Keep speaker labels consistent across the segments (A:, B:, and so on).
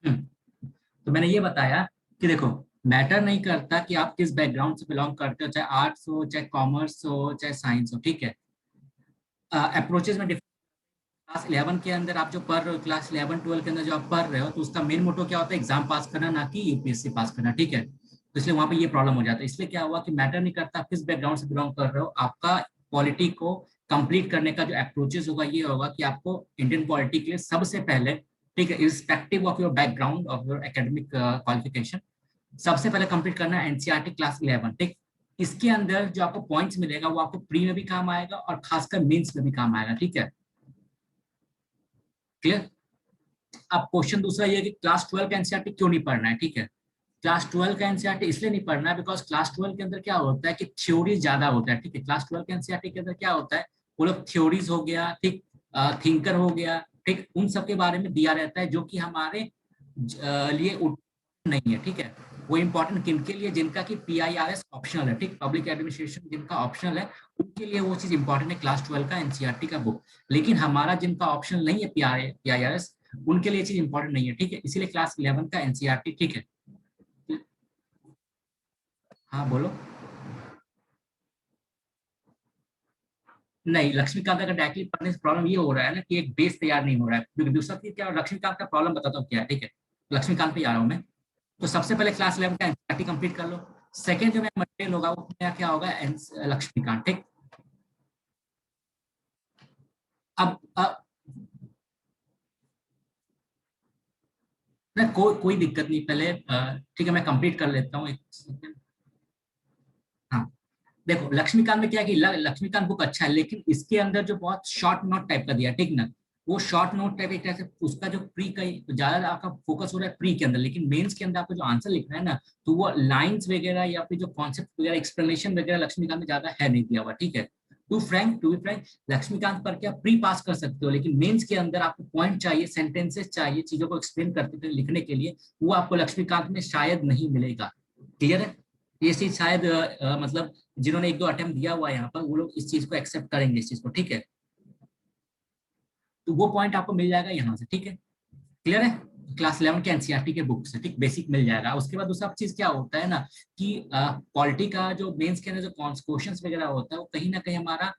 A: तो मैंने ये बताया कि देखो, मैटर नहीं करता कि आप किस बैकग्राउंड से बिलोंग करते हो, चाहे आर्ट्स हो, चाहे कॉमर्स हो, चाहे साइंस हो, ठीक है। अप्रोचेज में क्लास 11 के अंदर आप जो पढ़ रहे हो, क्लास 11 12 के अंदर जो आप पढ़ रहे हो, तो उसका मेन मोटो क्या होता है? एग्जाम पास करना, ना कि यूपीएससी पास करना, ठीक है। तो इसलिए वहां पे ये प्रॉब्लम हो जाता है। इसलिए क्या हुआ कि मैटर नहीं करता आप किस बैकग्राउंड से बिलोंग कर रहे हो, आपका पॉलिटी को कंप्लीट करने का जो अप्रोचेस होगा ये होगा कि आपको इंडियन पॉलिटी के लिए सबसे पहले, ठीक है, irrespective of your background of your academic qualification, सबसे पहले कंप्लीट करना है एनसीईआरटी क्लास 11, ठीक। इसके अंदर जो आपको पॉइंट्स मिलेगा वो आपको प्री में भी काम आएगा और खासकर मेंस में भी काम आएगा, ठीक है। क्लियर? अब क्वेश्चन दूसरा ये है कि क्लास 12 का एनसीईआरटी क्यों नहीं पढ़ना है, ठीक है। क्लास 12 का एनसीईआरटी इसलिए नहीं पढ़ना है बिकॉज क्लास 12 के अंदर क्या होता है कि थ्योरी ज्यादा होता है, ठीक है। क्लास 12 के एनसीईआरटी के अंदर क्या होता है, वो लोग थ्योरीज हो गया, ठीक, थिंकर हो गया, ठीक, उन सब के बारे में दिया रहता है जो कि हमारे लिए नहीं है, ठीक है। वो इंपॉर्टेंट किनके लिए? जिनका कि पीआईआरएस ऑप्शनल है, ठीक, पब्लिक एडमिनिस्ट्रेशन जिनका ऑप्शनल है, उनके लिए वो चीज इंपॉर्टेंट है क्लास 12 का एनसीईआरटी का बुक। लेकिन हमारा जिनका ऑप्शनल नहीं है पीआईआरएस, उनके लिए चीज इंपॉर्टेंट नहीं है, ठीक है। इसीलिए क्लास 11 का एनसीईआरटी, ठीक है। हाँ बोलो। नहीं, लक्ष्मीकांत का डायरेक्टली पढ़ने से प्रॉब्लम ये हो रहा है ना कि एक बेस तैयार नहीं हो रहा है। दूसरा चीज क्या है, लक्ष्मीकांत का प्रॉब्लम बताता हूँ क्या है, ठीक है। लक्ष्मीकांत पे आ रहा हूँ मैं। तो सबसे पहले क्लास 11 का एनसीईआरटी कंप्लीट कर लो। सेकंड जो मेरा मटेरियल होगा वो मेरा क्या होगा, लक्ष्मीकांत, ठीक। अब मैं कोई दिक्कत नहीं, पहले ठीक है मैं कंप्लीट कर लेता हूँ, एक सेकंड। हाँ, देखो लक्ष्मीकांत में क्या है कि लक्ष्मीकांत बुक अच्छा है, लेकिन इसके अंदर जो बहुत शॉर्ट नोट टाइप का दिया, ठीक ना। वो शॉर्ट नोट टाइप एक तरह से उसका जो प्री का ज्यादा आपका फोकस हो रहा है प्री के अंदर, लेकिन मेंस के अंदर आपको जो आंसर लिखना है ना, तो वो लाइंस वगैरह या फिर जो कॉन्सेप्ट वगैरह एक्सप्लेनेशन वगैरह लक्ष्मीकांत में ज्यादा है नहीं दिया हुआ, ठीक है। टू बी फ्रैंक लक्ष्मीकांत पर क्या प्री पास कर सकते हो, लेकिन मेंस के अंदर आपको पॉइंट चाहिए, सेंटेंसेस चाहिए, चीजों को एक्सप्लेन करते हुए लिखने के लिए, वो आपको लक्ष्मीकांत में शायद नहीं मिलेगा। क्लियर है? ये चीज शायद मतलब जिन्होंने एक दो अटेम्प्ट दिया हुआ है यहाँ पर, वो लोग इस चीज को एक्सेप्ट करेंगे, इस चीज को, ठीक है। तो वो पॉइंट आपको मिल जाएगा यहाँ से, ठीक है। क्लियर है? क्लास 11 के एनसीईआरटी के बुक से, ठीक, बेसिक मिल जाएगा। उसके बाद दूसरा चीज क्या होता है ना कि पॉलिटी का जो मेंस के अंदर जो क्वेश्चन वगैरह होता है वो कहीं ना कहीं हमारा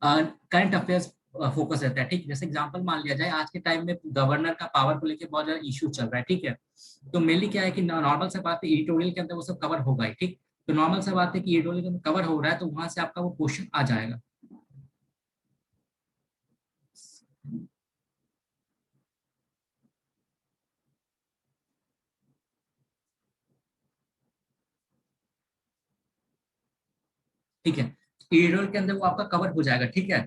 A: करंट अफेयर्स फोकस रहता है, ठीक। जैसे एग्जांपल मान लिया जाए, आज के टाइम में गवर्नर का पावर को लेकर बहुत ज्यादा इशू चल रहा है, ठीक है। तो मेनली क्या है कि नॉर्मल से बात है, एडिटोरियल के अंदर वो सब कवर होगा ही, ठीक। तो नॉर्मल से बात है कि एडिटोरियल के अंदर कवर हो रहा है, तो वहां से आपका वो क्वेश्चन आ जाएगा। ठीक है, एडिटोरियल के अंदर वो आपका कवर हो जाएगा, ठीक है।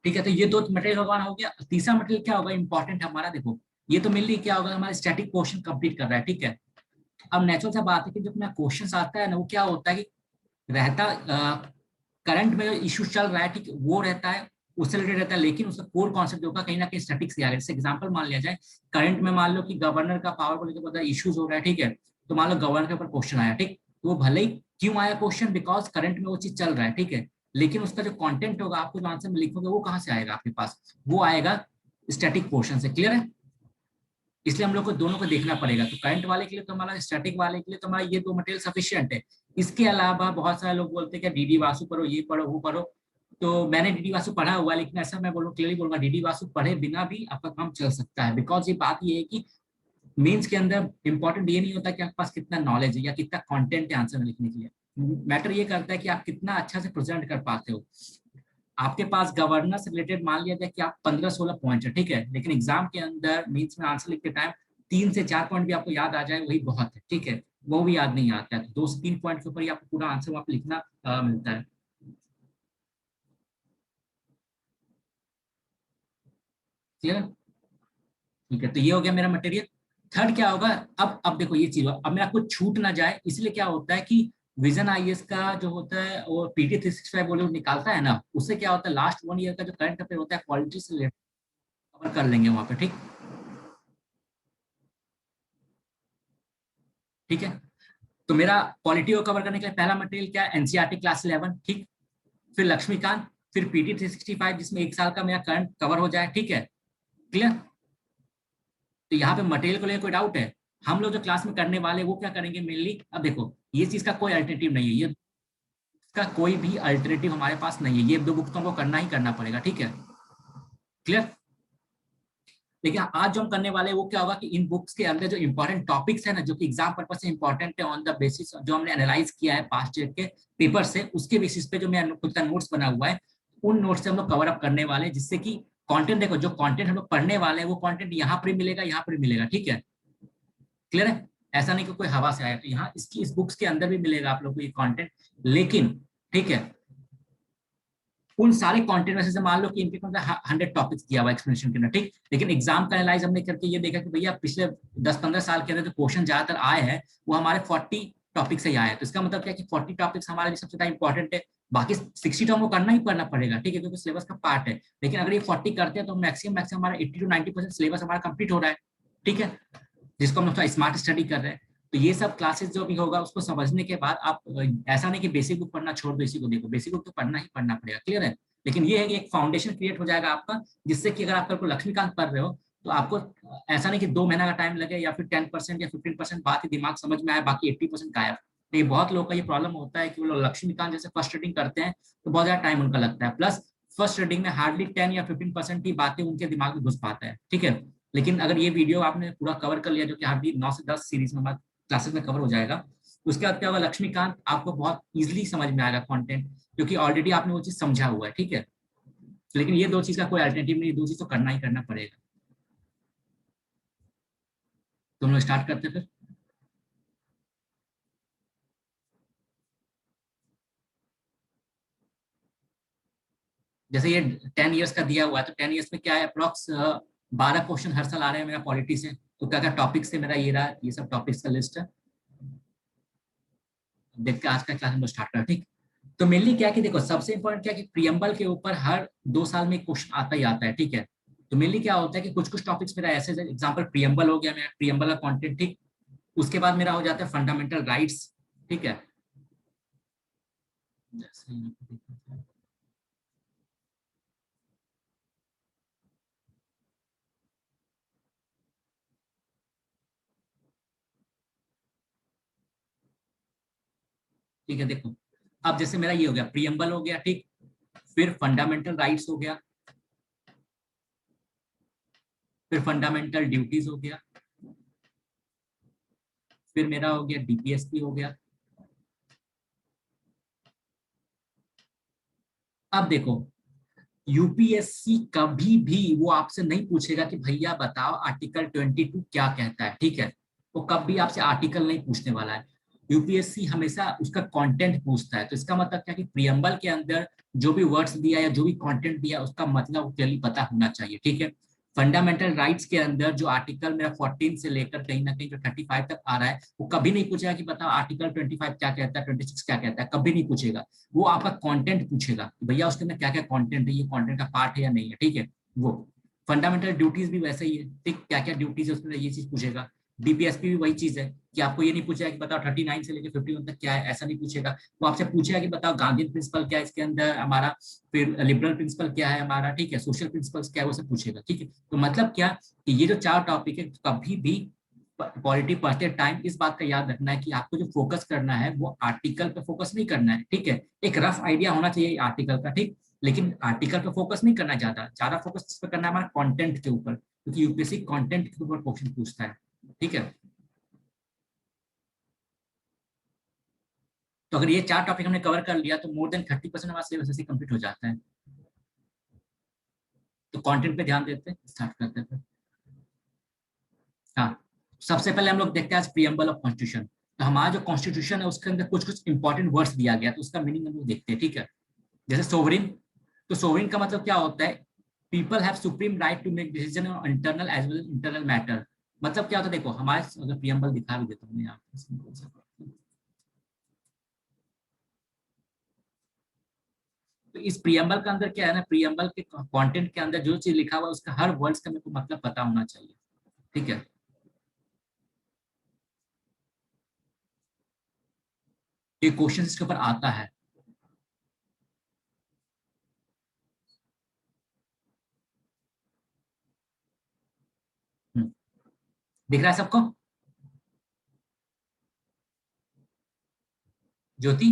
A: ठीक है, तो ये दो मटेरियल भगवान हो गया। तीसरा मटेरियल क्या होगा इंपॉर्टेंट हमारा, देखो ये तो मेनली क्या होगा, हमारा स्टैटिक पोर्शन कंप्लीट कर रहा है, ठीक है। अब नेचुरल सा बात है कि जो अपना क्वेश्चन आता है ना, वो क्या होता है कि रहता करंट में जो इशू चल रहा है, ठीक, वो रहता है, उससे रिलेटेड रहता है, लेकिन उसका कोर कॉन्सेप्ट जो होगा कहीं ना कहीं स्टैटिक से आ गया। जैसे एग्जांपल मान लिया जाए, करंट में मान लो कि गवर्नर का पावर को लेकर बहुत इश्यूज हो रहा है, ठीक है। तो मान लो गवर्नर के ऊपर क्वेश्चन आया, ठीक। तो वो भले ही क्यों आया क्वेश्चन, बिकॉज करंट में वो चीज चल रहा है, ठीक है। लेकिन उसका जो कंटेंट होगा, आपको जो आंसर में लिखोगे वो कहाँ से आएगा आपके पास, वो आएगा स्टैटिक पोर्शन से। क्लियर है? इसलिए हम लोग को दोनों को देखना पड़ेगा। तो करंट वाले के लिए तो हमारा, स्टैटिक वाले के लिए तो हमारा ये दो मटेरियल सफिशियंट है। इसके अलावा बहुत सारे लोग बोलते हैं कि डीडी वासु पढ़ो, ये पढ़ो, वो पढ़ो। तो मैंने डीडी वासु पढ़ा हुआ है, लेकिन ऐसा मैं बोलूँ, क्लियरली बोलूंगा, डीडी वासु पढ़े बिना भी आपका काम चल सकता है। बिकॉज ये बात ये है कि मेंस के अंदर इंपॉर्टेंट ये नहीं होता कि आपके पास कितना नॉलेज है या कितना कंटेंट है आंसर में लिखने के लिए। मैटर ये करता है कि आप कितना अच्छा से प्रेजेंट कर पाते हो। आपके पास गवर्नर से रिलेटेड मान लिया जाए कि आप 15-16 पॉइंट है, ठीक है, लेकिन एग्जाम के अंदर मीन्स में आंसर लिखते टाइम 3 से 4 पॉइंट भी आपको याद आ जाए वही बहुत है, ठीक है। वो भी याद नहीं आता है, तो 2 से 3 पॉइंट के ऊपर ही आपको पूरा आंसर वहां पे लिखना मिलता है। क्लियर? ठीक है, तो ये हो गया मेरा मटेरियल। थर्ड क्या होगा, अब देखो ये चीज अब मेरा कुछ छूट ना जाए, इसलिए क्या होता है कि विजन आईएएस का जो होता है वो पीटी 365 वो लोग निकालता है ना, उससे क्या होता है लास्ट 1 ईयर का जो करंट अफेयर होता है पॉलिटिक्स से कवर कर लेंगे वहां पे, ठीक। ठीक है, तो मेरा पॉलिटी को कवर करने के लिए पहला मटेरियल क्या है, एनसीईआरटी क्लास 11, ठीक। फिर लक्ष्मीकांत, फिर पीटी 365 जिसमें 1 साल का मेरा करंट कवर हो जाए, ठीक है, क्लियर। तो यहाँ पे मटेरियल को लेकर कोई डाउट है? हम लोग जो क्लास में करने वाले वो क्या करेंगे मेनली, अब देखो ये चीज का कोई अल्टरनेटिव नहीं है, ये इसका कोई भी अल्टरनेटिव हमारे पास नहीं है, ये 2 बुक तो हमको करना ही करना पड़ेगा, ठीक है, क्लियर। लेकिन आज जो हम करने वाले हैं वो क्या होगा कि इन बुक्स के अंदर जो इंपॉर्टेंट टॉपिक्स है ना, जो कि एग्जाम पर्पज से इंपॉर्टेंट है, ऑन द बेसिस जो हमने एनालाइज किया है पास्ट ईयर के पेपर से, उसके बेसिस पे जो मैं खुद का नोट्स बना हुआ है, उन नोट्स से हम लोग कवर अप करने वाले हैं, जिससे कि कंटेंट, देखो जो कंटेंट हम लोग पढ़ने वाले हैं वो कंटेंट यहाँ पर मिलेगा, यहाँ पर मिलेगा, ठीक है, क्लियर है। ऐसा नहीं कि कोई हवा से आया, तो यहाँ इसकी इस बुक्स के अंदर भी मिलेगा आप लोग को ये कंटेंट, लेकिन ठीक है, उन सारे कंटेंट में से मान लो कि इनके अंदर 100 टॉपिक्स दिया हुआ एक्सप्लेनेशन के अंदर, ठीक, लेकिन एग्जाम का एनालाइज हमने करके ये देखा कि भैया पिछले 10-15 साल के अंदर जो क्वेश्चन ज्यादातर आए हैं वो हमारे 40 टॉपिक से ही आए हैं। तो इसका मतलब क्या है कि 40 टॉपिक्स हमारे लिए सबसे ज्यादा इंपॉर्टेंट है, बाकी 60 तो हमको करना ही करना पड़ेगा, ठीक है, क्योंकि सिलेबस का पार्ट है। लेकिन अगर ये 40 करते हैं तो मैक्सिमम हमारा 80 to 90% सिलेबस हमारा कंप्लीट हो रहा है, ठीक है, जिसको हम थोड़ा स्मार्ट स्टडी कर रहे हैं। तो ये सब क्लासेस जो भी होगा उसको समझने के बाद आप ऐसा नहीं कि बेसिक बुक पढ़ना छोड़ दो, इसी को देखो, बेसिक बुक तो पढ़ना ही पढ़ना पड़ेगा, क्लियर है। लेकिन ये है कि एक फाउंडेशन क्रिएट हो जाएगा आपका, जिससे कि अगर आप कल को लक्ष्मीकांत पढ़ रहे हो तो आपको ऐसा नहीं कि 2 महीना का टाइम लगे या फिर 10% या 15% बात ही दिमाग समझ में आए, बाकी 80% गायब। तो ये बहुत लोगों का ये प्रॉब्लम होता है कि वो लोग लक्ष्मीकांत जैसे फर्स्ट रीडिंग करते हैं तो बहुत ज्यादा टाइम उनका लगता है, प्लस फर्स्ट रीडिंग में हार्डली 10 या 15% ही बातें उनके दिमाग में घुस पाता है, ठीक है। लेकिन अगर ये वीडियो आपने पूरा कवर कर लिया, जो कि हार्डली 9 से 10 सीरीज में हमारे क्लासेस में कवर हो जाएगा, उसके बाद क्या होगा, लक्ष्मीकांत आपको बहुत इजीली समझ में आएगा कंटेंट, क्योंकि ऑलरेडी आपने वो चीज समझा हुआ है, ठीक है। लेकिन ये 2 चीज का कोई अल्टरनेटिव नहीं, 2 चीज तो करना ही करना पड़ेगा। तो हम लोग स्टार्ट करते फिर। जैसे ये 10 ईयर्स का दिया हुआ है, तो 10 ईयर्स में क्या है, अप्रोक्स 12 क्वेश्चन हर साल आ रहे हैं मेरा पॉलिटी से। तो क्या क्या टॉपिक्स से मेरा ये रहा, ये सब टॉपिक्स का लिस्ट है। देखते हैं आज का क्लास हम लोग स्टार्ट करें, ठीक। तो मेनली क्या है कि देखो सबसे इंपॉर्टेंट क्या है कि प्रियम्बल के ऊपर हर 2 साल में क्वेश्चन आता ही आता है, ठीक है। तो मेनली क्या होता है कि कुछ कुछ टॉपिक्स मेरा ऐसे, एग्जाम्पल प्रियम्बल हो गया, मेरा प्रियम्बल का कॉन्टेंट, ठीक। उसके बाद मेरा हो जाता है फंडामेंटल राइट्स, ठीक है। ठीक है, देखो अब जैसे मेरा ये हो गया, प्रियम्बल हो गया, ठीक। फिर फंडामेंटल राइट्स हो गया, फिर फंडामेंटल ड्यूटीज हो गया, फिर मेरा हो गया डीपीएसपी हो गया। अब देखो यूपीएससी कभी भी वो आपसे नहीं पूछेगा कि भैया बताओ आर्टिकल 22 क्या कहता है, ठीक है। वो कभी आपसे आर्टिकल नहीं पूछने वाला है, यूपीएससी हमेशा उसका कंटेंट पूछता है। तो इसका मतलब क्या कि प्रियम्बल के अंदर जो भी वर्ड्स दिया या जो भी कंटेंट दिया उसका मतलब क्लियरली पता होना चाहिए, ठीक है। फंडामेंटल राइट्स के अंदर जो आर्टिकल मेरा 14 से लेकर कहीं ना कहीं जो 35 तक आ रहा है, वो कभी नहीं पूछेगा कि बताओ आर्टिकल 25 क्या कहता है, 26 क्या कहता है, कभी नहीं पूछेगा। वो आपका कंटेंट पूछेगा कि भैया उसके अंदर क्या क्या कंटेंट है, ये कंटेंट का पार्ट है या नहीं है, ठीक है। वो फंडामेंटल ड्यूटीज भी वैसे ही है, ठीक, क्या क्या ड्यूटीज है उसमें ये चीज पूछेगा। डीपीएसपी भी वही चीज है कि आपको ये नहीं पूछेगा कि बताओ 39 से लेकर 51 तक क्या है, ऐसा नहीं पूछेगा। वो आपसे पूछेगा कि बताओ गांधी प्रिंसिपल क्या है इसके अंदर हमारा, फिर लिबरल प्रिंसिपल क्या है हमारा, ठीक है, सोशल प्रिंसिपल्स क्या है, वो सब पूछेगा, ठीक है। तो मतलब क्या कि ये जो 4 टॉपिक है, कभी भी पॉलिटी पढ़ते टाइम इस बात का याद रखना है कि आपको जो फोकस करना है वो आर्टिकल पे फोकस नहीं करना है, ठीक है। एक रफ आइडिया होना चाहिए आर्टिकल का, ठीक, लेकिन आर्टिकल पे फोकस नहीं करना, ज्यादा ज्यादा फोकस इस पे करना है हमारा कंटेंट के ऊपर, क्योंकि यूपीएससी कंटेंट के ऊपर क्वेश्चन पूछता है, ठीक है। तो अगर ये 4 टॉपिक हमने कवर कर लिया तो मोर देन 30% हमारा सिलेबस ऐसे कंप्लीट हो जाता है। तो कंटेंट पे ध्यान देते हैं, स्टार्ट करते हैं। हाँ, सबसे पहले हम लोग देखते हैं आज प्रियम्बल ऑफ कॉन्स्टिट्यूशन। तो हमारा जो कॉन्स्टिट्यूशन है उसके अंदर कुछ कुछ इंपॉर्टेंट वर्ड्स दिया गया, तो उसका मीनिंग हम लोग देखते हैं, ठीक है। जैसे सोवरिन, तो सोवरिन का मतलब क्या होता है, people have supreme right to make decision on internal as well internal matter. मतलब क्या होता है, देखो हमारे, अगर प्रियम्बल दिखा भी देता हूँ यहाँ पे, तो इस प्रियम्बल के अंदर क्या है ना, प्रियम्बल के कंटेंट के अंदर जो चीज लिखा हुआ है उसका हर वर्ड्स का मेरे को मतलब पता होना चाहिए, ठीक है। ये क्वेश्चन इसके ऊपर आता है। दिख रहा है सबको? ज्योति,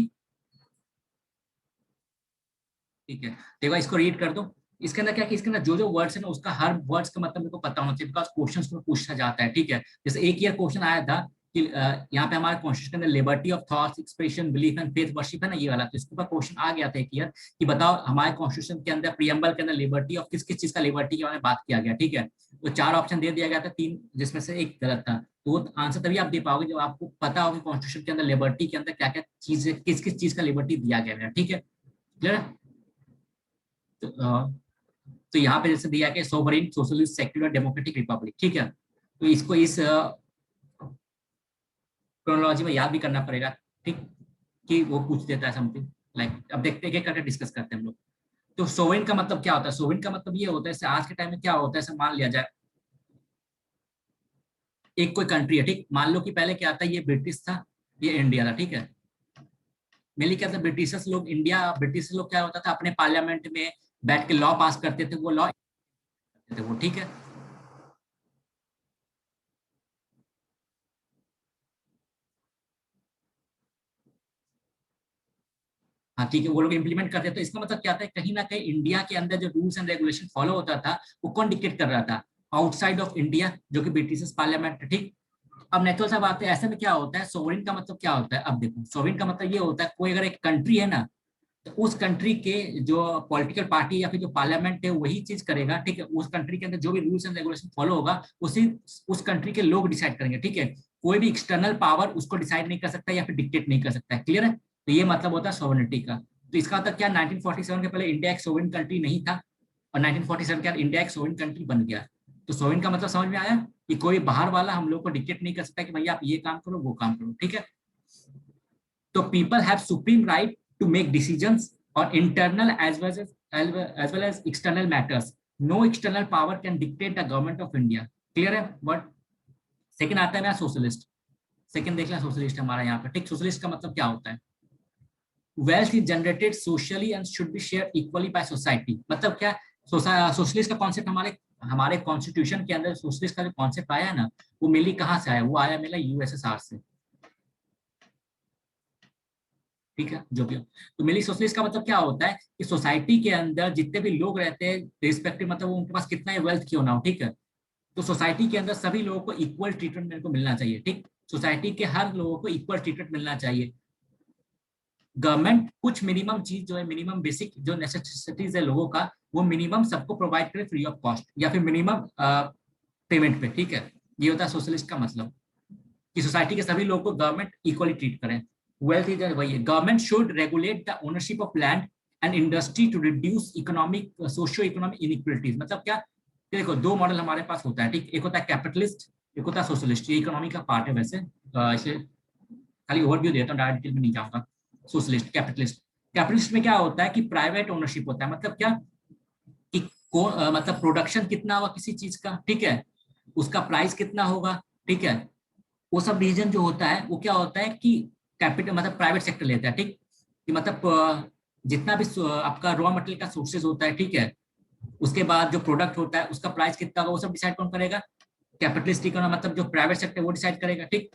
A: ठीक है। देखो इसको रीड कर दो। इसके अंदर क्या कि इसके अंदर जो जो वर्ड्स है ना उसका हर वर्ड्स का मतलब मेरे को पता होना चाहिए, बिकॉज क्वेश्चन में पूछा जाता है, ठीक है। जैसे एक ईयर क्वेश्चन आया था कि यहाँ पे हमारे कॉन्स्टिट्यूशन के अंदर liberty of thoughts expression belief and faith worship है ना, ये वाला, तो इसके ऊपर क्वेश्चन आ गया था एक ईयर कि बताओ हमारे कॉन्स्टिट्यूशन के अंदर प्रियम्बल के अंदर लिबर्टी ऑफ किस किस चीज का लिबर्टी के बारे में बात किया गया, ठीक है। तो चार ऑप्शन दे दिया गया था, तीन जिसमें से एक गलत था। तो वो आंसर तभी आप दे पाओगे जब आपको पता होगा कॉन्स्टिट्यूशन के अंदर लिबर्टी के अंदर क्या क्या चीज, किस किस चीज का लिबर्टी दिया गया है, ठीक है। क्लियर है? तो, तो यहाँ पे जैसे दिया कि sovereign socialist secular democratic Republic, ठीक है। तो इसको इस क्रोनोलॉजी में याद भी करना पड़ेगा, ठीक, कि वो पूछ देता है समथिंग लाइक। अब देखते हैं क्या करके डिस्कस करते हैं हम लोग। तो सोवरेन का मतलब क्या होता है? सोवरेन का मतलब ये होता है, जैसे आज के टाइम में क्या होता है, जैसे मान लिया जाए एक कोई कंट्री है, ठीक, मान लो कि पहले क्या था, ये ब्रिटिश था, ये इंडिया था, ठीक है। मेनली क्या था, ब्रिटिशर्स लोग, इंडिया ब्रिटिश लोग क्या होता था अपने पार्लियामेंट में बैठ के लॉ पास करते थे, वो लॉ थे वो, ठीक है। हाँ ठीक है, वो लोग इम्प्लीमेंट करते, तो इसका मतलब क्या था, कहीं ना कहीं इंडिया के अंदर जो रूल्स एंड रेगुलेशन फॉलो होता था वो कौन डिक्टेट कर रहा था? आउटसाइड ऑफ इंडिया, जो कि ब्रिटिश पार्लियामेंट, ठीक। अब नेचुरल सा बात है, ऐसे में क्या होता है, सोवरेन का मतलब क्या होता है? अब देखो सोवरेन का मतलब ये होता है, कोई अगर एक कंट्री है ना, तो उस कंट्री के जो पॉलिटिकल पार्टी या फिर जो पार्लियामेंट है वही चीज करेगा, ठीक है। उस कंट्री के अंदर जो भी रूल्स एंड रेगुलेशन फॉलो होगा उसी उस कंट्री के लोग डिसाइड करेंगे, ठीक है। कोई भी एक्सटर्नल पावर उसको डिसाइड नहीं कर सकता या फिर डिक्टेट नहीं कर सकता है। क्लियर है? तो ये मतलब होता है सॉवरेनिटी का। तो इसका मतलब क्या, 1947 के पहले इंडिया एक सोवरेन कंट्री नहीं था, और 1947 के बाद इंडिया एक सोवरेन कंट्री बन गया। तो सोवरेन का मतलब समझ में आया कि कोई बाहर वाला हम लोग को डिक्टेट नहीं कर सकता कि भैया आप ये काम करो वो काम करो, ठीक है। तो people have supreme right to make decisions और internal as well as external matters. No external power can dictate the government of India. Clear है? बट सेकंड आता है मेरा सोशलिस्ट। सेकंड देख लें, सोशलिस्ट हमारा यहाँ पे, ठीक। सोशलिस्ट का मतलब क्या होता है? Wealth is generated socially and should be share equally by society. मतलब क्या, सोशलिस्ट का कॉन्सेप्ट हमारे हमारे कॉन्स्टिट्यूशन के अंदर सोशलिस्ट का जो कॉन्सेप्ट आया है ना, वो मेनली कहाँ से आया? वो आया मेरा यूएसएसआर से, ठीक है। जो भी हो, तो मेनली सोशलिस्ट का मतलब क्या होता है कि सोसाइटी के अंदर जितने भी लोग रहते हैं, रिस्पेक्टिव मतलब वो उनके पास कितना ही वेल्थ क्यों ना हो, ठीक है, तो सोसाइटी के अंदर सभी लोगों को इक्वल ट्रीटमेंट मेरे को मिलना चाहिए, ठीक। सोसाइटी के हर लोगों को इक्वल ट्रीटमेंट मिलना चाहिए। गवर्नमेंट कुछ मिनिमम चीज जो है, मिनिमम बेसिक जो नेसेसिटीज है लोगों का, वो मिनिमम सबको प्रोवाइड करे फ्री ऑफ कॉस्ट या फिर मिनिमम पेमेंट पे, ठीक है। ये होता है सोशलिस्ट का मतलब, कि सोसाइटी के सभी लोगों को गवर्नमेंट इक्वली ट्रीट करें। वेल्थ इज वही है, government should regulate the ownership of land and industry to reduce economic socio economic inequalities. मतलब क्या, देखो दो मॉडल हमारे पास होता है, ठीक। एक होता है कैपिटलिस्ट, एक होता है सोशलिस्ट। ये इकोनॉमी का पार्ट है वैसे, इसे खाली ओवरव्यू देता हूँ, डायरेक्ट डिटेल में नहीं जाऊंगा। Socialist, capitalist. कैपिटलिस्ट में क्या होता है कि प्राइवेट ओनरशिप होता है। मतलब क्या कि मतलब प्रोडक्शन कितना होगा किसी चीज का, ठीक है, उसका प्राइस कितना होगा, ठीक है, वो सब डिसीजन जो होता है वो क्या होता है कि कैपिटल मतलब प्राइवेट सेक्टर लेता है, ठीक। कि मतलब जितना भी आपका रॉ मटेरियल का सोर्सेज होता है, ठीक है, उसके बाद जो प्रोडक्ट होता है उसका प्राइस कितना होगा वो सब डिसाइड कौन करेगा? कैपिटलिस्ट इकोनॉमी मतलब जो प्राइवेट सेक्टर वो डिसाइड करेगा, ठीक।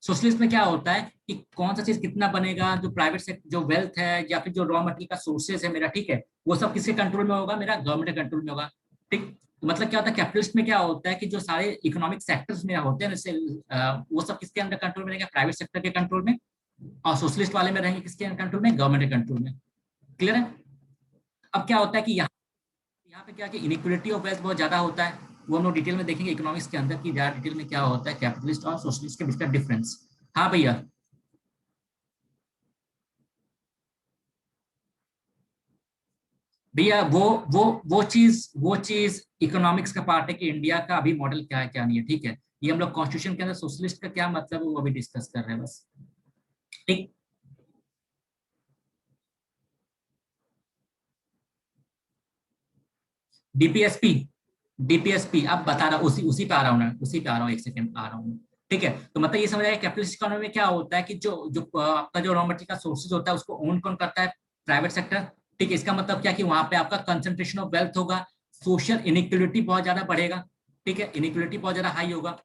A: सोशलिस्ट में क्या होता है कि कौन सा चीज कितना बनेगा, जो प्राइवेट सेक्टर जो वेल्थ है या फिर जो रॉ मटेरियल का सोर्सेज है मेरा, ठीक है, वो सब किसके कंट्रोल में होगा? मेरा गवर्नमेंट के कंट्रोल में होगा, ठीक। तो मतलब क्या होता है, कैपिटलिस्ट में क्या होता है कि जो सारे इकोनॉमिक सेक्टर्स में होते हैं जैसे वो सब किसके अंदर कंट्रोल में रहेगा? प्राइवेट सेक्टर के कंट्रोल में। और सोशलिस्ट वाले में रहेंगे किसके कंट्रोल में? गवर्नमेंट के कंट्रोल में। क्लियर है? अब क्या होता है कि यहाँ यहाँ पे क्या कि इनइक्वलिटी ऑफ वेल्थ बहुत ज्यादा होता है, वो हम लोग डिटेल में देखेंगे इकोनॉमिक्स के अंदर, की ज्यादा डिटेल में क्या होता है कैपिटलिस्ट और सोशलिस्ट के बीच का डिफरेंस। हाँ भैया। भैया वो चीज इकोनॉमिक्स का पार्ट है कि इंडिया का अभी मॉडल क्या है क्या नहीं है, ठीक है। ये हम लोग कॉन्स्टिट्यूशन के अंदर सोशलिस्ट का क्या मतलब है वो अभी डिस्कस कर रहे हैं बस, ठीक। डीपीएसपी, डीपीएसपी अब बता रहा, उसी उसी पे आ रहा हूँ ना, उसी पे आ रहा हूँ, एक सेकंड आ रहा हूँ। ठीक है, तो मतलब ये समझ आया कैपिटलिस्ट इकोनॉमी में क्या होता है कि जो जो आपका जो रॉ मटेरियल का सोर्सेज होता है उसको ओन कौन करता है? प्राइवेट सेक्टर, ठीक है। इसका मतलब क्या कि वहां पे आपका कंसंट्रेशन ऑफ वेल्थ होगा, सोशल इनइक्वलिटी बहुत ज्यादा बढ़ेगा, ठीक है, इनइक्वलिटी बहुत ज्यादा हाई होगा।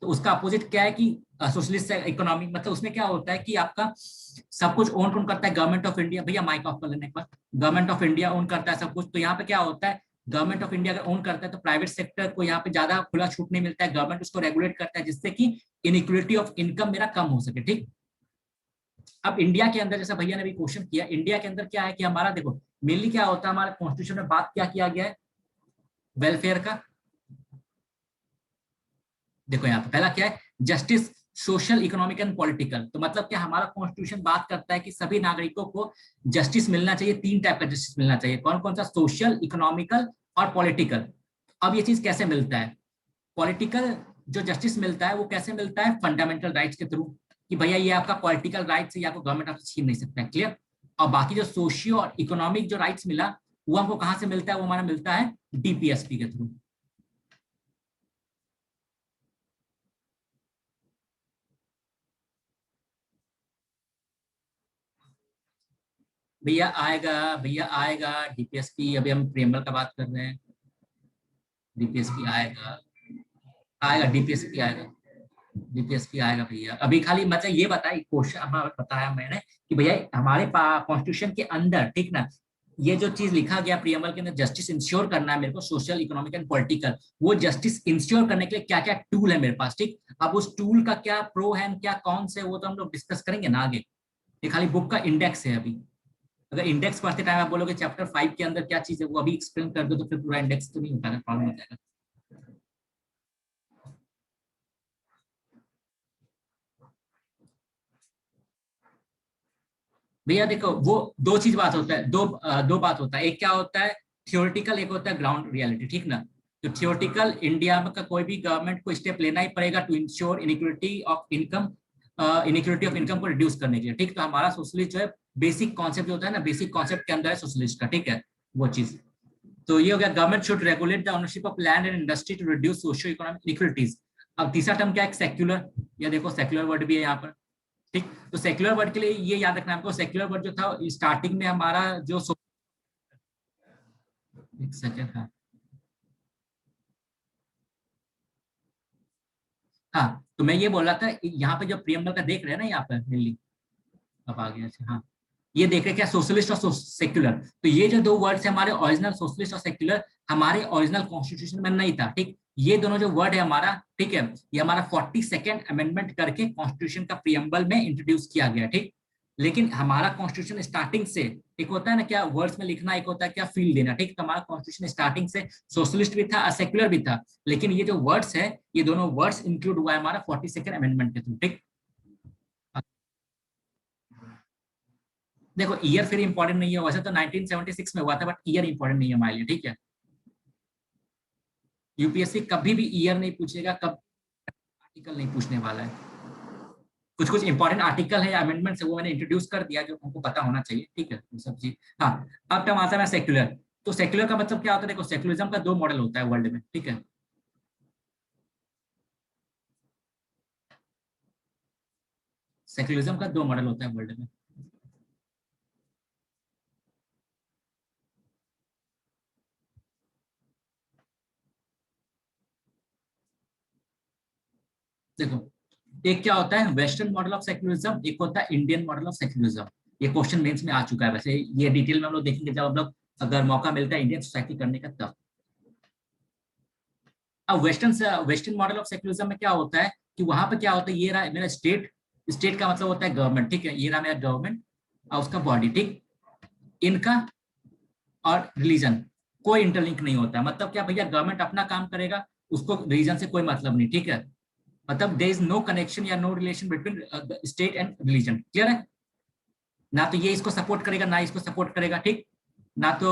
A: तो उसका अपोजिट क्या है कि सोशलिस्ट इकोनॉमिक, मतलब उसमें क्या होता है कि आपका सब कुछ ओन कौन करता है, गवर्नमेंट ऑफ इंडिया। भैया माइक ऑफ कर लेने एक बार। गवर्नमेंट ऑफ इंडिया ओन करता है सब कुछ। तो यहाँ पे क्या होता है, गवर्नमेंट ऑफ इंडिया अगर ओन करता है तो प्राइवेट सेक्टर को यहाँ पे ज्यादा खुला छूट नहीं मिलता है, गवर्नमेंट उसको रेगुलेट करता है, जिससे कि इनइक्वलिटी ऑफ इनकम मेरा कम हो सके। ठीक। अब इंडिया के अंदर, जैसा भैया ने भी क्वेश्चन किया, इंडिया के अंदर क्या है कि हमारा देखो मेनली क्या होता है, हमारे कॉन्स्टिट्यूशन में बात क्या किया गया है, वेलफेयर का। देखो यहाँ पे पहला क्या है, justice, social, economic and political. तो मतलब क्या, हमारा कॉन्स्टिट्यूशन बात करता है कि सभी नागरिकों को जस्टिस मिलना चाहिए, 3 टाइप का जस्टिस मिलना चाहिए। कौन कौन सा, सोशल, इकोनॉमिकल और पॉलिटिकल। अब ये चीज कैसे मिलता है, पॉलिटिकल जो जस्टिस मिलता है वो कैसे मिलता है, फंडामेंटल राइट्स के थ्रू, कि भैया ये आपका पॉलिटिकल राइट्स है, या आपको गवर्नमेंट आपसे छीन नहीं सकता है। क्लियर। और बाकी जो सोशियो और इकोनॉमिक जो राइट्स मिला, वो हमको कहां से मिलता है, वो हमारा मिलता है डीपीएसपी के थ्रू। भैया आएगा, भैया आएगा डीपीएसपी। अभी हम प्रेमबल का बात कर रहे हैं, डीपीएसपी आएगा, आएगा डीपीएसपी आएगा, डीपीएसपी आएगा भैया। अभी खाली मतलब ये बताया, क्वेश्चन बताया मैंने कि भैया हमारे कॉन्स्टिट्यूशन के अंदर, ठीक ना, ये जो चीज लिखा गया प्रियम्बल के अंदर, जस्टिस इंश्योर करना है मेरे को, सोशल, इकोनॉमिक एंड पॉलिटिकल, वो जस्टिस इंश्योर करने के लिए क्या क्या टूल है मेरे पास। ठीक। अब उस टूल का क्या प्रो है, क्या कौन से, वो तो हम लोग डिस्कस करेंगे ना आगे। ये खाली बुक का इंडेक्स है अभी। अगर इंडेक्स पढ़ते टाइम आप बोलोगे चैप्टर 5 के अंदर क्या चीज है, वो अभी एक्सप्लेन कर दो, तो फिर पूरा इंडेक्स तो नहीं हो पाएगा, प्रॉब्लम हो जाएगा। भैया देखो, वो दो चीज बात होता है, दो बात होता है। एक क्या होता है थियोरेटिकल, एक होता है ग्राउंड रियलिटी। ठीक ना। तो थियोरेटिकल, इंडिया में का कोई भी गवर्नमेंट को स्टेप लेना ही पड़ेगा to ensure inequity of income, inequity of income को रिड्यूस करने के लिए। ठीक। तो हमारा सोशलिस्ट जो है, बेसिक कॉन्सेप्ट होता है ना, बेसिक कॉन्सेप्ट के अंदर है सोशलिस्ट का। ठीक है, वो चीज। तो ये हो गया, government should regulate the ownership of land and industry to reduce socio economic inequities. अब तीसरा टर्म क्या है, सेक्युलर। या देखो सेक्युलर वर्ड भी है यहाँ पर। ठीक। तो सेक्युलर वर्ड के लिए ये याद रखना आपको, सेक्युलर वर्ड जो था स्टार्टिंग में हमारा जो एक सेकंड, हाँ। हाँ, तो मैं ये बोल रहा था, यहाँ पे जो प्रियम्बल का देख रहे हैं ना, यहाँ पर दिल्ली, अब आ गया। अच्छा, हाँ। ये देख रहे हैं क्या, सोशलिस्ट और सेक्युलर। तो ये जो दो वर्ड्स है हमारे, ओरिजिनल सोशलिस्ट और सेक्युलर, हमारे ओरिजिनल कॉन्स्टिट्यूशन में नहीं था। ठीक। ये दोनों जो वर्ड है हमारा, ठीक है, ये हमारा 42nd अमेंडमेंट करके कॉन्स्टिट्यूशन का प्रियम्बल में इंट्रोड्यूस किया गया। ठीक। लेकिन हमारा कॉन्स्टिट्यूशन स्टार्टिंग से, एक होता है ना क्या वर्ड्स में लिखना, एक होता है क्या फील देना। ठीक। तो हमारा कॉन्स्टिट्यूशन स्टार्टिंग से सोशलिस्ट भी था, सेक्युलर भी था। लेकिन ये जो वर्ड्स है, ये दोनों वर्ड्स इंक्लूड हुआ है हमारा 42nd अमेंडमेंट के थ्रू। ठीक। देखो ईयर फिर इंपॉर्टेंट नहीं है, वैसे तो 1976 में हुआ था, बट ईयर इंपॉर्टेंट नहीं है हमारे लिए। ठीक है, यूपीएससी कभी भी ईयर नहीं पूछेगा, कब आर्टिकल नहीं पूछने वाला है। कुछ कुछ इंपॉर्टेंट आर्टिकल है या अमेंडमेंट है, वो मैंने इंट्रोड्यूस कर दिया, जो हमको पता होना चाहिए। ठीक है, वो सब चीज। हाँ। अब टर्म आता है सेक्युलर। तो सेक्युलर का मतलब क्या होता है, देखो सेक्युलरिज्म का दो मॉडल होता है वर्ल्ड में। ठीक है, सेक्युलरिज्म का दो मॉडल होता है वर्ल्ड में। देखो, एक क्या होता है वेस्टर्न मॉडल ऑफ सेक्युलरिज्म, एक होता है इंडियन मॉडल ऑफ सेक्युलरिज्म। ये क्वेश्चन मेंस में आ चुका है, वैसे ये डिटेल में हम लोग देखेंगे जब हम लोग, अगर मौका मिलता है इंडियन सोसाइटी करने का तब। अब वेस्टर्न मॉडल ऑफ सेक्युलरिज्म में क्या होता है कि वहां पे क्या होता है, ये रहा मेरा स्टेट, स्टेट का मतलब होता है गवर्नमेंट। ठीक है, ये रहा मेरा गवर्नमेंट और उसका बॉडी। ठीक। इनका और रिलीजन कोई इंटरलिंक नहीं होता है। मतलब क्या भैया, गवर्नमेंट अपना काम करेगा, उसको रिलीजन से कोई मतलब नहीं। ठीक है, मतलब देयर इज नो कनेक्शन या no relation between state and religion. Clear है ना। तो ये इसको सपोर्ट करेगा ना इसको सपोर्ट करेगा। ठीक। ना तो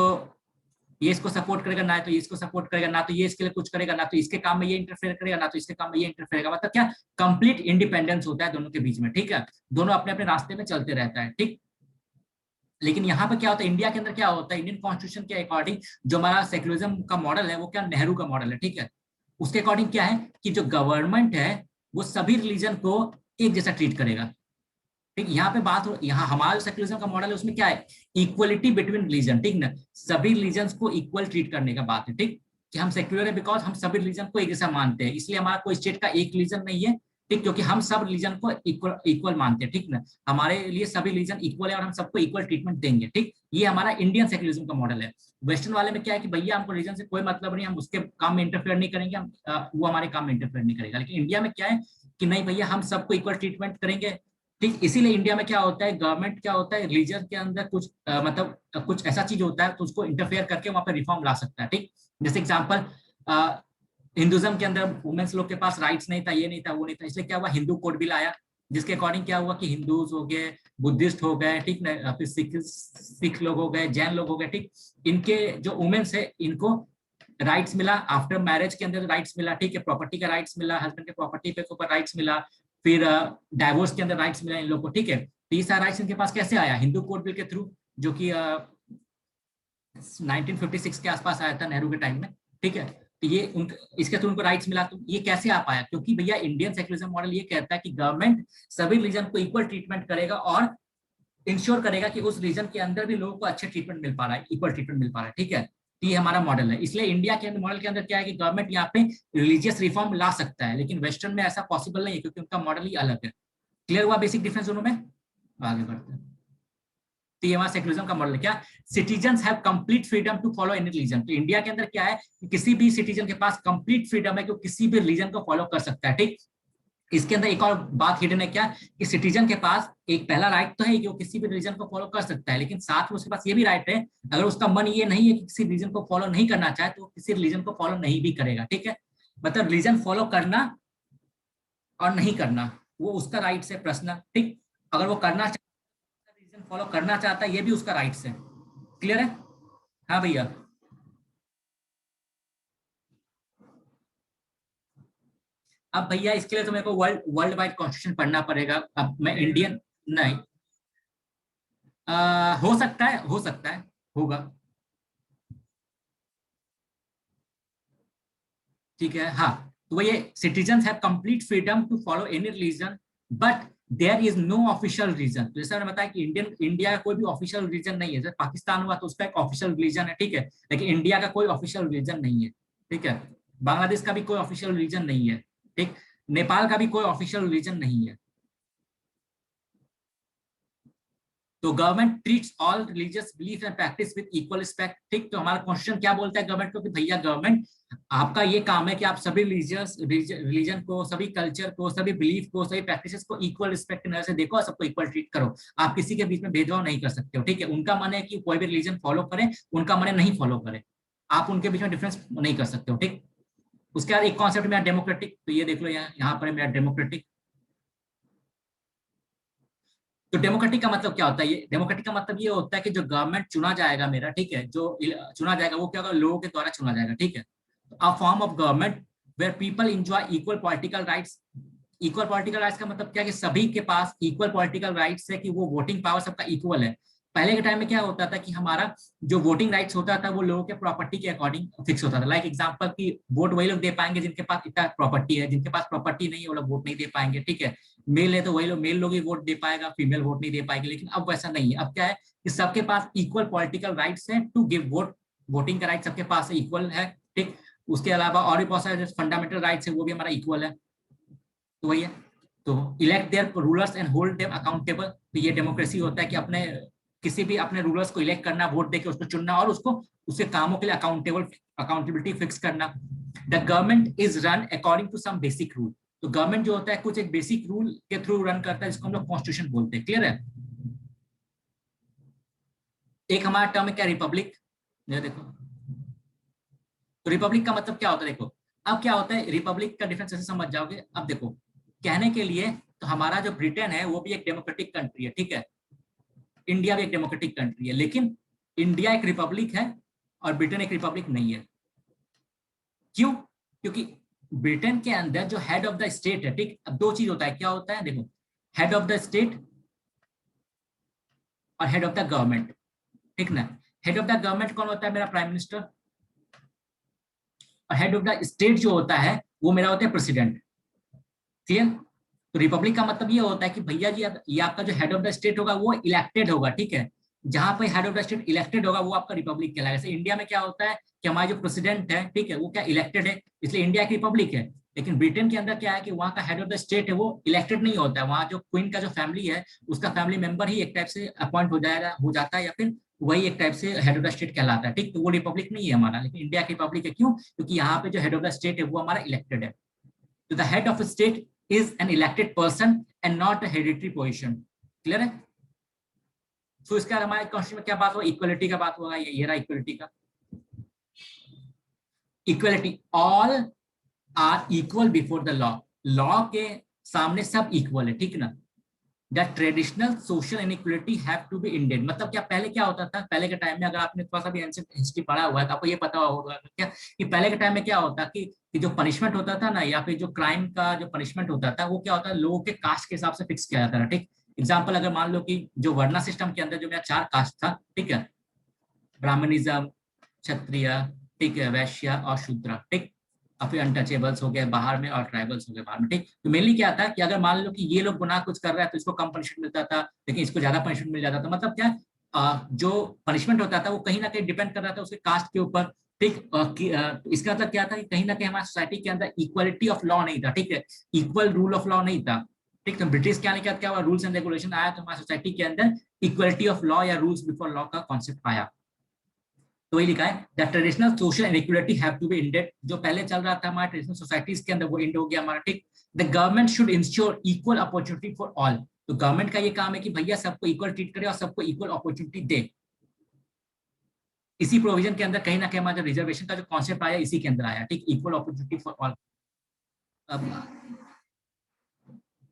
A: ये इसको सपोर्ट करेगा, ना तो ये इसको सपोर्ट करेगा, ना तो ये इसके लिए कुछ करेगा, ना तो इसके काम में ये इंटरफेयर करेगा, ना तो इसके काम में ये इंटरफेयर करेगा। मतलब क्या, कंप्लीट इंडिपेंडेंस होता है दोनों के बीच में। ठीक है, दोनों अपने अपने रास्ते में चलते रहता है। ठीक। लेकिन यहाँ पे क्या होता है, इंडिया के अंदर क्या होता है, इंडियन कॉन्स्टिट्यूशन के अकॉर्डिंग जो हमारा सेक्युलरिज्म का मॉडल है, वो क्या नेहरू का मॉडल है। ठीक है, उसके अकॉर्डिंग क्या है कि जो गवर्नमेंट है वो सभी रिलीजन को एक जैसा ट्रीट करेगा। ठीक। यहाँ पे बात हो, यहाँ हमारा सेक्युलरिज्म का मॉडल है, उसमें क्या है, इक्वलिटी बिटवीन रिलीजन। ठीक ना, सभी रिलीजन को इक्वल ट्रीट करने का बात है। ठीक। कि हम सेक्युलर है बिकॉज हम सभी रिलीजन को एक जैसा मानते हैं, इसलिए हमारा कोई स्टेट का एक रिलीजन नहीं है, ठीक, क्योंकि हम सब रिलीजन को इक्वल इक्वल मानते हैं, ठीक ना, हमारे लिए सभी रिलीजन इक्वल है और हम सबको इक्वल ट्रीटमेंट देंगे, ठीक। ये हमारा इंडियन सेक्युलरिज्म का मॉडल है। वेस्टर्न वाले में क्या है कि भैया हमको रिलीजन से कोई मतलब नहीं, हम उसके काम में इंटरफेयर नहीं करेंगे, हम वो हमारे काम में इंटरफेयर नहीं करेगा। लेकिन इंडिया में क्या है कि नहीं भैया हम सबको इक्वल ट्रीटमेंट करेंगे, ठीक। इसीलिए इंडिया में क्या होता है, गवर्नमेंट क्या होता है, रिलीजन के अंदर कुछ मतलब कुछ ऐसा चीज होता है तो उसको इंटरफेयर करके वहां पर रिफॉर्म ला सकता है, ठीक। जैसे एग्जाम्पल, हिंदुज्म के अंदर वुमेन्स लोग के पास राइट्स नहीं था, ये नहीं था, वो नहीं था, इसलिए क्या हुआ, हिंदू कोड बिल आया, जिसके अकॉर्डिंग क्या हुआ कि हिंदूज हो गए, बुद्धिस्ट हो गए, ठीक ना, फिर सिख लोग हो गए, जैन लोग हो गए, ठीक, इनके जो वुमेन्स है इनको राइट्स मिला, आफ्टर मैरिज के अंदर राइट्स मिला, ठीक है, प्रॉपर्टी का राइट्स मिला, हस्बैंड के प्रॉपर्टी पे ऊपर राइट्स मिला, फिर डाइवोर्स के अंदर राइट्स मिला इन लोगों को, ठीक है। तो ये सारा राइट्स इनके पास कैसे आया, हिंदू कोड बिल के थ्रू, जो कि 1956 के आसपास आया था नेहरू के टाइम में, ठीक है। तो ये इसके थ्रू उनको राइट्स मिला। तो ये कैसे आ पाया, क्योंकि भैया इंडियन सेक्युलरिज्म मॉडल ये कहता है कि गवर्नमेंट सभी रिलीजन को इक्वल ट्रीटमेंट करेगा और इंश्योर करेगा कि उस रीजन के अंदर भी लोगों को अच्छे ट्रीटमेंट मिल पा रहा है, इक्वल ट्रीटमेंट मिल पा रहा है, ठीक है। तो ये हमारा मॉडल है। इसलिए इंडिया के मॉडल के अंदर क्या है कि गवर्नमेंट यहाँ पे रिलीजियस रिफॉर्म ला सकता है, लेकिन वेस्टर्न में ऐसा पॉसिबल नहीं है, क्योंकि उनका मॉडल ही अलग है। क्लियर हुआ बेसिक डिफरेंस दोनों में? आगे बढ़ते हैं। तो ये हमारा सेक्युलरिज्म का मॉडल है। क्या, citizens have complete freedom to follow any religion. तो इंडिया के अंदर क्या है कि किसी भी सिटीजन के पास कंप्लीट फ्रीडम है कि वो किसी भी रिलीजन को फॉलो कर सकता है, ठीक। इसके अंदर एक और बात हिडन है, क्या कि सिटीजन के पास एक पहला राइट तो है कि वो किसी भी रिलीजन को फॉलो कर सकता है, लेकिन साथ में उसके पास ये भी राइट है, अगर उसका मन ये नहीं है कि किसी रिलीजन को फॉलो नहीं करना चाहे तो किसी रिलीजन को फॉलो नहीं भी करेगा, ठीक है। मतलब रिलीजन फॉलो करना और नहीं करना वो उसका राइट है पर्सनल, ठीक। अगर वो करना चाहता है, रिलीजन फॉलो करना चाहता है, ये भी उसका राइट है। क्लियर है? हाँ भैया। अब भैया इसके लिए तो मेरे को वर्ल्ड वाइड कॉन्स्टिट्यूशन पढ़ना पड़ेगा। अब मैं इंडियन नहीं, हो सकता है, हो सकता है, होगा, ठीक है। हाँ, तो ये citizen have complete freedom to follow any religion but there is no official religion. तो जैसा मैंने बताया कि इंडिया का कोई भी ऑफिशियल रिलीजन नहीं है। जैसे पाकिस्तान हुआ तो उसका एक ऑफिशियल रिलीजन है, ठीक है, लेकिन इंडिया का कोई ऑफिशियल रिलीजन नहीं है, ठीक है। बांग्लादेश का भी कोई ऑफिशियल रिलीजन नहीं है, ठीक। नेपाल का भी कोई ऑफिशियल रिलीजन नहीं है। तो government treats all religious belief and practice with equal respect, ठीक। तो हमारा क्वेश्चन क्या बोलता है गवर्नमेंट को कि भैया गवर्नमेंट आपका ये काम है कि आप सभी रिलीजियस रिलीजन को, सभी कल्चर को, सभी बिलीफ को, सभी प्रैक्टिसेस को इक्वल रिस्पेक्ट की नजर से देखो और सबको इक्वल ट्रीट करो। आप किसी के बीच में भेदभाव नहीं कर सकते हो, ठीक है। उनका मन है कि कोई भी रिलीजन फॉलो करें, उनका मन है नहीं फॉलो करें, आप उनके बीच में डिफरेंस नहीं कर सकते हो, ठीक। उसके बाद एक कॉन्सेप्ट मेरा डेमोक्रेटिक, तो ये देख लो यहाँ पर मेरा डेमोक्रेटिक। तो डेमोक्रेटिक का मतलब क्या होता है, ये डेमोक्रेटिक का मतलब ये होता है कि जो गवर्नमेंट चुना जाएगा मेरा, ठीक है, जो चुना जाएगा वो क्या होगा, लोगों के द्वारा चुना जाएगा, ठीक है। A form of government where people enjoy equal political rights. Equal political rights का मतलब क्या है कि सभी के पास इक्वल पॉलिटिकल राइट्स है, कि वो वोटिंग पावर सबका इक्वल है। पहले के टाइम में क्या होता था कि हमारा जो वोटिंग राइट्स होता था वो लोगों के प्रॉपर्टी के अकॉर्डिंग फिक्स होता था। लाइक एग्जांपल कि वोट वही लोग दे पाएंगे जिनके पास इतना प्रॉपर्टी है, जिनके पास प्रॉपर्टी नहीं है वो लोग वोट नहीं दे पाएंगे, ठीक है। मेल है तो वही लोग, मेल लोग ही वोट दे पाएगा, फीमेल वोट नहीं दे पाएगी। लेकिन अब वैसा नहीं है, अब क्या है कि सबके पास इक्वल पॉलिटिकल राइट्स है टू गिव वोट। वोटिंग का राइट सबके पास इक्वल है, ठीक। उसके अलावा और भी बहुत सारे फंडामेंटल राइट्स है वो भी हमारा इक्वल है। तो वही है, तो elect their rulers and hold them accountable. तो ये डेमोक्रेसी होता है कि अपने किसी भी अपने रूलर्स को इलेक्ट करना, वोट देके उसको चुनना और उसको उसके कामों के लिए अकाउंटेबिलिटी फिक्स करना। The government is run according to some basic rule. तो गवर्नमेंट जो होता है कुछ एक बेसिक रूल के थ्रू रन करता है, जिसको हम लोग कॉन्स्टिट्यूशन बोलते हैं। क्लियर है? एक हमारा टर्म है क्या, रिपब्लिक। ये देखो, तो रिपब्लिक का मतलब क्या होता है, देखो अब क्या होता है, रिपब्लिक का डिफरेंस ऐसे समझ जाओगे। अब देखो, कहने के लिए तो हमारा जो ब्रिटेन है वो भी एक डेमोक्रेटिक कंट्री है, ठीक है। इंडिया भी एक डेमोक्रेटिक कंट्री है, लेकिन इंडिया एक रिपब्लिक है और ब्रिटेन एक रिपब्लिक नहीं है। क्यों? क्योंकि ब्रिटेन के अंदर जो हेड ऑफ द स्टेट है, ठीक, अब दो चीज होता है, क्या होता है देखो, हेड ऑफ द स्टेट और हेड ऑफ द गवर्नमेंट, ठीक ना। हेड ऑफ द गवर्नमेंट कौन होता है, मेरा प्राइम मिनिस्टर। और हेड ऑफ द स्टेट जो होता है वो मेरा होता है प्रेसिडेंट। क्लियर? तो रिपब्लिक का मतलब ये होता है कि भैया जी ये आपका जो हेड ऑफ द स्टेट होगा वो इलेक्टेड होगा, ठीक है। जहां पे head of the state elected होगा वो आपका रिपब्लिक कहलाएगा। जैसे इंडिया में क्या होता है कि हमारा जो प्रेसिडेंट है, ठीक है, वो क्या इलेक्टेड है, इसलिए इंडिया की रिपब्लिक है। लेकिन ब्रिटेन के अंदर क्या है कि वहाँ का हेड ऑफ द स्टेट है वो इलेक्टेड नहीं होता है, वहाँ जो क्वीन का जो फैमिली है उसका फैमिली मेंबर ही एक टाइप से अपॉइंट हो जाता है, या फिर वही एक टाइप से हेड ऑफ द स्टेट कहलाता है, ठीक। तो वो रिपब्लिक नहीं है हमारा, लेकिन इंडिया की रिपब्लिक है। क्यों? क्योंकि यहाँ पे जो हेड ऑफ द स्टेट है वो हमारा इलेक्टेड है। तो the head of state is an elected person and not a hereditary position. Clear है? तो इसका हमारे कॉन्स्टिट्यूशन में क्या बात हुआ? इक्वलिटी का बात हुआ, ये रहा इक्वलिटी का। Equality, all are equal before the law, law के सामने सब इक्वल है, ठीक ना। The traditional social inequality have to be ended, मतलब क्या पहले क्या होता था, पहले के टाइम में, अगर आपने थोड़ा सा भी एंशिएंट हिस्ट्री पढ़ा हुआ है तो आपको ये पता होगा क्या कि पहले के टाइम में क्या होता कि जो पनिशमेंट होता था ना, या फिर जो क्राइम का जो पनिशमेंट होता था वो क्या होता है, लोगों के कास्ट के हिसाब से फिक्स किया जाता था, ठीक। एग्जाम्पल अगर मान लो कि जो वर्णा सिस्टम के अंदर जो मेरा 4 कास्ट था, ठीक है, ब्राह्मणिज्म, क्षत्रिय, ठीक है, वैश्य और शूद्र, ठीक। और फिर अनटचेबल्स हो गए बाहर में और ट्राइबल्स हो गए बाहर में, ठीक। तो मेनली क्या था कि अगर मान लो कि ये लोग गुनाह कुछ कर रहा है तो इसको कम पनिशमेंट मिलता था, लेकिन इसको ज्यादा पनिशमेंट मिल जाता था। मतलब क्या, जो पनिशमेंट होता था वो कहीं ना कहीं डिपेंड कर रहा था उसके कास्ट के ऊपर, ठीक। इसका मतलब क्या था कि कहीं ना कहीं हमारी सोसाइटी के अंदर इक्वालिटी ऑफ लॉ नहीं था, ठीक है, इक्वल रूल ऑफ लॉ नहीं था, ठीक। तो ब्रिटिश के आने के बाद क्या हुआ, रूल्स एंड रेगुलेशन आया, तो हमारी सोसाइटी के अंदर इक्वालिटी ऑफ लॉ या रूल्स बिफोर लॉ का कॉन्सेप्ट आया। तो वही लिखा है, the traditional social inequality have to be ended, जो पहले चल रहा था हमारे ट्रेडिशनल सोसाइटीज के अंदर वो इंड हो गया हमारा, ठीक। The government should ensure equal opportunity for all, तो गवर्नमेंट का ये काम है कि भैया सबको इक्वल ट्रीट करे और सबको इक्वल अपॉर्चुनिटी दे। इसी प्रोविजन के अंदर कहीं ना कहीं हमारा रिजर्वेशन का जो कॉन्सेप्ट आया इसी के अंदर आया, ठीक, इक्वल अपॉर्चुनिटी फॉर ऑल। अब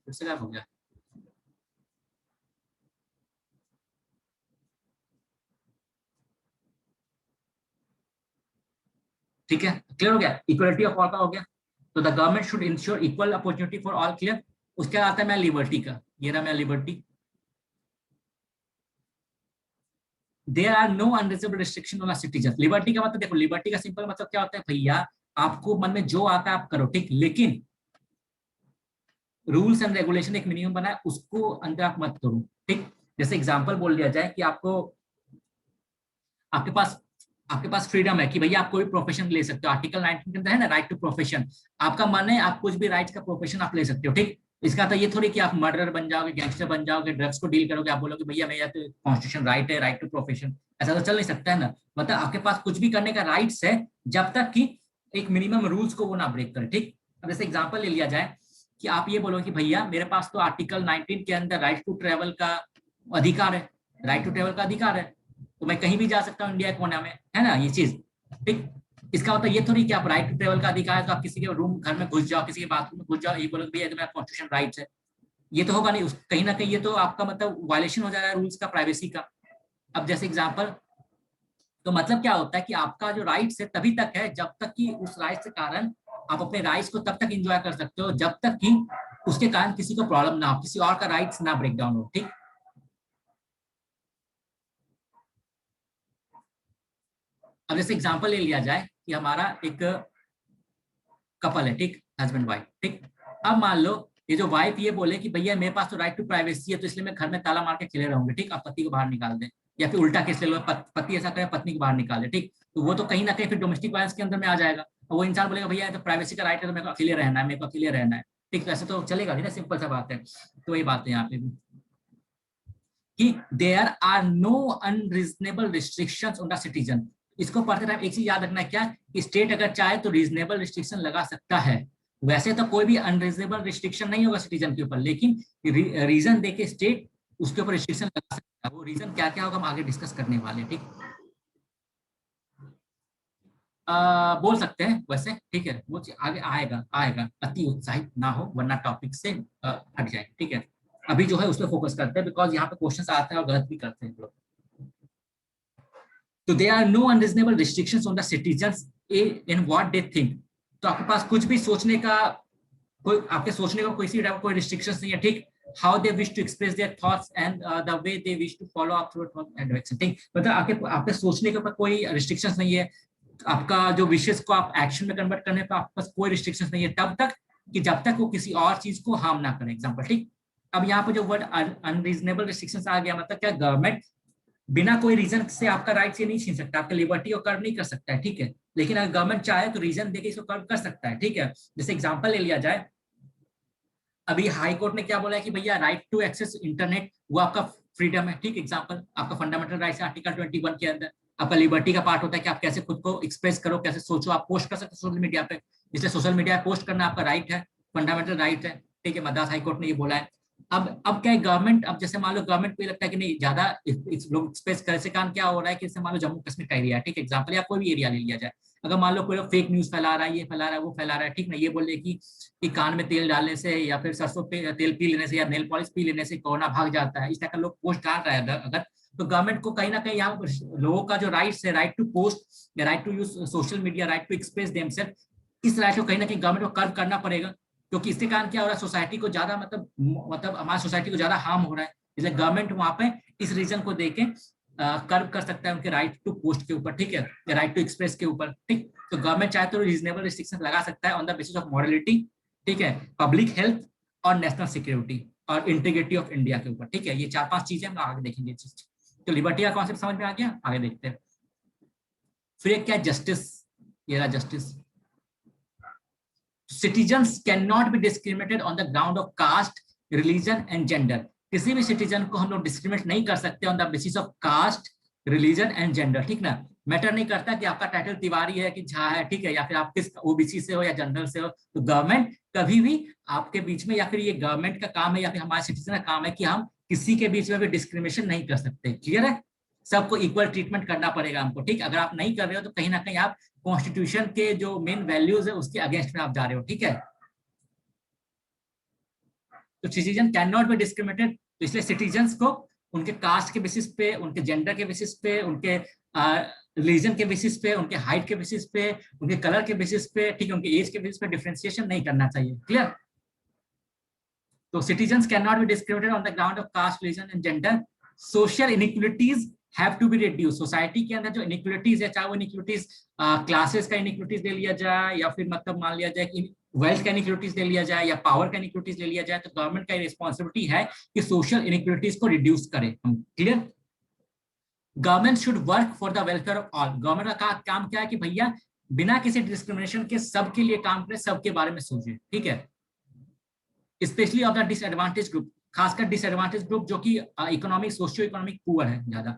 A: फिर से क्या हो गया? ठीक है, क्लियर हो गया, इक्वलिटी ऑफ ऑल का हो गया। तो the government should ensure equal opportunity for all, clear. उसके बाद आता है मैं लिबर्टी का, ये रहा मैं liberty. There are no unreserved restriction on citizen, liberty का मतलब देखो, लिबर्टी का सिंपल मतलब क्या होता है भैया, आपको मन में जो आता है आप करो, ठीक, लेकिन रूल्स एंड रेगुलेशन एक मिनिमम बना है उसको अंदर आप मत करो, ठीक। जैसे एग्जांपल बोल दिया जाए कि आपको आपके पास आपके पास फ्रीडम है कि भैया आप कोई प्रोफेशन ले सकते हो, आर्टिकल 19 के अंदर है ना, राइट टू प्रोफेशन। आपका मन है आप कुछ भी राइट का प्रोफेशन आप ले सकते हो, ठीक। इसका तो ये थोड़ी कि आप मर्डर बन जाओगे, गैंगस्टर बन जाओगे, ड्रग्स को डील करोगे, आप बोलोगे भैया मेरा तो कॉन्स्टिट्यूशन राइट है, राइट टू प्रोफेशन, ऐसा तो चल नहीं सकता है ना। मतलब आपके पास कुछ भी करने का राइट्स है जब तक कि एक मिनिमम रूल्स को वो ना ब्रेक करे, ठीक। अब जैसे एग्जाम्पल ले लिया जाए कि आप ये बोलो कि भैया मेरे पास तो आर्टिकल 19 के अंदर राइट टू ट्रेवल का अधिकार है, राइट टू ट्रेवल का अधिकार है, तो मैं कहीं भी जा सकता हूँ इंडिया कोना में, है ना ये चीज, ठीक। इसका मतलब ये थोड़ी कि आप राइट टू ट्रेवल का अधिकार है तो आप किसी के रूम घर में घुस जाओ, किसी के बाथरूम में घुस जाओ, ये बोलो भैया तुम्हारा कॉन्स्टिट्यूशन राइट्स है, ये तो होगा नहीं। कहीं ना कहीं ये तो आपका मतलब वायलेशन हो जा रहा है रूल्स का, प्राइवेसी का। अब जैसे एग्जाम्पल, तो मतलब क्या होता है कि आपका जो राइट्स है तभी तक है जब तक कि उस राइट्स के कारण आप अपने राइट्स को तब तक एंजॉय कर सकते हो जब तक कि उसके कारण किसी को प्रॉब्लम ना हो, किसी और का राइट्स ना ब्रेक डाउन हो, ठीक। अब जैसे एग्जांपल ले लिया जाए कि हमारा एक कपल है, ठीक, हस्बैंड वाइफ, ठीक। अब मान लो ये जो वाइफ ये बोले कि भैया मेरे पास तो राइट टू प्राइवेसी है तो इसलिए मैं घर में ताला मार के खिले रहूंगे, ठीक, आप पति को बाहर निकाल दें, या फिर उल्टा केस ले लो, पति ऐसा करे पत्नी को बाहर निकाल दे, ठीक। तो वो तो कहीं ना कहीं फिर डोमेस्टिक वायलेंस के अंदर में आ जाएगा, और वो इंसान बोलेगा भैया तो प्राइवेसी का राइट है तो मेरे को अकेले रहना है, मेरे को अकेले रहना है, ठीक। तो ऐसे तो चलेगा नहीं ना, सिंपल सा बात है। तो वही बात है यहाँ पे भी कि there are no unreasonable restrictions on the citizen. इसको पढ़ते टाइम एक चीज याद रखना है क्या, कि स्टेट अगर चाहे तो रीजनेबल रिस्ट्रिक्शन लगा सकता है। वैसे तो कोई भी अनरीजनेबल रिस्ट्रिक्शन नहीं होगा सिटीजन के ऊपर, लेकिन रीजन देके स्टेट उसके ऊपर रिस्ट्रिक्शन लगा सकता है। वो रीजन क्या क्या होगा हम आगे डिस्कस करने वाले हैं, ठीक। बोल सकते हैं वैसे, ठीक है, वो आगे आएगा आएगा, अति उत्साहित ना हो वरना टॉपिक से हट जाए, ठीक है। अभी जो है उस पर फोकस करते हैं बिकॉज यहाँ पे क्वेश्चन आते हैं और गलत भी करते हैं लोग। तो they are no unreasonable restrictions on the citizens in what they think. तो आपके पास कुछ भी सोचने का कोई, आपके सोचने का कोई रिस्ट्रिक्शंस नहीं है, ठीक। How they wish to express their thoughts and the way they wish to follow up through and direction, ठीक। मतलब आपके आपके सोचने के ऊपर कोई रिस्ट्रिक्शंस नहीं है, आपका जो विशेष को आप एक्शन में कन्वर्ट करने का आपके पास कोई रिस्ट्रिक्शंस नहीं है तब तक कि जब तक वो किसी और चीज को हार्म ना करे, एग्जांपल, ठीक। अब यहाँ पे जो वर्ड अनरीजनेबल रिस्ट्रिक्शंस आ गया, मतलब क्या, गवर्नमेंट बिना कोई रीजन से आपका राइट से नहीं छीन सकता, आपका लिबर्टी को कर्व नहीं कर सकता है, ठीक है। लेकिन अगर गवर्नमेंट चाहे तो रीजन देके इसको कर्व कर सकता है, ठीक है। जैसे एग्जांपल ले लिया जाए, अभी हाई कोर्ट ने क्या बोला है कि भैया राइट टू एक्सेस इंटरनेट वो आपका फ्रीडम है, ठीक। एग्जांपल आपका फंडामेंटल राइट है आर्टिकल 21 के अंदर। आपका लिबर्टी का पार्ट होता है कि आप कैसे खुद को एक्सप्रेस करो, कैसे सोचो, आप पोस्ट कर सकते हो सोशल मीडिया पे, इसलिए सोशल मीडिया पे पोस्ट करना आपका राइट है, फंडामेंटल राइट है, ठीक है। मद्रास हाई कोर्ट ने ये बोला है। अब क्या है, गवर्नमेंट, अब जैसे मान लो गवर्नमेंट को लगता है कि नहीं ज्यादा लोग एक्सप्रेस करे से काम क्या हो रहा है कि जैसे मान लो जम्मू कश्मीर का एरिया है, ठीक है, एग्जाम्पल, या कोई भी एरिया ले लिया जाए। अगर मान लो कोई फेक न्यूज फैला रहा है, ये फैला रहा है, वो फैला रहा है, ठीक ना, ये बोले कि कान में तेल डालने से या फिर सरसों पे तेल पी लेने से या नेल पॉलिश पी लेने से कोरोना भाग जाता है, इस तरह का लोग पोस्ट डाल रहा है अगर, तो गवर्नमेंट को कहीं ना कहीं यहाँ लोगों का जो राइट्स है, राइट टू पोस्ट या right to use social media, right to express themselves, इस राइट को कहीं ना कहीं गवर्नमेंट को कर्व करना पड़ेगा। क्योंकि इसके कारण क्या हो रहा है, सोसाइटी को ज्यादा मतलब हमारी सोसाइटी को ज्यादा हार्म हो रहा है, इसलिए गवर्नमेंट वहां पे इस रीजन को देके कर्व कर सकता है उनके राइट टू पोस्ट के ऊपर, ठीक है, या राइट टू एक्सप्रेस के ऊपर, ठीक। तो गवर्नमेंट चाहे तो रीजनेबल रिस्ट्रिक्शन लगा सकता है on the basis of morality, ठीक है, पब्लिक हेल्थ और नेशनल सिक्योरिटी और इंटीग्रिटी ऑफ इंडिया के ऊपर, ठीक है। ये 4-5 चीजें हम आगे देखेंगे चीज। तो लिबर्टी का कॉन्सेप्ट समझ में आ गया, आगे देखते हैं। फिर एक क्या है, जस्टिस। ये रहा justice. Citizens can not be discriminated on the ground of caste, religion and gender. किसी भी सिटीजन को हम लोग डिस्क्रिमिनेट नहीं कर सकते on the basis of caste, religion and gender, ठीक ना। मैटर नहीं करता कि आपका टाइटल तिवारी है कि झा है, ठीक है, या फिर आप किस ओबीसी से हो या जनरल से हो, तो गवर्नमेंट कभी भी आपके बीच में, या फिर ये गवर्नमेंट का काम है या फिर हमारे सिटीजन का काम है कि हम किसी के बीच में भी डिस्क्रिमिनेशन नहीं कर सकते, क्लियर है। सबको इक्वल ट्रीटमेंट करना पड़ेगा हमको, ठीक। अगर आप नहीं कर रहे हो तो कहीं ना कहीं आप कॉन्स्टिट्यूशन के जो मेन वैल्यूज है उसके अगेंस्ट में आप जा रहे हो, ठीक है। तो citizen can not be discriminated, तो इसलिए सिटीजन को उनके कास्ट के बेसिस पे, उनके जेंडर के बेसिस पे, उनके रिलीजन के बेसिस पे, उनके हाइट के बेसिस पे, उनके कलर के बेसिस पे, ठीक है, उनके एज के बेसिस पे डिफरेंशिएशन नहीं करना चाहिए, क्लियर। तो citizens cannot be discriminated on the ground of caste, religion and gender. Social inequalities have to be reduced. Society के अंदर जो इनिक्वलिटीज है, चाहे वो इनिक्वलिटीज क्लासेस का इनिक्वलिटीज ले लिया जाए, या फिर मतलब मान लिया जाए कि वेल्थ का इनिक्वलिटीज ले लिया जाए, या पावर का इनिक्वलिटीज ले लिया जाए, तो गवर्नमेंट का रिस्पॉन्सिबिलिटी है कि सोशल इनिक्वलिटीज को रिड्यूस करे हम, clear. Government should work for the welfare of all. Government का काम क्या है कि भैया बिना किसी डिस्क्रिमिनेशन के सबके लिए काम करे, सबके बारे में सोचे, ठीक है। Specially of the disadvantage group, खासकर डिसएडवांटेज ग्रुप जो कि इकोनॉमिक, सोशियो इकोनॉमिक पुअर है ज्यादा।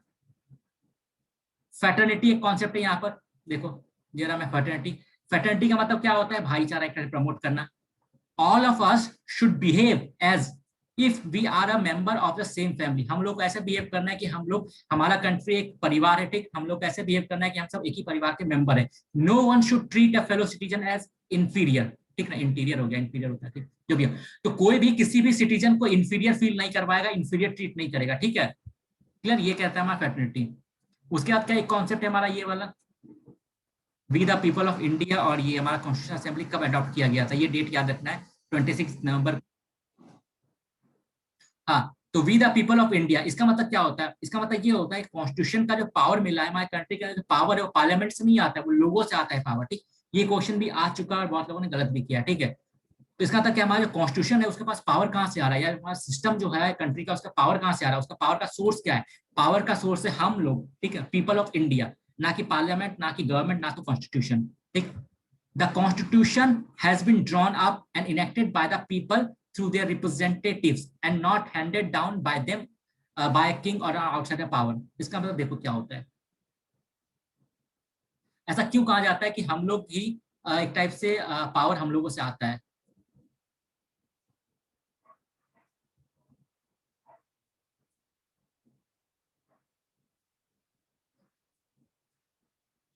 A: फैटर्निटी एक कॉन्सेप्ट है यहाँ पर, देखो जरा मैं फैटर्निटी, फैटर्निटी का मतलब क्या होता है, भाईचारा एक प्रमोट करना। All of us should behave as if we are a member of the same family. हम लोग ऐसे बिहेव करना है कि हम लोग, हमारा कंट्री एक परिवार है, ठीक। हम लोग ऐसे बिहेव करना है कि हम सब एक ही परिवार के मेंबर है। No one should treat a fellow citizen as inferior, ठीक ना, इंटीरियर हो गया, इंफीरियर होता है, ठीक, जो भी हो। तो कोई भी किसी भी सिटीजन को इंफीरियर फील नहीं करवाएगा, इंफीरियर ट्रीट नहीं करेगा, ठीक है, क्लियर। ये कहता है हमारा फैटर्निटी। उसके बाद क्या एक कॉन्सेप्ट है हमारा ये वाला, we the people of India, और ये हमारा कॉन्स्टिट्यूशन असेंबली कब अडॉप्ट किया गया था, ये डेट याद रखना है, 26 नवंबर। हाँ, तो we the people of India, इसका मतलब क्या होता है, इसका मतलब ये होता है कॉन्स्टिट्यूशन का जो पावर मिला है हमारे कंट्री का, जो पावर है वो पार्लियामेंट से नहीं आता है, वो लोगों से आता है पावर, ठीक। ये क्वेश्चन भी आ चुका है और बहुत लोगों ने गलत भी किया, ठीक है। तो इसका मतलब क्या, हमारा जो कॉन्स्टिट्यूशन है उसके पास पावर कहाँ से आ रहा है, या हमारा सिस्टम जो है कंट्री का, उसका पावर कहाँ से आ रहा है, उसका पावर का सोर्स क्या है। पावर का सोर्स है हम लोग, ठीक है, पीपल ऑफ इंडिया, ना कि पार्लियामेंट, ना कि गवर्नमेंट, ना तो कॉन्स्टिट्यूशन, ठीक। The constitution has been drawn up and enacted by the people through their representatives and not handed down by them by a king or an outsider power। इसका मतलब देखो क्या होता है, ऐसा क्यों कहा जाता है कि हम लोग ही एक टाइप से पावर हम लोगों से आता है।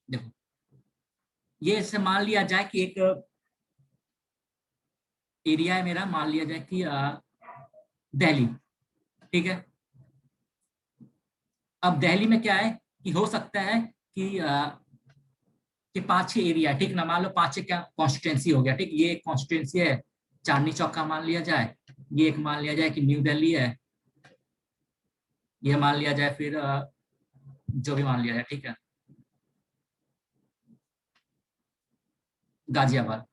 A: देखो ये ऐसे मान लिया जाए कि एक एरिया है मेरा, मान लिया जाए कि दिल्ली, ठीक है। अब दिल्ली में क्या है कि हो सकता है कि 5-6 एरिया, ठीक ना, मान लो 5-6 क्या कॉन्स्टिट्यूंसी हो गया, ठीक। ये एक कॉन्स्टिट्यूंसी है चांदनी चौक का, मान लिया जाए। ये एक मान लिया जाए कि न्यू दिल्ली है। ये मान लिया जाए फिर जो भी मान लिया जाए, ठीक है, गाजियाबाद,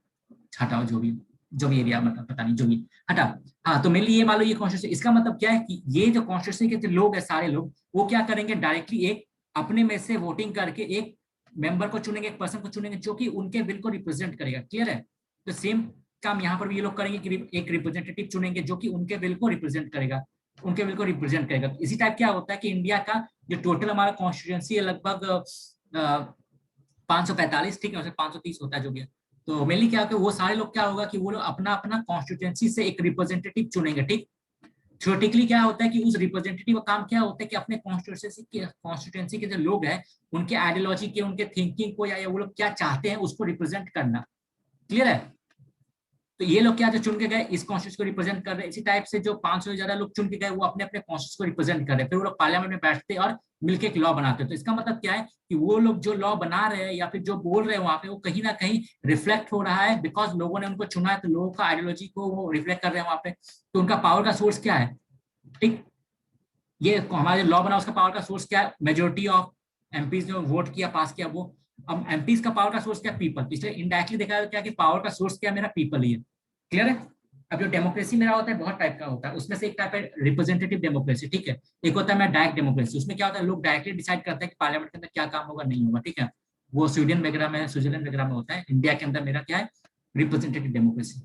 A: हटाओ जो भी। जो भी एरिया, मतलब पता नहीं, जो भी हटा। हाँ, तो मेनली ये मान लो ये कॉन्स्टिट्यूशन, इसका मतलब क्या है कि ये जो कॉन्स्टिट्यूशन के जो लोग है, सारे लोग, वो क्या करेंगे, डायरेक्टली एक अपने में से वोटिंग करके एक मेंबर को चुनेंगे, एक पर्सन को चुनेंगे जो कि उनके विल को रिप्रेजेंट करेगा। क्लियर है? तो सेम काम यहाँ पर भी ये लोग करेंगे कि एक रिप्रेजेंटेटिव चुनेंगे जो कि उनके विल को रिप्रेजेंट करेगा, उनके विल को रिप्रेजेंट करेगा। इसी टाइप क्या होता है कि इंडिया का जो टोटल हमारा कॉन्स्टिट्यूंसी है लगभग 545, ठीक है, उसमें 530 होता है जो भी है। तो मेनली क्या होगा, वो सारे लोग क्या होगा कि वो लोग अपना अपना कॉन्स्टिट्यूंसी से एक रिप्रेजेंटेटिव चुनेंगे। ठीक, थ्योरेटिकली क्या होता है कि उस रिप्रेजेंटेटिव का काम क्या होता है कि अपने कॉन्स्टिट्यूंसी के जो लोग हैं उनके आइडियोलॉजी के, उनके थिंकिंग को, या वो लोग क्या चाहते हैं उसको रिप्रेजेंट करना। क्लियर है? तो ये लोग क्या जो चुन के गए इस कॉन्स्टिट्यूशन को रिप्रेजेंट कर रहे हैं, इसी टाइप से जो 500 से ज्यादा लोग चुन के गए वो अपने अपने कॉन्स्टिट्यूशन को रिप्रेजेंट कर रहे हैं, फिर वो लोग पार्लियामेंट में बैठते और मिलकर एक लॉ बनाते हैं। तो इसका मतलब क्या है कि वो लोग जो लॉ बना रहे हैं या फिर जो बोल रहे हैं वहां पे, वो कहीं ना कहीं रिफ्लेक्ट हो रहा है, बिकॉज लोगों ने उनको चुना है, तो लोगों का आइडियोलॉजी को वो रिफ्लेक्ट कर रहे हैं वहां पे। तो उनका पावर का सोर्स क्या है? ठीक, ये हमारे लॉ बना उसका पावर का सोर्स क्या है? मेजोरिटी ऑफ एमपीज जो वोट किया, पास किया वो। अब एमपीज का पावर का सोर्स क्या? पीपल। इसलिए इनडायरेक्टली देखा जाए क्या कि पावर का सोर्स क्या है? मेरा पीपल ही है। क्लियर है? अब जो डेमोक्रेसी मेरा होता है बहुत टाइप का होता है, उसमें से एक टाइप है रिप्रेजेंटेटिव डेमोक्रेसी। ठीक है, एक होता है मैं डायरेक्ट डेमोक्रेसी, उसमें क्या होता है लोग डायरेक्टली डिसाइड करते हैं कि पार्लियामेंट के अंदर क्या काम होगा, नहीं होगा। ठीक है, वो स्वीडन वगैरह में, स्विट्जरलैंड वगैरह में होता है। इंडिया के अंदर मेरा क्या है? Representative democracy.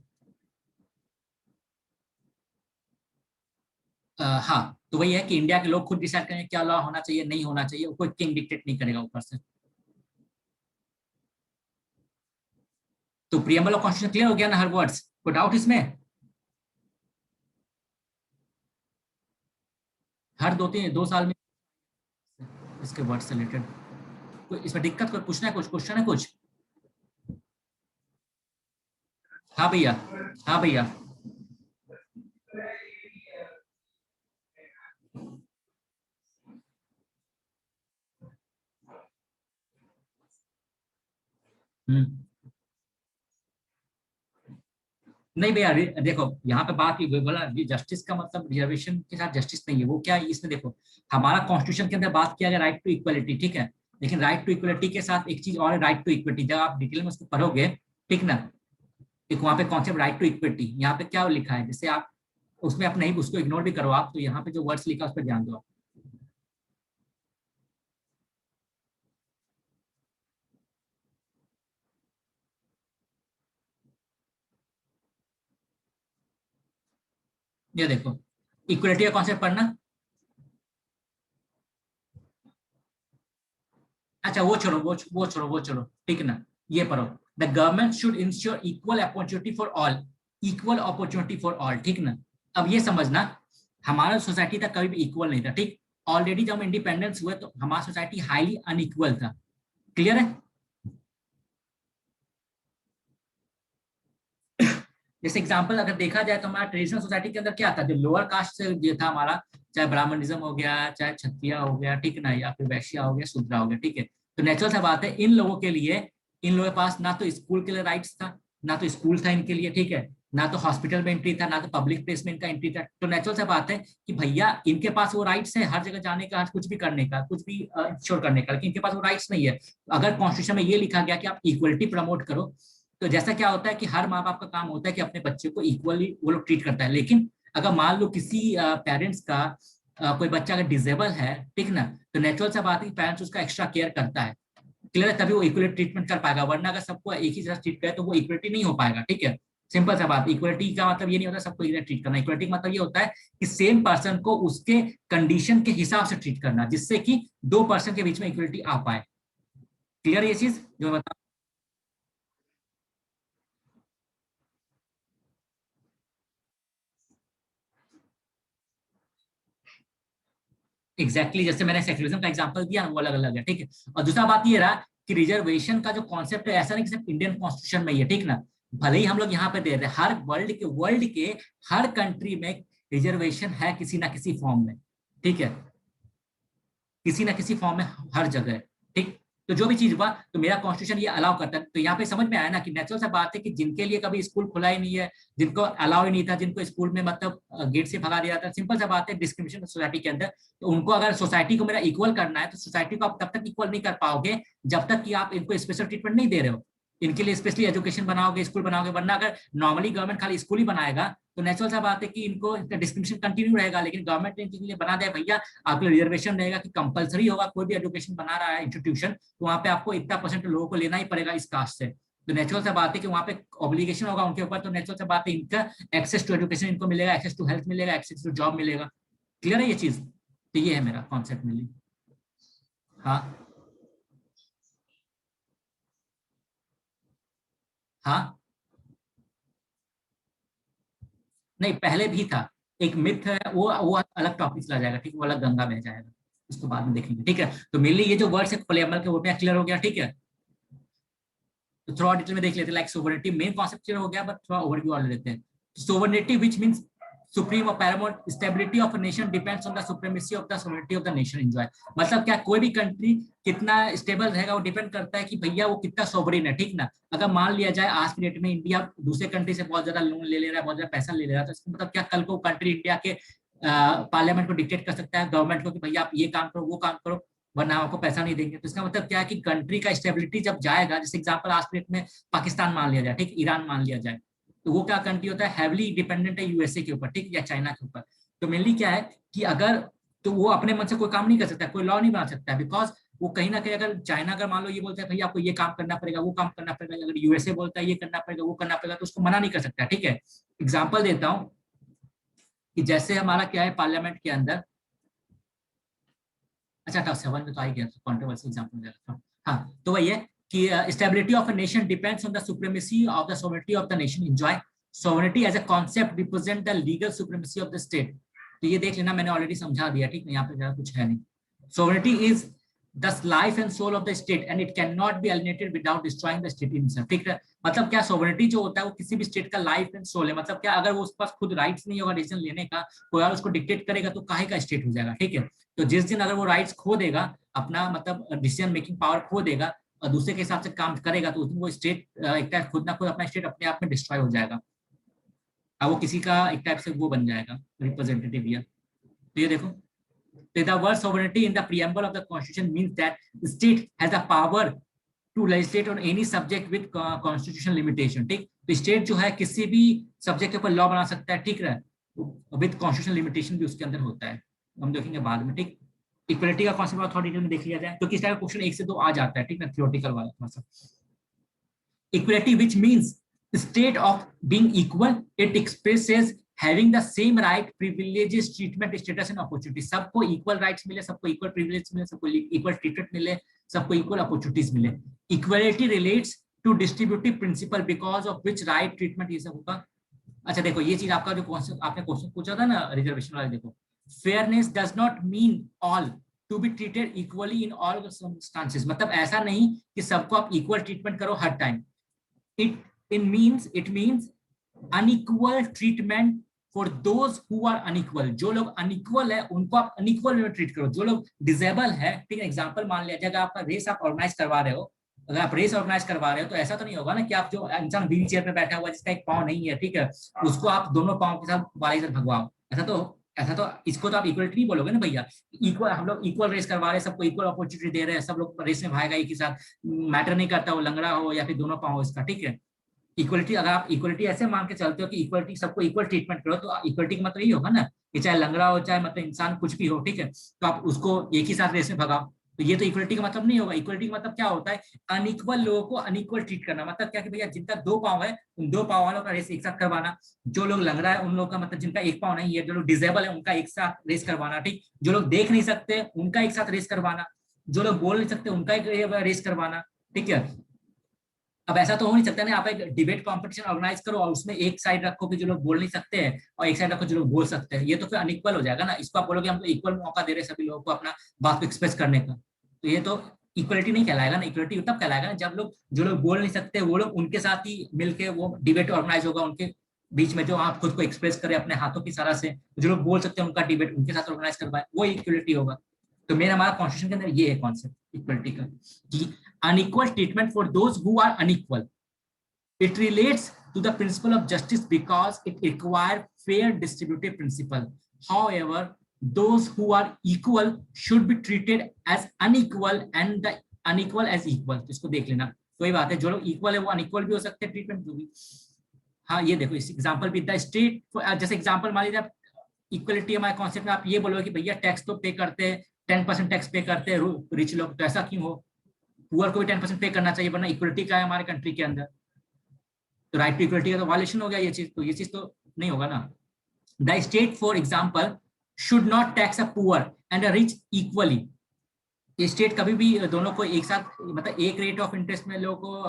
A: हाँ, तो वही है कि इंडिया के लोग खुद डिसाइड करेंगे क्या लॉ होना चाहिए, नहीं होना चाहिए, कोई किंग डिक्टेट नहीं करेगा ऊपर से। तो प्रियम्बल ऑफ कॉन्स्टिट्यूशन क्लियर हो गया ना, हर वर्ड्स? कोई डाउट इसमें? हर 2 साल में इसके वर्ड से रिलेटेड कोई इसमें दिक्कत, कोई पूछना है, कुछ क्वेश्चन है कुछ? हाँ भैया, हाँ भैया। हम्म। नहीं भैया, देखो यहाँ पे बात ये बोला, जस्टिस का मतलब रिजर्वेशन के साथ जस्टिस नहीं है। वो क्या है इसमें देखो, हमारा कॉन्स्टिट्यूशन के अंदर बात किया गया राइट टू इक्वलिटी, ठीक है, लेकिन राइट टू इक्वलिटी के साथ एक चीज और है, राइट टू इक्विटी। जब आप डिटेल में उसको पढ़ोगे, ठीक ना, एक वहाँ पे कॉन्सेप्ट राइट टू इक्विटी, यहाँ पे क्या लिखा है, जैसे आप उसमें आप नहीं, उसको इग्नोर भी करो आप, तो यहाँ पे जो वर्ड्स लिखा है उस पर ध्यान दो आप। ये देखो, इक्वलिटी का कॉन्सेप्ट पढ़ना। अच्छा वो छोड़ो, वो छोड़ो, वो छोड़ो, ठीक है ना, ये पढ़ो। The government should ensure equal opportunity for all, equal opportunity for all, ठीक ना। अब ये समझना, हमारा सोसाइटी तक कभी भी इक्वल नहीं था। ठीक, ऑलरेडी जब हम इंडिपेंडेंस हुए तो हमारा सोसाइटी हाईली अनइक्वल था। क्लियर है? जैसे एग्जांपल अगर देखा जाए तो हमारा ट्रेडिशनल सोसाइटी के अंदर क्या था, जो लोअर कास्ट से जो था हमारा, चाहे ब्राह्मणिज्म हो गया, चाहे क्षत्रिय हो गया, ठीक ना, या फिर वैश्य हो गया, शूद्र हो गया, ठीक है। तो नेचुरल सा बात है, इन लोगों के लिए, इन लोगों के पास ना तो स्कूल के लिए राइट्स था, ना तो स्कूल था इनके लिए, ठीक है, ना तो हॉस्पिटल में एंट्री था, ना तो पब्लिक प्लेस में इनका एंट्री था। तो नेचुरल सा बात है कि भैया इनके पास वो राइट्स है हर जगह जाने का, कुछ भी करने का, कुछ भी इंश्योर करने का, लेकिन इनके पास वो राइट्स नहीं है। अगर कॉन्स्टिट्यूशन में ये लिखा गया कि आप इक्वलिटी प्रमोट करो, तो जैसा क्या होता है कि हर माँ बाप का काम होता है कि अपने बच्चे को इक्वली वो लोग ट्रीट करता है। लेकिन अगर मान लो किसी पेरेंट्स का कोई बच्चा अगर डिजेबल है, ठीक ना, तो नेचुरल सा बात है कि पेरेंट्स उसका एक्स्ट्रा केयर करता है। क्लियर है? तभी वो इक्वली ट्रीटमेंट कर पाएगा, वरना अगर सबको एक ही तरह ट्रीट करे तो वो इक्वलिटी नहीं हो पाएगा। ठीक है, सिंपल सा बात। इक्वलिटी का मतलब ये नहीं होता सबको इक्वली ट्रीट करना, इक्वलिटी का मतलब ये होता है कि सेम पर्सन को उसके कंडीशन के हिसाब से ट्रीट करना, जिससे कि दो पर्सन के बीच में इक्वलिटी आ पाए। क्लियर ये चीज जो मैं बता। एग्जैक्टली जैसे मैंने सेक्युलरिज्म का एग्जांपल दिया ना, वो अलग अलग है, ठीक है। और दूसरा बात ये रहा कि रिजर्वेशन का जो कॉन्सेप्ट है, ऐसा नहीं कि सिर्फ इंडियन कॉन्स्टिट्यूशन में ही है, ठीक ना। भले ही हम लोग यहाँ पे दे रहे हैं, हर वर्ल्ड के हर कंट्री में रिजर्वेशन है किसी ना किसी फॉर्म में, ठीक है, किसी ना किसी फॉर्म में, हर जगह है। ठीक, तो जो भी चीज हुआ, तो मेरा कॉन्स्टिट्यूशन ये अलाउ करता है। तो यहाँ पे समझ में आया ना कि नेचुरल सा बात है कि जिनके लिए कभी स्कूल खुला ही नहीं है, जिनको अलाउ ही नहीं था, जिनको स्कूल में मतलब गेट से भगा दिया था, सिंपल सा बात है, डिस्क्रिमिनेशन सोसाइटी के अंदर। तो उनको अगर सोसाइटी को मेरा इक्वल करना है, तो सोसाइटी को आप तब तक इक्वल नहीं कर पाओगे जब तक कि आप इनको स्पेशल ट्रीटमेंट नहीं दे रहे हो। इनके लिए स्पेशली एजुकेशन बनाओगे, स्कूल बनाओगे, वरना अगर नॉर्मली गवर्नमेंट खाली स्कूल ही बनाएगा तो नेचुरल सा बात है कि इनको डिस्क्रिमिनेशन कंटिन्यू रहेगा। लेकिन गवर्नमेंट ने इनके लिए बना दिया भैया आपके रिजर्वेशन रहेगा कि कंपलसरी होगा, कोई भी एजुकेशन बना रहा है इंस्टीट्यूशन तो वहाँ पे आपको इतना परसेंट लोगों को लेना ही पड़ेगा इस कास्ट से। तो नेचुरल सा बात है कि वहाँ पे ऑब्लिगेशन होगा उनके ऊपर, तो नेचुरल सा बात है इनका एक्सेस टू एजुकेशन इनको मिलेगा, एक्सेस टू हेल्थ मिलेगा, एक्सेस टू जॉब मिलेगा। क्लियर है ये चीज? तो ये है मेरा कॉन्सेप्ट मिली। हाँ हाँ, नहीं पहले भी था, एक मिथ है, वो अलग टॉपिक चला जाएगा, ठीक है, वो अलग गंगा बह जाएगा, उसको बाद में देखेंगे, ठीक है। तो मेनली ये जो वर्ड्स है खुले अमल के वो क्लियर हो गया, ठीक है। तो थोड़ा डिटेल में देख लेते हैं, like sovereignty main concept clear हो गया, बट थोड़ा ओवरव्यू और ले लेते हैं। सोवरेनिटी व्हिच मींस सुप्रीम और Paramount stability of a nation depends on the supremacy of the sovereignty of the nation enjoy. मतलब क्या कोई भी कंट्री कितना स्टेबल रहेगा वो डिपेंड करता है कि भैया वो कितना सोवरेन है, ठीक ना। अगर मान लिया जाए आज की डेट में इंडिया दूसरे कंट्री से बहुत ज्यादा लोन ले रहा है, बहुत ज्यादा पैसा ले रहा है, तो इसका मतलब क्या कल को कंट्री इंडिया के पार्लियामेंट को डिक्टेट कर सकता है गवर्नमेंट को कि भैया आप ये काम करो वो काम करो वरना आपको पैसा नहीं देंगे। तो इसका मतलब क्या है कि कंट्री का स्टेबिलिटी जब जाएगा, जैसे एग्जांपल आज के डेट में पाकिस्तान मान लिया जाए, ठीक, ईरान मान लिया जाए, तो वो क्या कंट्री होता है, हैवली डिपेंडेंट है यूएसए के ऊपर, ठीक, या चाइना के ऊपर। तो मेनली क्या है कि अगर तो वो अपने मन से कोई काम नहीं कर सकता, कोई लॉ नहीं बना सकता, बिकॉज वो कहीं ना कहीं अगर चाइना अगर मान लो ये बोलता है भैया आपको ये काम करना पड़ेगा वो काम करना पड़ेगा, अगर यूएसए बोलता है ये करना पड़ेगा वो करना पड़ेगा, तो उसको मना नहीं कर सकता, ठीक है। एग्जाम्पल देता हूँ कि जैसे हमारा क्या है पार्लियामेंट के अंदर, अच्छा था सेवन में तो आ ही गया कॉन्ट्रोवर्सी एग्जाम्पल था। हाँ, तो वही है कि stability of a nation depends on the supremacy of the sovereignty of the nation enjoy. Sovereignty as a concept represent the legal supremacy of the state. तो ये देख लेना, मैंने ऑलरेडी समझा दिया, ठीक है, यहाँ पे ज्यादा कुछ है नहीं। Sovereignty is the life and soul of the state and it can not be alienated without destroying the state itself, ठीक है। मतलब क्या सोवरेनिटी जो होता है वो किसी भी स्टेट का लाइफ एंड सोल है। मतलब क्या अगर वो उसके पास खुद राइट्स नहीं होगा डिसीजन लेने का, कोई और उसको डिक्टेट करेगा तो काहे का स्टेट हो जाएगा, ठीक है। तो जिस दिन अगर वो राइट्स खो देगा, अपना मतलब डिसीजन मेकिंग पावर खो देगा और दूसरे के हिसाब से काम करेगा, तो उस दिन वो स्टेट एक टाइप खुद ना खुद अपना स्टेट अपने आप में डिस्ट्रॉय हो जाएगा, अब वो किसी का एक टाइप से वो बन जाएगा रिप्रेजेंटेटिव या। तो ये देखो, the word sovereignty in the preamble of the constitution means that the state has the power to legislate on any subject with constitutional limitation, ठीक। तो स्टेट जो है किसी भी सब्जेक्ट के ऊपर लॉ बना सकता है, ठीक है, विद कॉन्स्टिट्यूशनल लिमिटेशन भी उसके अंदर होता है, हम देखेंगे बाद में, ठीक। इक्वलिटी का कॉन्सेप्ट थोड़ा डिटेल में देख लिया जाए, क्योंकि इस टाइप का क्वेश्चन 1 से 2 आ जाता है, ठीक ना, थियोरेटिकल वाला थोड़ा सा। Equality, which means state of being equal, it expresses having the same right, privileges, treatment, status and opportunity। सबको equal rights मिले, सबको equal privileges मिले, सबको equal treatment मिले, सबको equal opportunities मिले। Equality relates to distributive principle because of which right treatment ये सब होगा। अच्छा देखो ये चीज आपका जो कॉन्सेप्ट आपने क्वेश्चन पूछा था ना रिजर्वेशन वाला, देखो fairness does not mean all to be treated equally in all circumstances. मतलब ऐसा नहीं कि सबको आप इक्वल ट्रीटमेंट करो हर time. it means unequal treatment for those who are unequal। जो लोग अनइक्वल है उनको आप अनइक्वल में ट्रीट करो। जो लोग डिसेबल है, ठीक है, एग्जांपल मान लिया जाए अगर आपका रेस आप ऑर्गेनाइज करवा रहे हो, अगर आप रेस ऑर्गेनाइज करवा रहे हो तो ऐसा तो नहीं होगा ना कि आप जो इंसान व्हील चेयर पे बैठा हुआ है जिसका एक पाँव नहीं है, ठीक है, उसको आप दोनों पाँव के साथ वाले इधर भगवाओ। ऐसा तो इसको तो आप इक्वलिटी नहीं बोलोगे ना भैया। इक्वल हम लोग इक्वल रेस करवा रहे हैं, सबको इक्वल अपॉर्चुनिटी दे रहे हैं, सब लोग रेस में भागेगा एक ही साथ, मैटर नहीं करता वो लंगड़ा हो या फिर दोनों पाँव हो इसका, ठीक है। इक्वलिटी अगर आप इक्वलिटी ऐसे मान के चलते हो कि इक्वलिटी सबको इक्वल ट्रीटमेंट करो, तो इक्वलिटी का मतलब ये होगा ना कि चाहे लंगड़ा हो चाहे मतलब इंसान कुछ भी हो, ठीक है, तो आप उसको एक ही साथ रेस में भगाओ। तो ये तो इक्वलिटी का मतलब नहीं होगा। इक्वलिटी का मतलब क्या होता है, अनइक्वल लोगों को अनइक्वल ट्रीट करना। मतलब क्या कि भैया जिनका 2 पाँव है उन 2 पाँव वालों का रेस एक साथ करवाना, जो लोग लंगड़ा है उन लोगों का मतलब जिनका 1 पाँव नहीं है, जो लोग डिसेबल है उनका एक साथ रेस करवाना, ठीक, जो लोग देख नहीं सकते उनका एक साथ रेस करवाना, जो लोग बोल नहीं सकते उनका एक रेस करवाना, ठीक है। अब ऐसा तो हो नहीं सकता ना आप एक डिबेट कंपटीशन ऑर्गेनाइज करो और उसमें एक साइड रखो कि जो लोग बोल नहीं सकते हैं और एक साइड रखो जो लोग बोल सकते हैं, ये तो फिर अनइक्वल हो जाएगा ना। इसको आप बोलोगे हम तो इक्वल मौका दे रहे हैं सभी लोगों को अपना बात को एक्सप्रेस करने का, तो ये तो इक्वलिटी नहीं कहलाएगा ना। इक्वलिटी तब कहलाएगा ना जब लोग जो लोग बोल नहीं सकते वो लोग उनके साथ ही मिलके वो डिबेट ऑर्गेनाइज होगा उनके बीच में, जो आप खुद को एक्सप्रेस करें अपने हाथों की इशारा से, जो लोग बोल सकते हैं उनका डिबेट उनके साथ ऑर्गेनाइज करवाए, वो इक्वलिटी होगा। तो मेरा हमारा कॉन्स्टिट्यूशन के अंदर ये है कॉन्सेप्ट इक्वलिटी का कि unequal treatment for those who are unequal. It relates to the principle of justice because it requires fair distributive principle. However, those who are equal should be treated as unequal and the unequal as equal। इसको देख लेना, कोई बात है, जो लोग equal है वो अनइक्वल भी हो सकते हैं ट्रीटमेंट जो भी। हाँ ये देखो इस एग्जाम्पल भी द स्टेट, जैसे एग्जाम्पल मान लीजिए आप इक्वलिटी हमारे कॉन्सेप्ट में आप ये बोलोगे कि भैया टैक्स तो पे करते हैं, 10% टैक्स पे करते हैं रिच लोग, तो ऐसा क्यों हो, पुअर को भी 10% पे करना चाहिए, वरना इक्वलिटी का है हमारे कंट्री के अंदर, तो राइट टू इक्वलिटी का तो वायलेशन हो गया ये चीज, तो ये चीज तो नहीं होगा ना। The state for example should not tax a poor and a rich equally, state कभी भी दोनों को एक साथ, मतलब एक रेट ऑफ इंटरेस्ट में लोगों को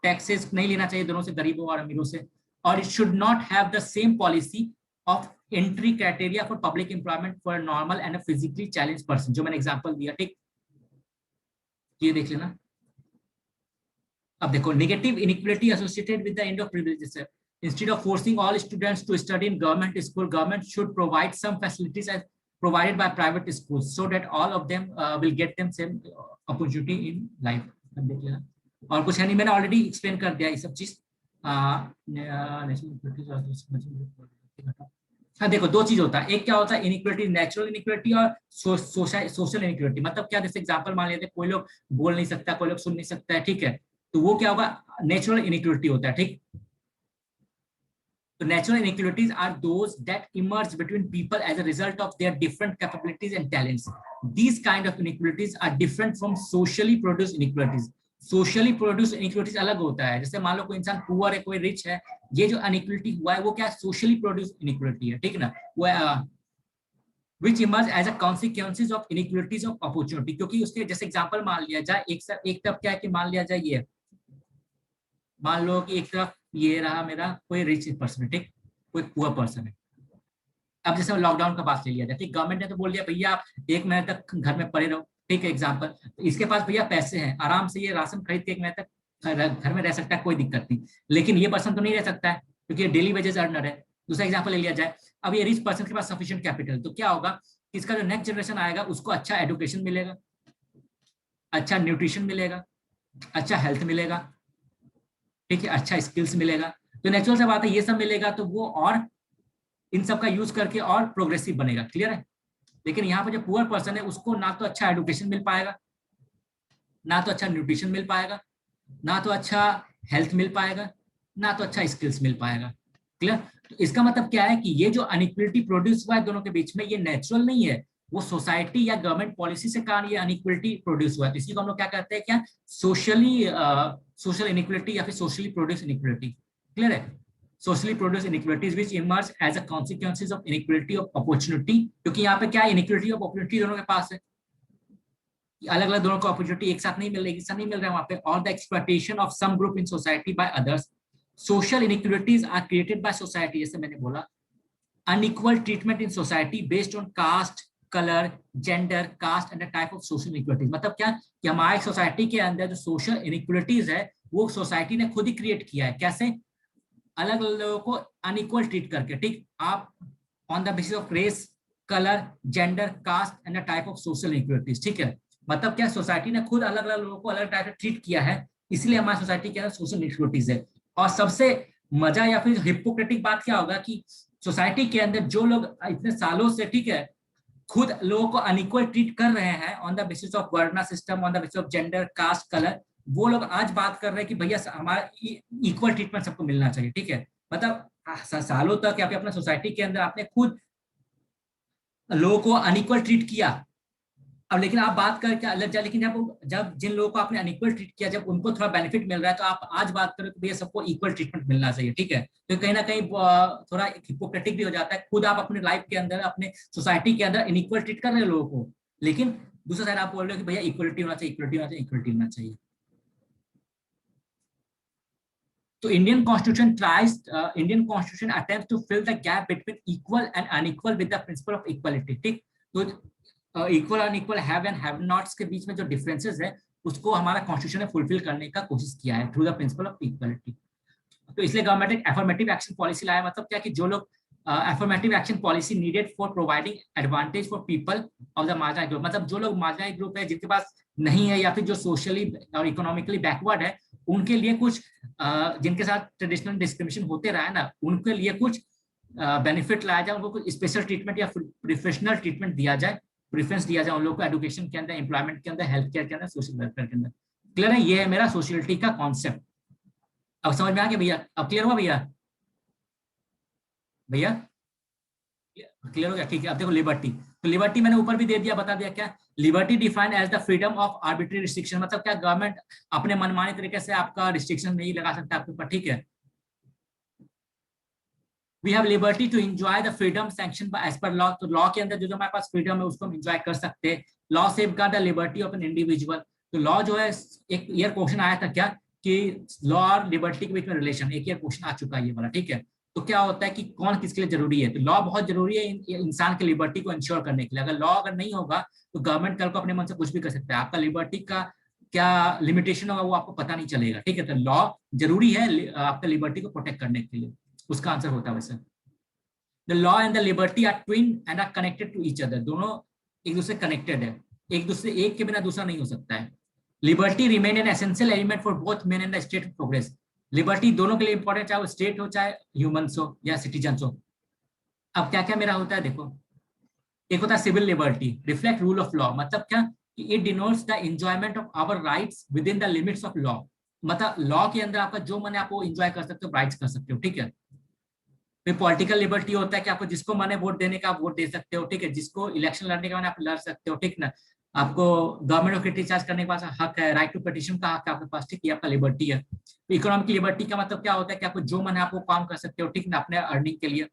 A: टैक्सेस नहीं लेना चाहिए दोनों से, गरीबों और अमीरों से। और it should not have the same policy of entry criteria for public employment for normal and physically challenge person, जो मैंने एग्जांपल दिया, ठीक, ये देख लेना। अब देखो negative inequality associated with the end of privileges, instead of forcing all students to study in government school, government should provide some facilities as provided by private schools so that all of them will get them same opportunity in life। अब देख लेना, और कुछ है नहीं, मैंने already explain कर दिया ये सब चीज। हाँ देखो दो चीज होता है, एक क्या होता है इनइक्वालिटी, नेचुरल इनइक्वालिटी और सोशल इनइक्वालिटी। मतलब क्या, जैसे एग्जांपल मान लेते हैं कोई लोग बोल नहीं सकता, कोई लोग सुन नहीं सकता है, ठीक है, तो वो क्या होगा, नेचुरल इनइक्वालिटी होता है, ठीक। So natural inequalities are those that emerge between people as a result of their different capabilities and talents. These kind of inequalities are different from socially produced inequalities. Socially produced inequalities अलग होता है, जैसे मान लो कोई इंसान poor है, कोई rich है, ये जो अनइक्वलिटी हुआ है वो क्या सोशली प्रोड्यूस्ड इनइक्वलिटी है, ठीक है ना, वो which emerge as a consequences of inequalities of opportunity। क्योंकि उसके जैसे एग्जांपल मान लिया जाए, एक तरफ क्या है कि मान लिया जाए ये, मान लो कि एक तरफ ये रहा मेरा कोई रिच पर्सन है, ठीक, कोई पुअर पर्सन है। अब जैसे लॉकडाउन का बात ले लिया जाए, ठीक, गवर्नमेंट ने तो बोल दिया भैया आप 1 महीने तक घर में पड़े रहो, ठीक है एग्जाम्पल, तो इसके पास भैया पैसे हैं, आराम से ये राशन खरीद के 1 महीने तक घर में रह सकता है, कोई दिक्कत नहीं, लेकिन ये पर्सन तो नहीं रह सकता है क्योंकि ये डेली वेजेस अर्नर है। दूसरा एग्जाम्पल ले लिया जाए, अब ये रिच पर्सन के पास सफिशिएंट कैपिटल, तो क्या होगा, इसका जो नेक्स्ट जनरेशन आएगा उसको अच्छा एजुकेशन मिलेगा, अच्छा न्यूट्रिशन मिलेगा, अच्छा हेल्थ मिलेगा, ठीक है, अच्छा स्किल्स मिलेगा, तो नेचुरल सा बात है ये सब मिलेगा तो वो और इन सब का यूज करके और प्रोग्रेसिव बनेगा, क्लियर है। लेकिन यहाँ पर जो पुअर पर्सन है उसको ना तो अच्छा एजुकेशन मिल पाएगा, ना तो अच्छा न्यूट्रिशन मिल पाएगा, ना तो अच्छा हेल्थ मिल पाएगा, ना तो अच्छा स्किल्स मिल पाएगा, क्लियर। तो इसका मतलब क्या है कि ये जो अनइक्वलिटी प्रोड्यूस हुआ है दोनों के बीच में, ये नेचुरल नहीं है, वो सोसाइटी या गवर्नमेंट पॉलिसी से कारण ये अनइक्वलिटी प्रोड्यूस हुआ है। तो इसी को हम लोग क्या कहते हैं, क्या सोशल इनइक्वलिटी या फिर सोशली प्रोड्यूस इनइक्वलिटी, क्लियर है। Socially produce inequalities which emerge as a consequences of inequality of opportunity, क्योंकि यहाँ पे क्या है, इनइक्वलिटी ऑफ अपॉर्चुनिटी दोनों के पास है, अलग अलग दोनों को अपॉर्चुनिटी एक साथ नहीं मिल रही, एक साथ नहीं मिल रहा है वहां पे, और the exploitation of some group in society by others. Social inequalities are created by society, जैसे मैंने बोला, unequal treatment in society based on caste, colour, gender, caste and type of social inequalities. मतलब क्या कि हमारी सोसाइटी के अंदर जो सोशल इनइक्वलिटीज है वो सोसाइटी ने खुद ही क्रिएट किया है, कैसे, अलग अलग लोगों को अनइक्वल ट्रीट करके, ठीक, आप on the basis of race, colour, gender, caste and type of social inequalities, ठीक है। मतलब क्या, सोसाइटी ने खुद अलग अलग लोगों को अलग टाइप से ट्रीट किया है, इसलिए हमारी सोसाइटी के अंदर सोशल इनइक्वलिटीज है। और सबसे मजा या फिर हिपोक्रेटिक बात क्या होगा कि सोसाइटी के अंदर जो लोग इतने सालों से, ठीक है, खुद लोगों को अनइक्वल ट्रीट कर रहे हैं on the basis of varna system, on the basis of gender, caste, colour, वो लोग आज बात कर रहे हैं कि भैया हमारा इक्वल ट्रीटमेंट सबको मिलना चाहिए, ठीक है। मतलब सालों तक या फिर अपने सोसाइटी के अंदर आपने खुद लोगों को अनइक्वल ट्रीट किया, अब लेकिन आप बात करके अलग जाए, लेकिन जब जिन लोगों को आपने अनइक्वल ट्रीट किया, जब उनको थोड़ा बेनिफिट मिल रहा है तो आप आज बात करें तो भैया सबको इक्वल ट्रीटमेंट मिलना चाहिए, ठीक है। तो कहीं ना कहीं थोड़ा हिपोक्रेटिक भी हो जाता है, खुद आप अपने लाइफ के अंदर, अपने सोसाइटी के अंदर इनइक्वल ट्रीट कर रहे हैं लोगों को, लेकिन दूसरा साइड आप बोल रहे हो कि भैया इक्वलिटी होना चाहिए, इक्वलिटी होना चाहिए, इक्वलिटी होना चाहिए। तो Indian constitution attempts to fill the gap between equal and unequal with the principle of equality, ठीक। तो equal unequal, have and have nots के बीच में जो डिफरेंसेस है उसको हमारा कॉन्स्टिट्यूशन ने फुलफिल करने का कोशिश किया है through the principle of equality. तो इसलिए गवर्नमेंट एक एफर्मेटिव एक्शन पॉलिसी लाया, मतलब क्या कि जो लोग affirmative action policy needed for providing advantage for people of the marginal group, मतलब जो लोग मार्जिनल ग्रुप है जिनके पास नहीं है या फिर जो सोशली और इकोनॉमिकली बैकवर्ड है, उनके लिए कुछ जिनके साथ ट्रेडिशनल डिस्क्रिमिनेशन होते रहा है ना, उनके लिए कुछ बेनिफिट लाया जाए, उनको कुछ स्पेशल ट्रीटमेंट या प्रोफेशनल ट्रीटमेंट दिया जाए, प्रेफरेंस दिया जाए उन लोगों को एजुकेशन के अंदर, एम्प्लॉयमेंट के अंदर, हेल्थ केयर के अंदर, सोशल वेलफेयर के अंदर। क्लियर है? ये है मेरा सोशलिटी का कॉन्सेप्ट। अब समझ में आ गया भैया? अब क्लियर हुआ भैया? भैया क्लियर हो गया? ठीक है। अब देखो लिबर्टी, तो लिबर्टी मैंने ऊपर भी दे दिया, बता दिया क्या। Liberty defined as the freedom of arbitrary restriction, मतलब क्या गवर्नमेंट अपने मनमाने तरीके से आपका रिस्ट्रिक्शन नहीं लगा सकता आपके ऊपर, ठीक है। We have liberty to enjoy the freedom sanction as per law, तो लॉ के अंदर जो जो हमारे पास फ्रीडम है उसको हम एंजॉय कर सकते हैं। Law safeguard the liberty of an individual, तो लॉ जो है, एक ईयर क्वेश्चन आया था क्या कि लॉ और लिबर्टी के बीच में रिलेशन, एक ईयर क्वेश्चन आ चुका है ये वाला, ठीक है। तो क्या होता है कि कौन किसके लिए जरूरी है, तो लॉ बहुत जरूरी है इंसान के लिबर्टी को इंश्योर करने के लिए। अगर लॉ अगर नहीं होगा तो गवर्नमेंट कल को अपने मन से कुछ भी कर सकता है, आपका लिबर्टी का क्या लिमिटेशन होगा वो आपको पता नहीं चलेगा, ठीक है। तो लॉ जरूरी है आपका लिबर्टी को प्रोटेक्ट करने के लिए, उसका आंसर होता है वैसे। The law and the liberty are twin and are connected to each other, दोनों एक दूसरे कनेक्टेड है, एक दूसरे, एक के बिना दूसरा नहीं हो सकता है। Liberty remain an essential element for both men and the state of progress, liberty दोनों के लिए इंपॉर्टेंट, चाहे वो स्टेट हो चाहे ह्यूमंस हो या सिटीजन हो। अब क्या क्या मेरा होता है देखो, एक होता है civil liberty, reflect rule of law, मतलब क्या कि it denotes the enjoyment of our rights with in the limits of law, मतलब लॉ के अंदर आपका जो मन है आप वो एंजॉय कर सकते हो, राइट्स कर सकते हो, ठीक है। फिर पॉलिटिकल लिबर्टी होता है कि आपको जिसको मन है वोट देने का आप वोट दे सकते हो, ठीक है। जिसको इलेक्शन लड़ने का मन है आप लड़ सकते हो, ठीक ना। आपको गवर्नमेंट को क्रिटिसाइज करने के पास हक है, राइट टू पिटीशन का हक है आपके पास, ठीक है, आपका लिबर्टी है। इकोनॉमिक लिबर्टी का मतलब क्या होता है कि आपको जो मन है आप वो काम कर सकते हो, ठीक ना, अपने अर्निंग के लिए।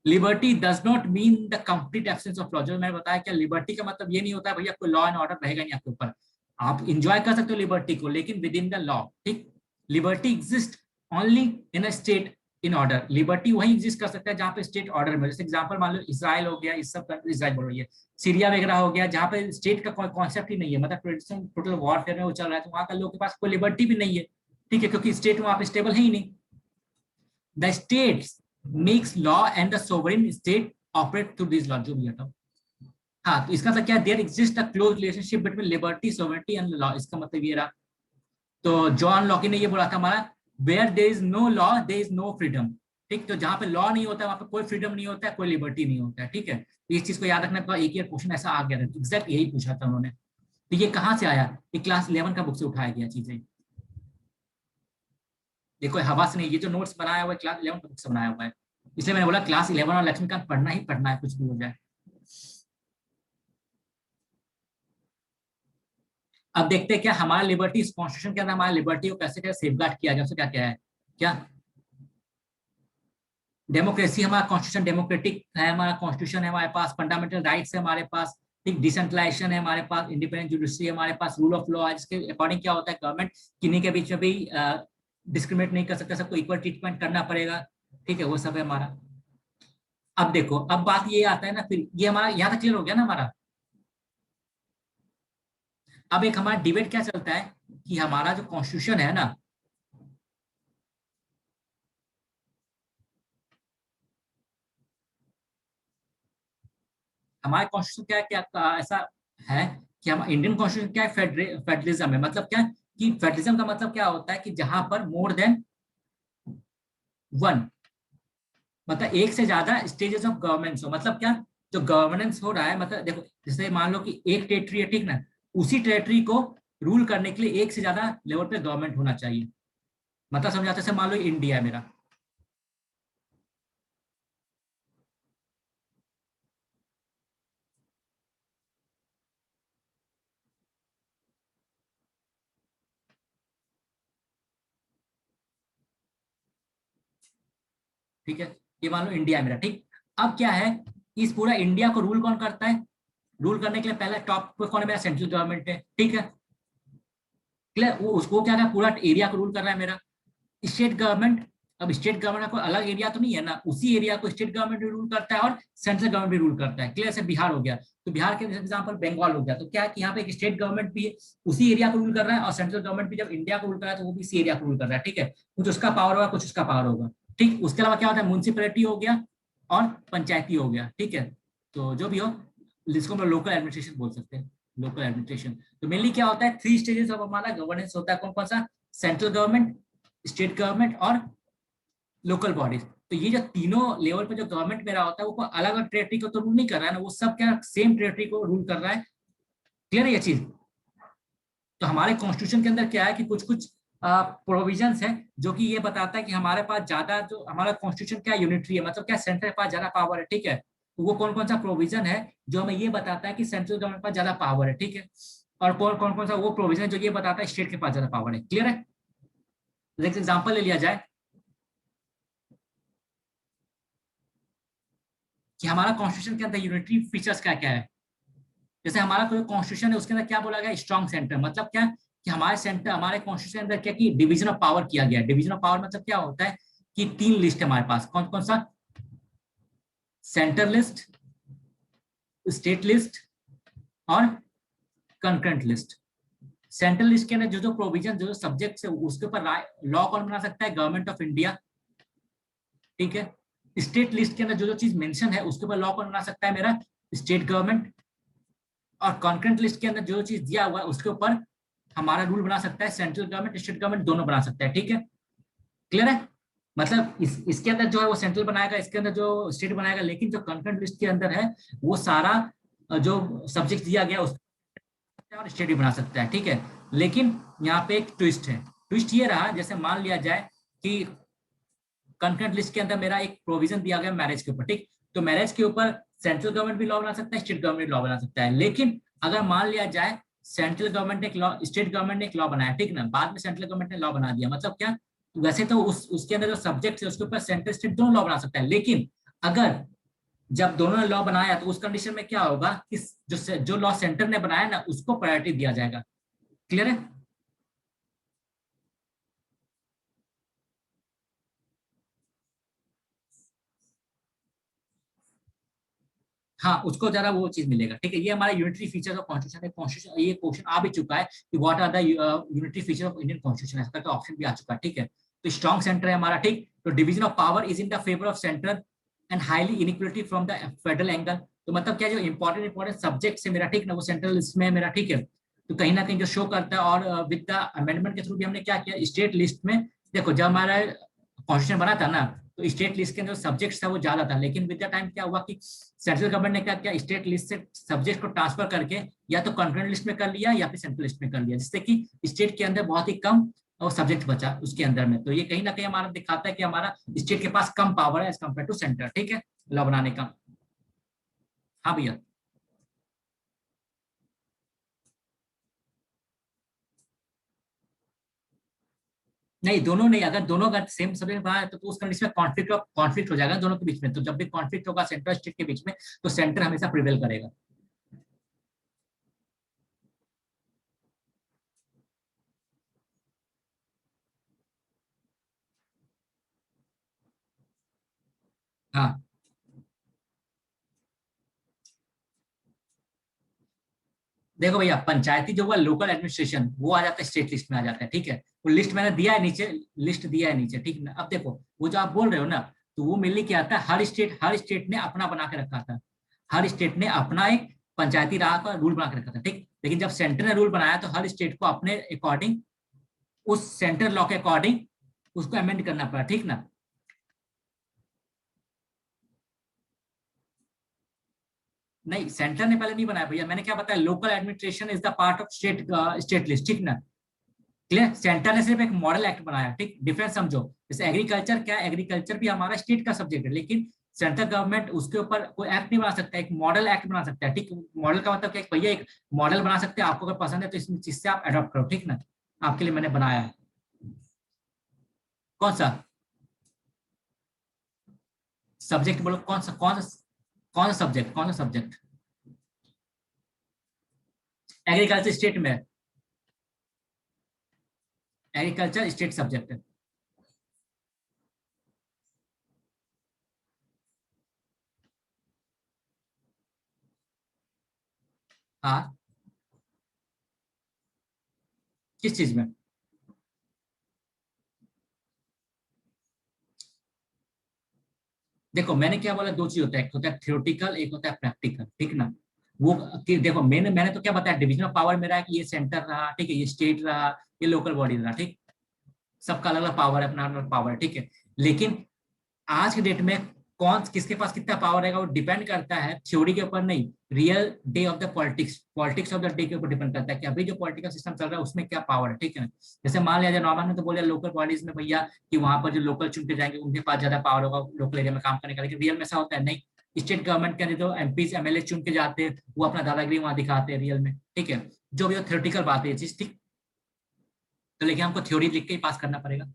A: Liberty does not mean the complete absence of law, जो मैंने बताया क्या लिबर्टी का मतलब ये नहीं होता है भैया कोई लॉ एंड ऑर्डर रहेगा नहीं आपके ऊपर, आप इंजॉय कर सकते हो लिबर्टी को लेकिन विद इन द लॉ, ठीक। Liberty exist only in a state in order, liberty वही एग्जिस्ट कर सकता है जहां पे स्टेट ऑर्डर में, जैसे एग्जांपल मान लो इसराइल हो गया, इस सब इसराइल बोल रही है, सीरिया वगैरह हो गया, जहां पे स्टेट का कोई कॉन्सेप्ट ही नहीं है, मतलब टोटल वॉरफेयर में वो चल रहा है, तो वहां का लोग के पास कोई लिबर्टी भी नहीं है, ठीक है, क्योंकि स्टेट वहां पे स्टेबल है ही नहीं। The states makes law and the sovereign state operate through this law, जो भी हटाओ। हाँ, तो इसका मतलब क्या, there exist a close relationship between liberty sovereignty and law, इसका मतलब ये रहा। तो जॉन लॉकी ने ये बोला था हमारा, where there is no law there is no freedom, ठीक। तो जहां पे लॉ नहीं होता है वहां पे कोई फ्रीडम नहीं होता है, कोई लिबर्टी नहीं होता है, ठीक है। तो इस चीज को याद रखने का एक ही क्वेश्चन ऐसा आ गया था, एग्जैक्ट यही पूछा था उन्होंने। तो ये कहाँ से आया, ये क्लास 11 का बुक से उठाया गया चीजें, देखो हवा से नहीं, ये जो नोट्स बनाया हुआ है क्लास 11 का बुक से बनाया हुआ है, इसलिए मैंने बोला क्लास 11 और लक्ष्मीकांत पढ़ना ही पढ़ना है, कुछ भी हो जाए। अब देखते हैं क्या हमारा लिबर्टी, इस कॉन्स्टिट्यूशन के अंदर हमारा लिबर्टी को कैसे कैसे सेफगार्ड किया जाए, उससे क्या क्या है क्या। डेमोक्रेसी, हमारा कॉन्स्टिट्यूशन डेमोक्रेटिक है, हमारा कॉन्स्टिट्यूशन है, हमारे पास फंडामेंटल राइट्स है हमारे पास, ठीक, डिसेंट्रलाइजेशन है हमारे पास, इंडिपेंडेंट जुडिशरी है हमारे पास, रूल ऑफ लॉ है जिसके अकॉर्डिंग क्या होता है गवर्नमेंट किन्हीं के बीच में भी डिस्क्रिमिनेट नहीं कर सकता, सबको इक्वल ट्रीटमेंट करना पड़ेगा, ठीक है, वो सब है हमारा। अब देखो, अब बात ये आता है ना, फिर ये हमारा यहाँ तक क्लियर हो गया ना हमारा। अब एक हमारा डिबेट क्या चलता है कि हमारा जो कॉन्स्टिट्यूशन है ना, हमारे कॉन्स्टिट्यूशन क्या है, क्या ऐसा है कि हम इंडियन कॉन्स्टिट्यूशन क्या है, फेडरलिज्म है, मतलब क्या कि फेडरलिज्म का मतलब क्या होता है कि जहां पर मोर देन वन, मतलब एक से ज्यादा स्टेजेस ऑफ गवर्नेंस हो, मतलब क्या, जो गवर्नेंस हो रहा है, मतलब देखो जैसे मान लो कि एक टेरिटरी है, ठीक ना, उसी टेरिटरी को रूल करने के लिए एक से ज्यादा लेवल पे गवर्नमेंट होना चाहिए, मतलब समझाते से मान लो इंडिया है मेरा, ठीक है, ये मान लो इंडिया है मेरा, ठीक। अब क्या है, इस पूरा इंडिया को रूल कौन करता है, रूल करने के लिए पहला टॉप पे कौन है मेरा, सेंट्रल गवर्नमेंट है, ठीक है, क्लियर। वो उसको क्या है, पूरा एरिया को रूल कर रहा है मेरा। स्टेट गवर्नमेंट, अब स्टेट गवर्नमेंट का कोई अलग एरिया तो नहीं है ना, उसी एरिया को स्टेट गवर्नमेंट भी रूल करता है और सेंट्रल गवर्नमेंट भी रूल करता है, क्लियर। से बिहार हो गया, तो बिहार के एग्जाम्पल बंगाल हो गया, तो क्या है कि यहाँ पे एक स्टेट गवर्नमेंट भी है, उसी एरिया को रूल कर रहा है, और सेंट्रल गवर्नमेंट भी जब इंडिया को रूल कर रहा है तो वो भी इसी एरिया को रूल कर रहा है, ठीक है। कुछ उसका पावर होगा, कुछ उसका पावर होगा, ठीक। उसके अलावा क्या होता है, म्यूनसिपैलिटी हो गया और पंचायती हो गया, ठीक है। तो जो भी हो, जिसको हम लोकल एडमिनिस्ट्रेशन बोल सकते हैं, लोकल एडमिनिस्ट्रेशन। तो मेनली क्या होता है, थ्री स्टेजेस ऑफ हमारा गवर्नेंस होता है, कौन कौन सा, सेंट्रल गवर्नमेंट, स्टेट गवर्नमेंट और लोकल बॉडीज। तो ये जो तीनों लेवल पे जो गवर्नमेंट मेरा होता है वो कोई अलग अलग टेरिटरी को तो रूल नहीं कर रहा है ना, वो सब क्या सेम टेरिटरी को रूल कर रहा है, क्लियर है ये चीज। तो हमारे कॉन्स्टिट्यूशन के अंदर क्या है कि कुछ कुछ प्रोविजंस है जो कि ये बताता है कि हमारे पास ज्यादा, जो हमारा कॉन्स्टिट्यूशन क्या यूनिटरी है, मतलब क्या सेंटर के पास ज्यादा पावर है, ठीक है। तो वो कौन कौन सा प्रोविजन है जो हमें ये बताता है कि सेंट्रल गवर्नमेंट के पास ज्यादा पावर है, ठीक है। और कौन कौन सा वो प्रोविजन है जो ये बताता है स्टेट के पास ज्यादा पावर है। क्लियर है? एग्जाम्पल ले लिया जाए कि हमारा कॉन्स्टिट्यूशन के अंदर यूनिटरी फीचर्स क्या क्या है। जैसे हमारा कोई कॉन्स्टिट्यूशन है उसके अंदर क्या बोला गया, स्ट्रॉन्ग सेंटर, मतलब क्या कि हमारे सेंटर, हमारे कॉन्स्टिट्यूशन के अंदर क्या कि डिवीजन ऑफ पावर किया गया है। डिवीजन ऑफ पावर मतलब क्या होता है कि 3 लिस्ट है हमारे पास, कौन कौन सा, सेंटर लिस्ट, स्टेट लिस्ट और कंकरेंट लिस्ट। सेंट्रल लिस्ट के अंदर जो जो प्रोविजन, जो जो सब्जेक्ट है उसके ऊपर लॉ कौन बना सकता है, गवर्नमेंट ऑफ इंडिया, ठीक है। स्टेट लिस्ट के अंदर जो जो चीज मेंशन है उसके ऊपर लॉ कौन बना सकता है, मेरा स्टेट गवर्नमेंट। और कॉन्करेंट लिस्ट के अंदर जो चीज दिया हुआ है उसके ऊपर हमारा रूल बना सकता है सेंट्रल गवर्नमेंट, स्टेट गवर्नमेंट दोनों बना सकता है, ठीक है। क्लियर है? मतलब इसके अंदर जो है वो सेंट्रल बनाएगा, इसके अंदर जो स्टेट बनाएगा, लेकिन जो कॉन्करेंट लिस्ट के अंदर है वो सारा जो सब्जेक्ट दिया गया उस और स्टेट भी बना सकता है, ठीक है। लेकिन यहाँ पे एक ट्विस्ट है। ट्विस्ट ये रहा, जैसे मान लिया जाए कि कंकरेंट लिस्ट के अंदर मेरा एक प्रोविजन दिया गया मैरिज के ऊपर, ठीक। तो मैरिज के ऊपर सेंट्रल गवर्नमेंट भी लॉ बना सकता है, स्टेट गवर्नमेंट लॉ बना सकता है। लेकिन अगर मान लिया जाए सेंट्रल गवर्नमेंट ने एक लॉ, स्टेट गवर्नमेंट ने एक लॉ बनाया, ठीक ना, बाद में सेंट्रल गवर्नमेंट ने लॉ बना दिया, मतलब क्या, वैसे तो उसके अंदर जो सब्जेक्ट है उसके ऊपर सेंट्रल स्टेट दोनों लॉ बना सकता है। लेकिन अगर जब दोनों ने लॉ बनाया तो उस कंडीशन में क्या होगा कि जो लॉ सेंटर ने बनाया ना उसको प्रायोरिटी दिया जाएगा। क्लियर है? हाँ, उसको जरा वो चीज मिलेगा, ठीक है। ये हमारा यूनिटरी फीचर ऑफ कॉन्स्टिट्यूशन है। कॉन्स्टिट्यूशन, ये क्वेश्चन आ भी चुका है कि what are the unitary feature of Indian constitution, ऐसा का ऑप्शन भी आ चुका है, ठीक है। तो स्ट्रॉन्ग सेंटर है हमारा, ठीक। तो division of power is in the favour of centre and highly inequality from the federal angle. तो मतलब क्या, जो इंपॉर्टेंट सब्जेक्ट है मेरा, ठीक ना, वो सेंट्रल लिस्ट में मेरा, ठीक है। तो कहीं ना कहीं जो शो करता है, और विद द अमेंडमेंट के थ्रू भी हमने क्या किया, स्टेट लिस्ट में, देखो जब हमारा कॉन्स्टिट्यूशन बना था ना तो स्टेट लिस्ट के अंदर सब्जेक्ट था वो ज्यादा था, लेकिन विद द टाइम क्या हुआ कि सेंट्रल गवर्नमेंट ने क्या किया, स्टेट लिस्ट से सब्जेक्ट को ट्रांसफर करके या तो कॉन्करेंट लिस्ट में कर लिया या फिर सेंट्रल लिस्ट में कर लिया, जिससे कि स्टेट के अंदर बहुत ही कम और सब्जेक्ट बचा उसके अंदर में। तो ये कहीं ना कहीं हमारा दिखाता है कि हमारा स्टेट के पास कम पावर है एज कम्पेयर टू सेंटर, ठीक है, लॉ बनाने का। हाँ भैया। नहीं, दोनों नहीं, अगर दोनों अगर सेम सब्जेक्ट बना है तो उस कंडीशन में कॉन्फ्लिक्ट हो जाएगा दोनों के बीच में। तो जब भी कॉन्फ्लिक्ट होगा सेंटर स्टेट के बीच में तो सेंटर हमेशा प्रिवेल करेगा। हाँ, देखो भैया, पंचायती जो हुआ लोकल एडमिनिस्ट्रेशन वो आ जाता है स्टेट लिस्ट में आ जाता है, ठीक है। वो लिस्ट मैंने दिया है नीचे, लिस्ट दिया है नीचे, ठीक है। अब देखो वो जो आप बोल रहे हो ना, तो वो मिलने क्या आता है, हर स्टेट ने अपना बना के रखा था। हर स्टेट ने अपना एक पंचायती राज का रूल बना के रखा था, ठीक। लेकिन जब सेंटर ने रूल बनाया तो हर स्टेट को अपने अकॉर्डिंग, उस सेंटर लॉ के अकॉर्डिंग उसको अमेंड करना पड़ा, ठीक ना। नहीं, सेंटर ने पहले नहीं बनाया भैया, मैंने क्या बताया, local administration is the part of state list, ठीक ना। क्लियर? सेंटर ने सिर्फ एक मॉडल एक्ट बनाया, ठीक, डिफरेंस समझो। जैसे एग्रीकल्चर, क्या एग्रीकल्चर भी हमारा स्टेट का सब्जेक्ट है, लेकिन सेंट्रल गवर्नमेंट उसके ऊपर कोई एक्ट नहीं बना सकता, एक मॉडल एक्ट बना सकता है, ठीक। मॉडल का मतलब क्या, भैया एक मॉडल बना सकते हैं, आपको अगर पसंद है तो इस चीज से आप अडॉप्ट करो, ठीक ना। आपके लिए मैंने बनाया है। कौन सा सब्जेक्ट बोलो, कौन सा सब्जेक्ट, कौन सा सब्जेक्ट? एग्रीकल्चर स्टेट में, एग्रीकल्चर स्टेट सब्जेक्ट है। हाँ, किस चीज में? देखो मैंने क्या बोला, दो चीज होता है, एक होता है थ्योरेटिकल, एक होता है प्रैक्टिकल, ठीक ना। वो कि देखो मैंने मैंने तो क्या बताया, डिवीजन ऑफ पावर मेरा है कि ये सेंटर रहा, ठीक है, ये स्टेट रहा, ये लोकल बॉडी रहा, ठीक। सबका अलग अलग पावर है, अपना अलग पावर है, ठीक है। लेकिन आज के डेट में कौन किसके पास कितना पावर रहेगा वो डिपेंड करता है थ्योरी के ऊपर नहीं, real day of the politics, politics of the day के ऊपर डिपेंड करता है कि अभी जो पॉलिटिकल सिस्टम चल रहा है उसमें क्या पावर है, ठीक है ना। जैसे मान लिया जाए नॉर्मल में तो बोले लोकल बॉडीज में भैया कि वहां पर जो लोकल चुनते जाएंगे उनके पास ज्यादा पावर होगा लोकल एरिया में काम करने का, लेकिन रियल में ऐसा होता है नहीं। स्टेट गवर्नमेंट के अंदर जो एमपी एमएलए चुन के जाते हैं वो अपना दादागिरी वहां दिखाते हैं रियल में, ठीक है। जो भी थ्योरेटिकल बात है ये चीज, ठीक। तो लेकिन हमको थ्योरी लिख के ही पास करना पड़ेगा।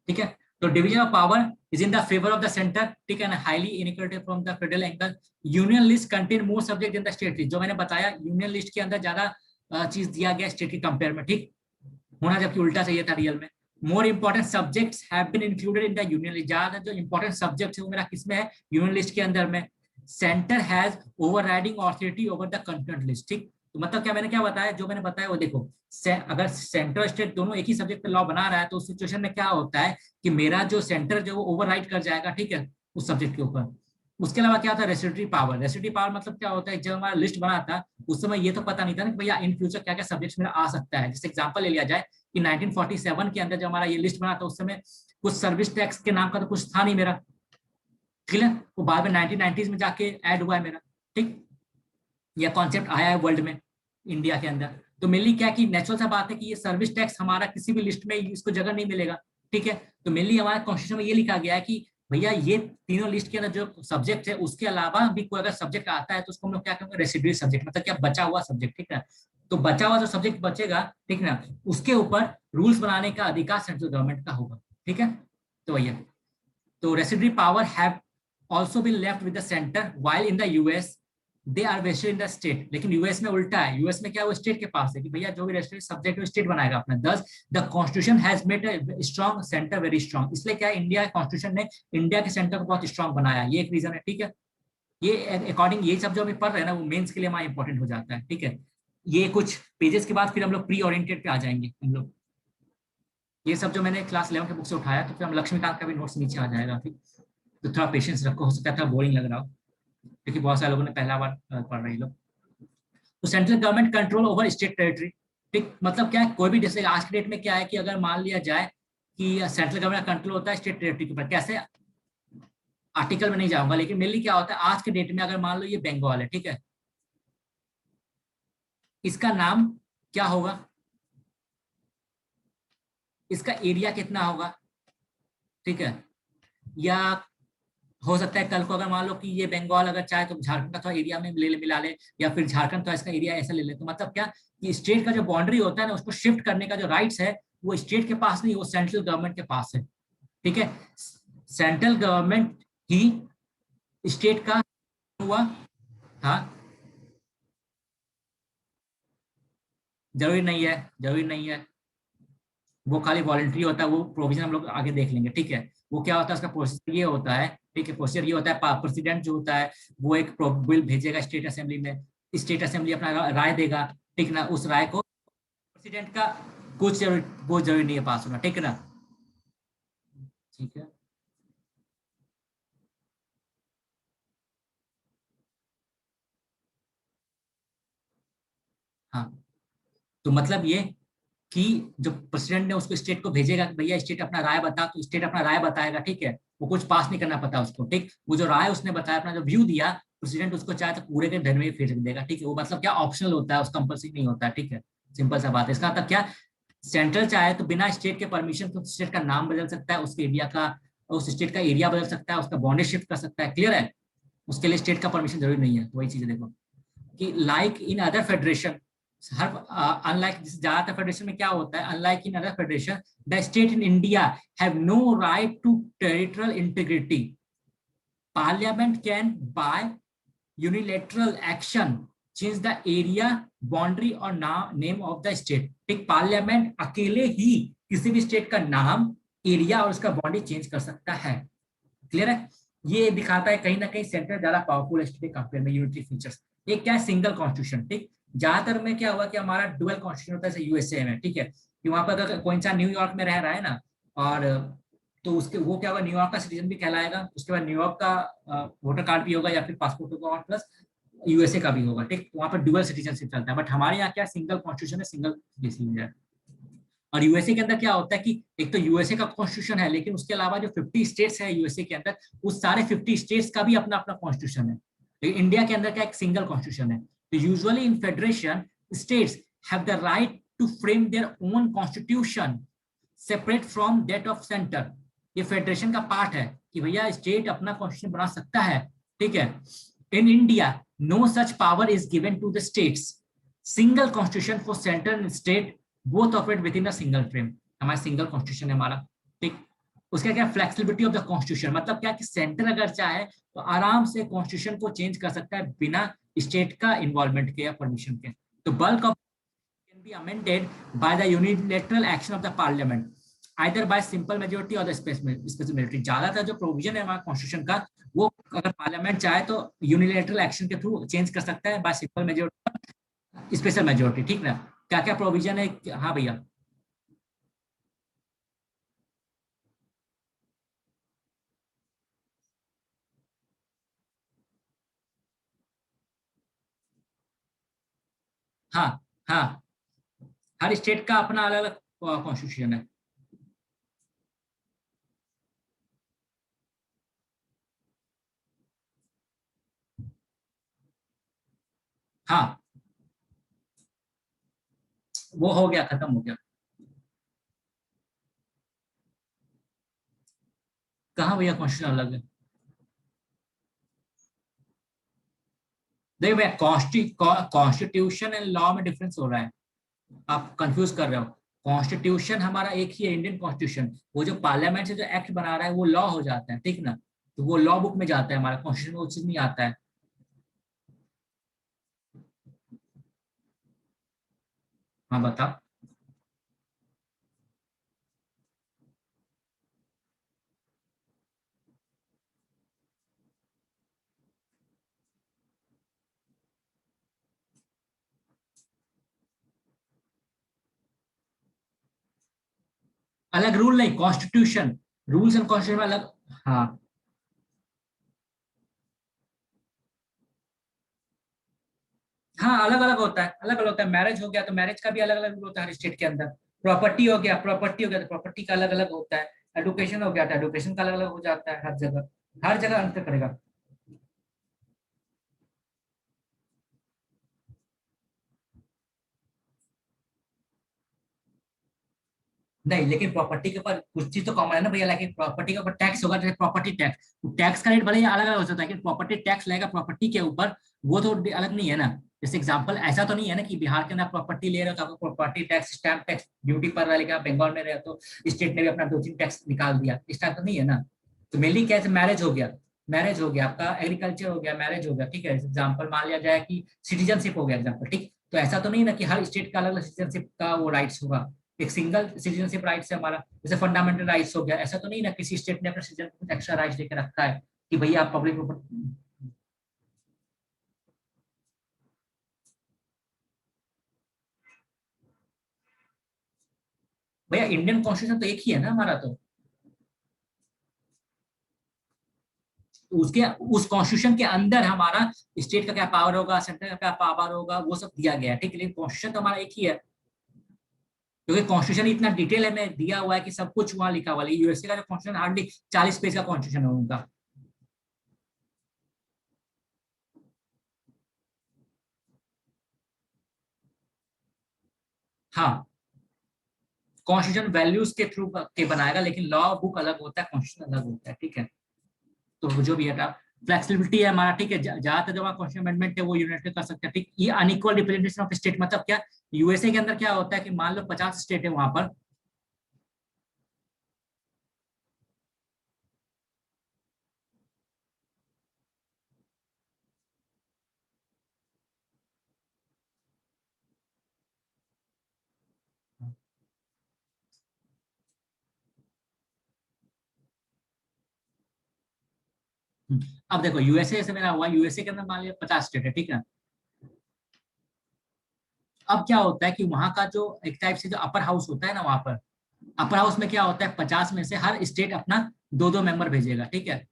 A: ठीक है। तो division of power is in the favour of the centre, ठीक है ना, highly inequality from the federal angle. Union list contain more subject in the state list, जो मैंने बताया यूनियन लिस्ट के अंदर ज्यादा चीज दिया गया स्टेट के कंपेयर में, ठीक होना जबकि उल्टा चाहिए था रियल में। More important subjects have been included in the union list, ज्यादा जो इंपॉर्टेंट सब्जेक्ट है वो मेरा किसमें है, यूनियन लिस्ट के अंदर में। Centre has overriding authority over the content list, ठीक। तो मतलब क्या मैंने क्या बताया, जो मैंने बताया वो देखो, अगर सेंटर स्टेट दोनों एक ही सब्जेक्ट पे लॉ बना रहा है तो उस सिचुएशन में क्या होता है कि मेरा जो सेंटर जो वो ओवरराइड कर जाएगा, ठीक है, उस सब्जेक्ट के ऊपर। उसके अलावा क्या होता है रेस्ट्रिक्टिव पावर, रेस्ट्रिक्टिव पावर मतलब क्या होता है, जब हमारा लिस्ट बना था उस समय ये तो पता नहीं था ना कि भैया इन फ्यूचर क्या क्या सब्जेक्ट्स मेरा आ सकता है। जैसे एग्जांपल ले लिया जाए कि 1947 के अंदर जब हमारा ये लिस्ट बना था उस समय कुछ सर्विस टैक्स के नाम का तो कुछ था नहीं मेरा, ठीक है, वो बाद में 1990s में जाके ऐड हुआ है मेरा, ठीक। यह कॉन्सेप्ट आया है वर्ल्ड में, इंडिया के अंदर। तो मेनली क्या कि नेचुरल सा बात है कि ये सर्विस टैक्स हमारा किसी भी लिस्ट में इसको जगह नहीं मिलेगा, ठीक है। तो मेनली हमारे कॉन्स्टिट्यूशन में ये लिखा गया है कि भैया ये तीनों लिस्ट के अंदर जो सब्जेक्ट है उसके अलावा भी कोई अगर सब्जेक्ट आता है तो उसको हम लोग क्या कहेंगे रेसिडुअल सब्जेक्ट, मतलब क्या बचा हुआ सब्जेक्ट, ठीक है। तो बचा हुआ जो सब्जेक्ट बचेगा, ठीक है ना, उसके ऊपर रूल्स बनाने का अधिकार सेंट्रल गवर्नमेंट का होगा, ठीक है। तो भैया तो residuary power have also been left with the center while in the US they are vested in the state, लेकिन यूएस में उल्टा है, यूएस में क्या वो स्टेट के पास है कि भैया जो भी रेस्ट्रिक्ट सब्जेक्ट है स्टेट बनाएगा अपना। दस the constitution has made a strong centre very strong, इसलिए क्या इंडिया कॉन्स्टिट्यूशन ने इंडिया के सेंटर को बहुत स्ट्रांग बनाया, ये एक रीजन है, ठीक है। ये अकॉर्डिंग ये सब जो हम पढ़ रहे हैं ना वो मेंस के लिए हमारा इंपॉर्टेंट हो जाता है, ठीक है। ये कुछ पेजेस के बाद फिर हम लोग प्री ओरिएंटेड पे आ जाएंगे हम लोग। ये सब जो मैंने क्लास 11 के बुक से उठाया तो फिर हम लक्ष्मीकांत का भी नोट्स नीचे आ जाएगा, ठीक। तो थोड़ा पेशेंस रखो, हो सकता है थोड़ा बोरिंग लग रहा हो क्योंकि बहुत सारे लोगों ने पहला बार पढ़ रहे लोग। तो central government control over state territory, ठीक। मतलब क्या है कोई भी, जैसे आज के डेट में क्या है कि अगर मान लिया जाए कि सेंट्रल गवर्नमेंट कंट्रोल होता है स्टेट टेरिटरी के ऊपर, कैसे आर्टिकल में नहीं जाऊंगा, लेकिन मेनली क्या होता है आज के डेट में अगर मान लो ये बंगाल है, ठीक है, इसका नाम क्या होगा, इसका एरिया कितना होगा, ठीक है। या हो सकता है कल को अगर मान लो कि ये बंगाल अगर चाहे तो झारखंड का थोड़ा एरिया में मिला ले, या फिर झारखंड तो इसका एरिया ऐसा ले ले। तो मतलब क्या कि स्टेट का जो बाउंड्री होता है ना उसको शिफ्ट करने का जो राइट्स है वो स्टेट के पास नहीं, वो सेंट्रल गवर्नमेंट के पास है, ठीक है। सेंट्रल गवर्नमेंट ही स्टेट का हुआ। हाँ, जरूरी नहीं है, जरूरी नहीं है, वो खाली वॉलंटरी होता है, वो प्रोविजन हम लोग आगे देख लेंगे, ठीक है। वो क्या होता है उसका प्रोसीजर ये होता है, ठीक है, प्रोसीजर ये होता है प्रेसिडेंट जो होता है वो एक बिल भेजेगा स्टेट असेंबली में, स्टेट असेंबली अपना राय देगा, ठीक ना। उस राय को प्रेसिडेंट का कुछ जरूरी नहीं है पास होना, ठीक है ना, ठीक है। हाँ, तो मतलब ये कि जो प्रेसिडेंट ने उसको स्टेट को भेजेगा कि भैया स्टेट अपना राय बता, तो स्टेट अपना राय बताएगा, ठीक है। वो कुछ पास नहीं करना पता उसको, ठीक। वो जो राय उसने बताया अपना जो व्यू दिया प्रेसिडेंट उसको चाहे तो पूरे के धन में फेर देगा, ठीक है। वो मतलब क्या ऑप्शनल होता है, उस कंपल्सरी नहीं होता है, ठीक है। सिंपल सा बात है, इसका मतलब क्या सेंट्रल चाहे तो बिना स्टेट के परमिशन तो स्टेट का नाम बदल सकता है, उसके एरिया का, उस स्टेट का एरिया बदल सकता है, उसका बाउंड्री शिफ्ट कर सकता है, क्लियर है। उसके लिए स्टेट का परमिशन जरूरी नहीं है। तो वही चीज देखो कि लाइक इन अदर फेडरेशन, हर अनलाइक ज्यादातर फेडरेशन में क्या होता है, unlike in other federation the state in India have no right to territorial integrity, parliament can by unilateral action change the area boundary और नेम ऑफ द स्टेट, ठीक। Parliament अकेले ही किसी भी स्टेट का नाम, एरिया और उसका बाउंड्री चेंज कर सकता है, क्लियर है। ये दिखाता है कहीं ना कहीं सेंटर ज्यादा पावरफुल स्टेट कंपेयर में, यूनिटरी फीचर्स। एक क्या है सिंगल कॉन्स्टिट्यूशन, ठीक। ज्यादातर में क्या हुआ कि हमारा डुअल कॉन्स्टिट्यूशन होता है जैसे यूएसए में, ठीक है, कि वहां पर अगर कोई इंसान न्यूयॉर्क में रह रहा है ना, और तो उसके वो क्या होगा न्यूयॉर्क का सिटीजन भी कहलाएगा, उसके बाद न्यूयॉर्क का वोटर कार्ड भी होगा या फिर पासपोर्ट होगा, और प्लस यूएसए का भी होगा, ठीक, वहां पर डुअल सिटीजनशिप चलता है, बट हमारे यहाँ क्या सिंगल कॉन्स्टिट्यूशन है, सिंगल सिटीजन है। और यूएसए के अंदर क्या होता है कि एक तो यूएसए का कॉन्स्टिट्यूशन है, लेकिन उसके अलावा जो 50 स्टेट्स है यूएसए के अंदर, उस सारे 50 स्टेट्स का भी अपना अपना कॉन्स्टिट्यूशन है। लेकिन इंडिया के अंदर क्या एक सिंगल कॉन्स्टिट्यूशन है। तो usually in federation states have the right to frame their own constitution separate from that of centre. ये फेडरेशन का पार्ट है कि भैया स्टेट अपना कॉन्स्टिट्यूशन बना सकता है, ठीक है। In India no such power is given to the states, single constitution for centre and state both operate within a single frame. हमारा सिंगल कॉन्स्टिट्यूशन है हमारा, ठीक। उसका क्या फ्लेक्सिबिलिटी ऑफ द कॉन्स्टिट्यूशन, मतलब क्या कि सेंटर अगर चाहे तो आराम से कॉन्स्टिट्यूशन को चेंज कर सकता है बिना स्टेट का इन्वॉल्वमेंट के या परमिशन के। तो bulk of can be amended by the unilateral action of the parliament either by simple majority or the special majority। ज्यादातर जो प्रोविजन है हमारा कॉन्स्टिट्यूशन का, वो अगर पार्लियामेंट चाहे तो यूनिलेटरल एक्शन के थ्रू चेंज कर सकता है, bye simple majority, special majority, ठीक ना। क्या क्या प्रोविजन है, हाँ भैया। हाँ हाँ, हर स्टेट का अपना अलग अलग कॉन्स्टिट्यूशन है। हाँ, वो हो गया, खत्म हो गया। कहाँ भैया कॉन्स्टिट्यूशन अलग है? देखिए भैया, कॉन्स्टिट्यूशन एंड लॉ में डिफरेंस हो रहा है, आप कंफ्यूज कर रहे हो। कॉन्स्टिट्यूशन हमारा एक ही है, इंडियन कॉन्स्टिट्यूशन। वो जो पार्लियामेंट से जो एक्ट बना रहा है वो लॉ हो जाता है, ठीक ना। तो वो लॉ बुक में जाता है, हमारा कॉन्स्टिट्यूशन में वो चीज नहीं आता है। हाँ बता। अलग रूल नहीं, कॉन्स्टिट्यूशन, रूल्स एंड कॉन्स्टिट्यूशन में अलग। हाँ हाँ, अलग अलग होता है, अलग अलग होता है। मैरिज हो गया तो मैरिज का भी अलग अलग रूल होता है हर स्टेट के अंदर। प्रॉपर्टी हो गया तो प्रॉपर्टी का अलग अलग होता है। एडुकेशन हो गया तो एडुकेशन का अलग अलग हो जाता है, हर जगह अंतर करेगा। नहीं, लेकिन प्रॉपर्टी के ऊपर कुछ चीज तो कॉमन है ना भैया, लेकिन प्रॉपर्टी के ऊपर टैक्स होगा, जैसे प्रॉपर्टी टैक्स, टैक्स का रेट भले ही अलग अलग हो सकता है, लेकिन प्रॉपर्टी टैक्स लगेगा प्रॉपर्टी के ऊपर, वो तो अलग नहीं है ना। जैसे एग्जांपल, ऐसा तो नहीं है ना कि बिहार के अंदर प्रॉपर्टी ले रहे हो तो आपको property tax, stamp tax, duty पर रहा है, लेकिन आप बंगाल में रहे हो तो स्टेट ने भी अपना दो तीन टैक्स निकाल दिया, इस टाइप तो नहीं है ना। तो मेनली क्या है, मैरिज हो गया आपका, एग्रीकल्चर हो गया, मैरिज हो गया, ठीक है। एग्जाम्पल मान लिया जाए कि सिटीजनशिप हो गया एग्जाम्पल, ठीक। तो ऐसा तो नहीं ना कि हर स्टेट का अलग अलग सिटीजनशिप का वो राइट्स होगा। एक सिंगल सिटीजनशिप राइट्स है हमारा, जैसे फंडामेंटल राइट्स हो गया। ऐसा तो नहीं ना किसी स्टेट ने अपने सिटीजन को कुछ एक्स्ट्रा राइट्स देकर रखा है कि भैया आप पब्लिक भैया इंडियन कॉन्स्टिट्यूशन तो एक ही है ना हमारा तो। उसके उस कॉन्स्टिट्यूशन के अंदर हमारा स्टेट का क्या पावर होगा, सेंटर का क्या पावर होगा, वो सब दिया गया है, ठीक है। लेकिन कॉन्स्टिट्यूशन तो हमारा एक ही है, क्योंकि कॉन्स्टिट्यूशन इतना डिटेल में दिया हुआ है कि सब कुछ वहां लिखा हुआ है। यूएसए का जो कॉन्स्टिट्यूशन हार्डली 40 पेज का कॉन्स्टिट्यूशन है उनका। हाँ, कॉन्स्टिट्यूशन वैल्यूज के थ्रू के बनाएगा, लेकिन लॉ बुक अलग होता है, कॉन्स्टिट्यूशन अलग होता है, ठीक है। तो जो भी है फ्लेक्सिबिलिटी है हमारा, ठीक है। ज्यादातर जो हमारा कॉन्स्टिट्यूशन अमेंडमेंट है वो यूनाइटेड कर सकते हैं, ठीक। ये अनइक्वल रिप्रेजेंटेशन ऑफ स्टेट मतलब क्या, यूएसए के अंदर क्या होता है कि मान लो 50 स्टेट है वहां पर। अब देखो यूएसए से मेरा हुआ, यूएसए के अंदर मान लिया 50 स्टेट है, ठीक है। अब क्या होता है कि वहां का जो एक टाइप से जो अपर हाउस होता है ना, वहां पर अपर हाउस में क्या होता है, 50 में से हर स्टेट अपना दो दो मेंबर भेजेगा, ठीक है।